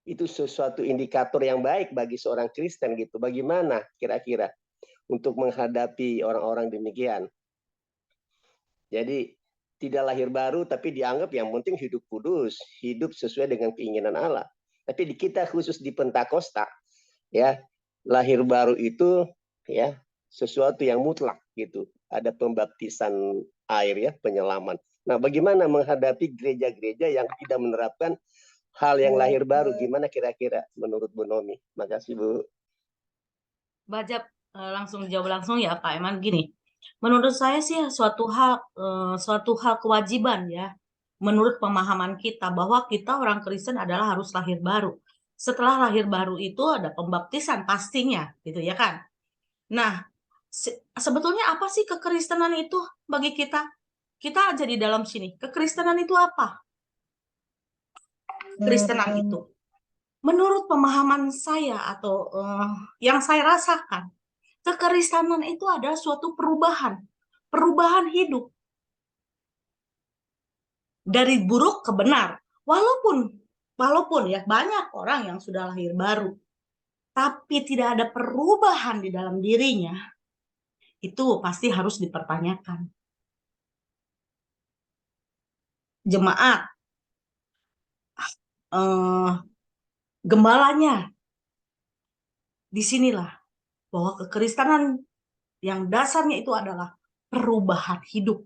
Itu sesuatu indikator yang baik bagi seorang Kristen gitu. Bagaimana kira-kira untuk menghadapi orang-orang demikian? Jadi tidak lahir baru tapi dianggap yang penting hidup kudus, hidup sesuai dengan keinginan Allah. Tapi di kita khusus di Pentakosta ya, lahir baru itu ya sesuatu yang mutlak gitu. Ada pembaptisan air ya, penyelaman. Nah, bagaimana menghadapi gereja-gereja yang tidak menerapkan hal yang lahir baru? Gimana kira-kira menurut Bu Nomi? Makasih Bu. Bajak langsung jawab langsung ya Pak Eman. Gini, menurut saya sih suatu hal kewajiban ya, menurut pemahaman kita bahwa kita orang Kristen adalah harus lahir baru. Setelah lahir baru itu ada pembaptisan pastinya, gitu ya kan? Nah, sebetulnya apa sih kekristenan itu bagi kita? Kita aja di dalam sini. Kekristenan itu apa? Kekristenan itu, menurut pemahaman saya atau yang saya rasakan, kekristenan itu adalah suatu perubahan hidup dari buruk ke benar. Walaupun ya banyak orang yang sudah lahir baru, tapi tidak ada perubahan di dalam dirinya, itu pasti harus dipertanyakan. Jemaat, gembalanya, disinilah bahwa kekristenan yang dasarnya itu adalah perubahan hidup.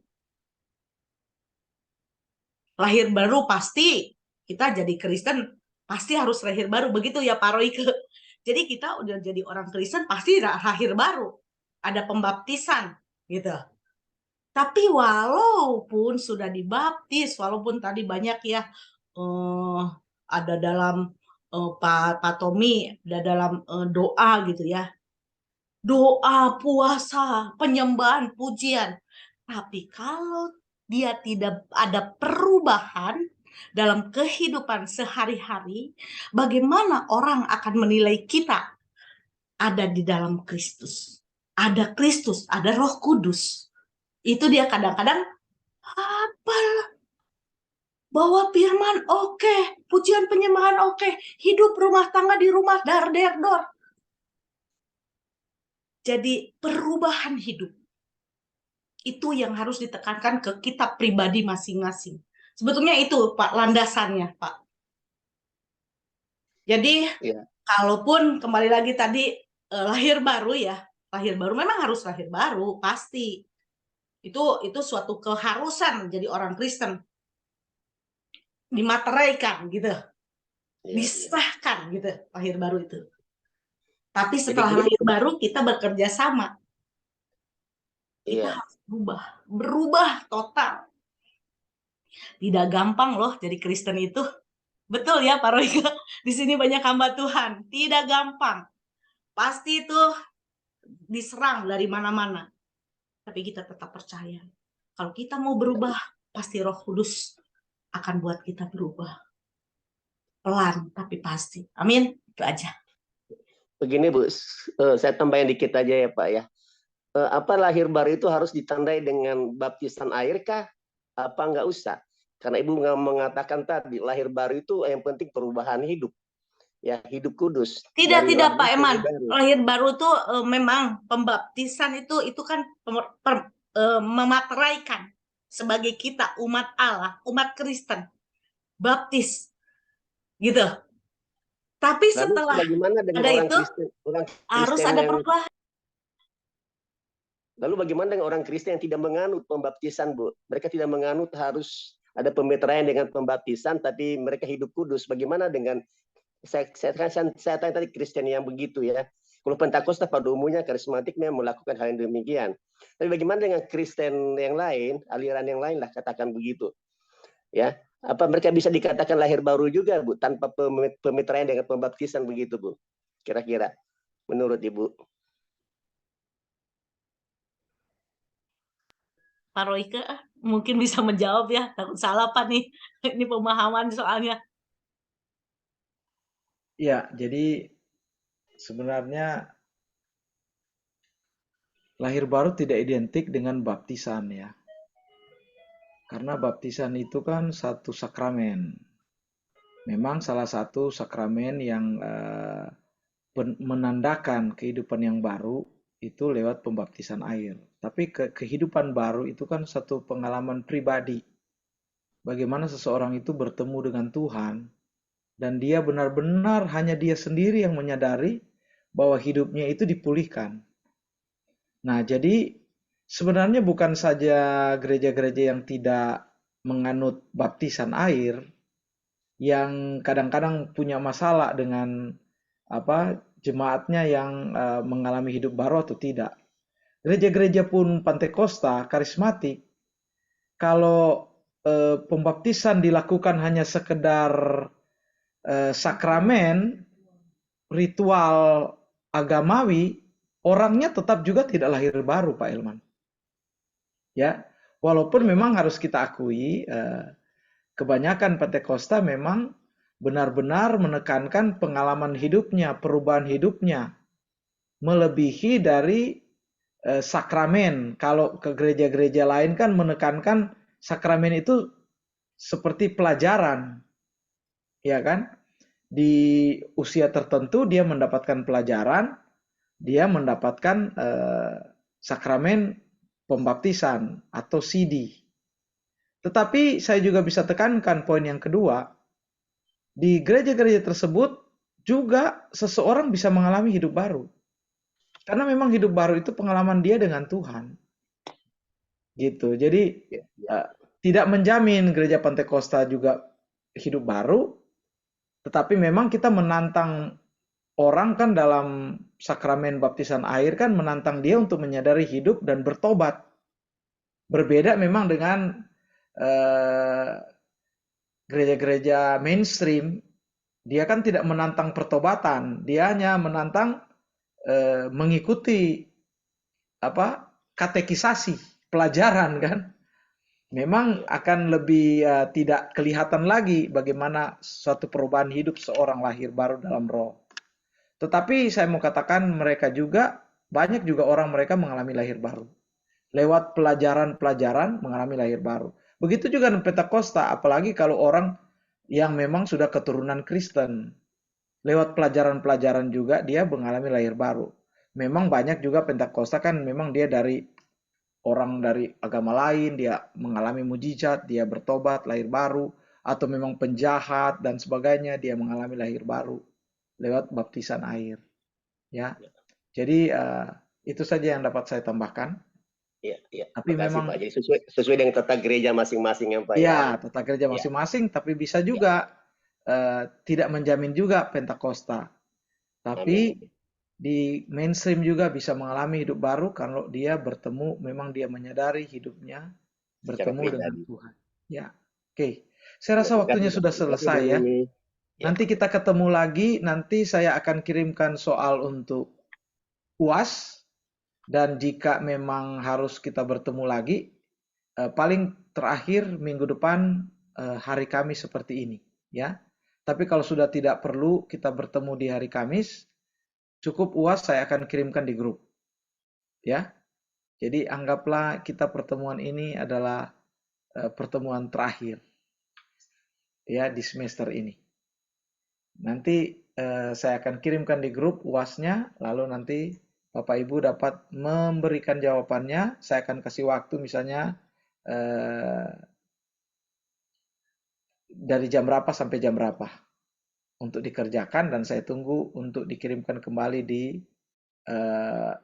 Lahir baru pasti, kita jadi Kristen pasti harus lahir baru, begitu ya Pak Royke. Jadi kita udah jadi orang Kristen pasti lahir baru, ada pembaptisan gitu. Tapi walaupun sudah dibaptis, walaupun tadi banyak ya ada dalam Pak Tommy, ada dalam doa gitu ya, doa, puasa, penyembahan, pujian. Tapi kalau dia tidak ada perubahan dalam kehidupan sehari-hari, bagaimana orang akan menilai kita ada di dalam Kristus? Ada Kristus, ada Roh Kudus. Itu dia kadang-kadang apalah, bawa firman oke, pujian penyembahan oke, hidup rumah tangga di rumah dar der dor. Jadi perubahan hidup itu yang harus ditekankan ke kita pribadi masing-masing. Sebetulnya itu Pak landasannya Pak. Jadi kalaupun kembali lagi tadi lahir baru ya, lahir baru memang harus lahir baru pasti. Itu suatu keharusan menjadi orang Kristen. Dimateraikan gitu. Disahkan gitu lahir baru itu. Tapi setelah lahir baru kita bekerja sama. Kita harus berubah total. Tidak gampang loh jadi Kristen itu. Betul ya Pak Royke. Di sini banyak hamba Tuhan. Tidak gampang. Pasti itu diserang dari mana-mana. Tapi kita tetap percaya. Kalau kita mau berubah, pasti Roh Kudus akan buat kita berubah. Pelan, tapi pasti. Amin. Itu aja. Begini Bu, saya tambahin dikit aja ya Pak ya. Apa lahir baru itu harus ditandai dengan baptisan air kah? Apa enggak usah? Karena Ibu mengatakan tadi lahir baru itu yang penting perubahan hidup. Ya, hidup kudus. Tidak Pak Eman. Lahir baru itu memang pembaptisan itu kan memateraikan sebagai kita umat Allah, umat Kristen. Baptis. Gitu. Tapi setelah ada itu harus ada perubahan. Lalu bagaimana dengan orang Kristen yang tidak menganut pembaptisan, Bu? Mereka tidak menganut harus ada pemeteraian dengan pembaptisan, tapi mereka hidup kudus. Bagaimana dengan saya tanya tadi Kristen yang begitu ya. Kalau Pentakosta pada umumnya karismatik memang melakukan hal yang demikian. Tapi bagaimana dengan Kristen yang lain, aliran yang lain lah katakan begitu. Ya, apa mereka bisa dikatakan lahir baru juga, Bu, tanpa pemeteraian dengan pembaptisan begitu, Bu? Kira-kira menurut Ibu? Pak Royke mungkin bisa menjawab ya, takut salah Pak nih. Ini pemahaman soalnya. Ya, jadi sebenarnya lahir baru tidak identik dengan baptisan ya. Karena baptisan itu kan satu sakramen. Memang salah satu sakramen yang menandakan kehidupan yang baru itu lewat pembaptisan air. Tapi kehidupan baru itu kan satu pengalaman pribadi. Bagaimana seseorang itu bertemu dengan Tuhan dan dia benar-benar hanya dia sendiri yang menyadari bahwa hidupnya itu dipulihkan. Nah, jadi sebenarnya bukan saja gereja-gereja yang tidak menganut baptisan air yang kadang-kadang punya masalah dengan jemaatnya yang mengalami hidup baru atau tidak. Gereja-gereja pun Pantekosta, karismatik, kalau pembaptisan dilakukan hanya sekedar sakramen, ritual agamawi, orangnya tetap juga tidak lahir baru, Pak Ilman. Ya, walaupun memang harus kita akui, kebanyakan Pantekosta memang benar-benar menekankan pengalaman hidupnya, perubahan hidupnya, melebihi dari sakramen. Kalau ke gereja-gereja lain kan menekankan sakramen itu seperti pelajaran, ya kan? Di usia tertentu dia mendapatkan pelajaran, dia mendapatkan sakramen pembaptisan atau CD. Tetapi saya juga bisa tekankan poin yang kedua, di gereja-gereja tersebut juga seseorang bisa mengalami hidup baru. Karena memang hidup baru itu pengalaman dia dengan Tuhan. Gitu. Jadi tidak menjamin gereja Pantekosta juga hidup baru, tetapi memang kita menantang orang kan dalam sakramen baptisan air kan menantang dia untuk menyadari hidup dan bertobat. Berbeda memang dengan gereja-gereja mainstream, dia kan tidak menantang pertobatan, dia hanya menantang mengikuti katekisasi, pelajaran kan. Memang akan lebih tidak kelihatan lagi bagaimana suatu perubahan hidup seorang lahir baru dalam roh. Tetapi saya mau katakan mereka juga, banyak juga orang mereka mengalami lahir baru. Lewat pelajaran-pelajaran mengalami lahir baru. Begitu juga dengan Pentakosta, apalagi kalau orang yang memang sudah keturunan Kristen. Lewat pelajaran-pelajaran juga dia mengalami lahir baru. Memang banyak juga Pentakosta kan memang dia dari orang dari agama lain, dia mengalami mujizat, dia bertobat, lahir baru, atau memang penjahat dan sebagainya, dia mengalami lahir baru lewat baptisan air. Ya, jadi itu saja yang dapat saya tambahkan. Iya. Tapi Makasih, memang Pak. Jadi sesuai dengan tata gereja masing-masing ya, Pak. ya, tata gereja masing-masing, tapi bisa juga tidak menjamin juga Pentakosta. Tapi di mainstream juga bisa mengalami hidup baru kalau dia bertemu, memang dia menyadari hidupnya bertemu dengan Tuhan. Ya, oke. Saya rasa waktunya sudah selesai ya. Nanti kita ketemu lagi, nanti saya akan kirimkan soal untuk UAS, dan jika memang harus kita bertemu lagi, paling terakhir minggu depan hari Kamis seperti ini. Ya. Tapi kalau sudah tidak perlu kita bertemu di hari Kamis, cukup UAS saya akan kirimkan di grup. Ya. Jadi anggaplah kita pertemuan ini adalah pertemuan terakhir ya di semester ini. Nanti saya akan kirimkan di grup UAS-nya, lalu nanti Bapak Ibu dapat memberikan jawabannya. Saya akan kasih waktu misalnya dari jam berapa sampai jam berapa untuk dikerjakan, dan saya tunggu untuk dikirimkan kembali di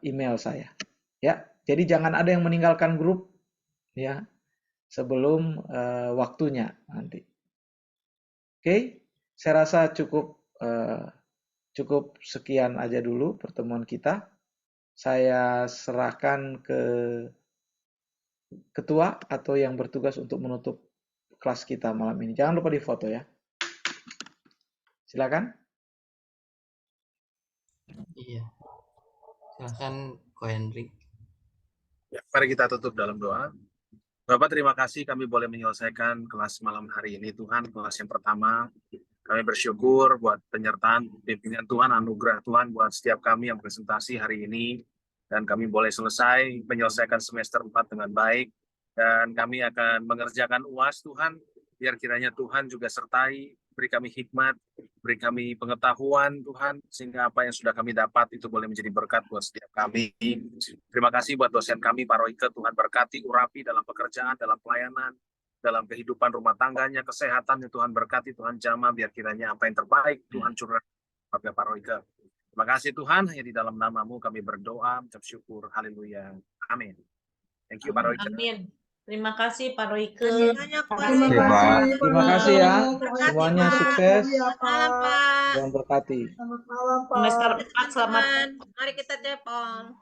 email saya. Ya, jadi jangan ada yang meninggalkan grup ya sebelum waktunya nanti. Oke, saya rasa cukup sekian aja dulu pertemuan kita. Saya serahkan ke ketua atau yang bertugas untuk menutup kelas kita malam ini. Jangan lupa difoto ya. Silakan. Iya. Silakan Ko Henry. Ya, mari kita tutup dalam doa. Bapak, terima kasih kami boleh menyelesaikan kelas malam hari ini, Tuhan. Kelas yang pertama, kami bersyukur buat penyertaan pimpinan Tuhan, anugerah Tuhan buat setiap kami yang presentasi hari ini. Dan kami boleh menyelesaikan semester 4 dengan baik. Dan kami akan mengerjakan UAS, Tuhan. Biar kiranya Tuhan juga sertai, beri kami hikmat, beri kami pengetahuan, Tuhan, sehingga apa yang sudah kami dapat itu boleh menjadi berkat buat setiap kami. Terima kasih buat dosen kami, Pak Royke, Tuhan berkati, urapi dalam pekerjaan, dalam pelayanan, dalam kehidupan rumah tangganya, kesehatan, Tuhan berkati, Tuhan jamah, biar kiranya apa yang terbaik, Tuhan curah kepada Pak Royke. Terima kasih Tuhan, hanya di dalam nama-Mu kami berdoa, mengucap syukur, haleluya, amin. Thank you, Pak Royke. Amin. Terima kasih Pak Royke. Terima kasih ya. Semuanya sukses. Malam, Pak. Tuhan berkati. Selamat malam, Pak. Semester 4 selamat. Mari kita telepon.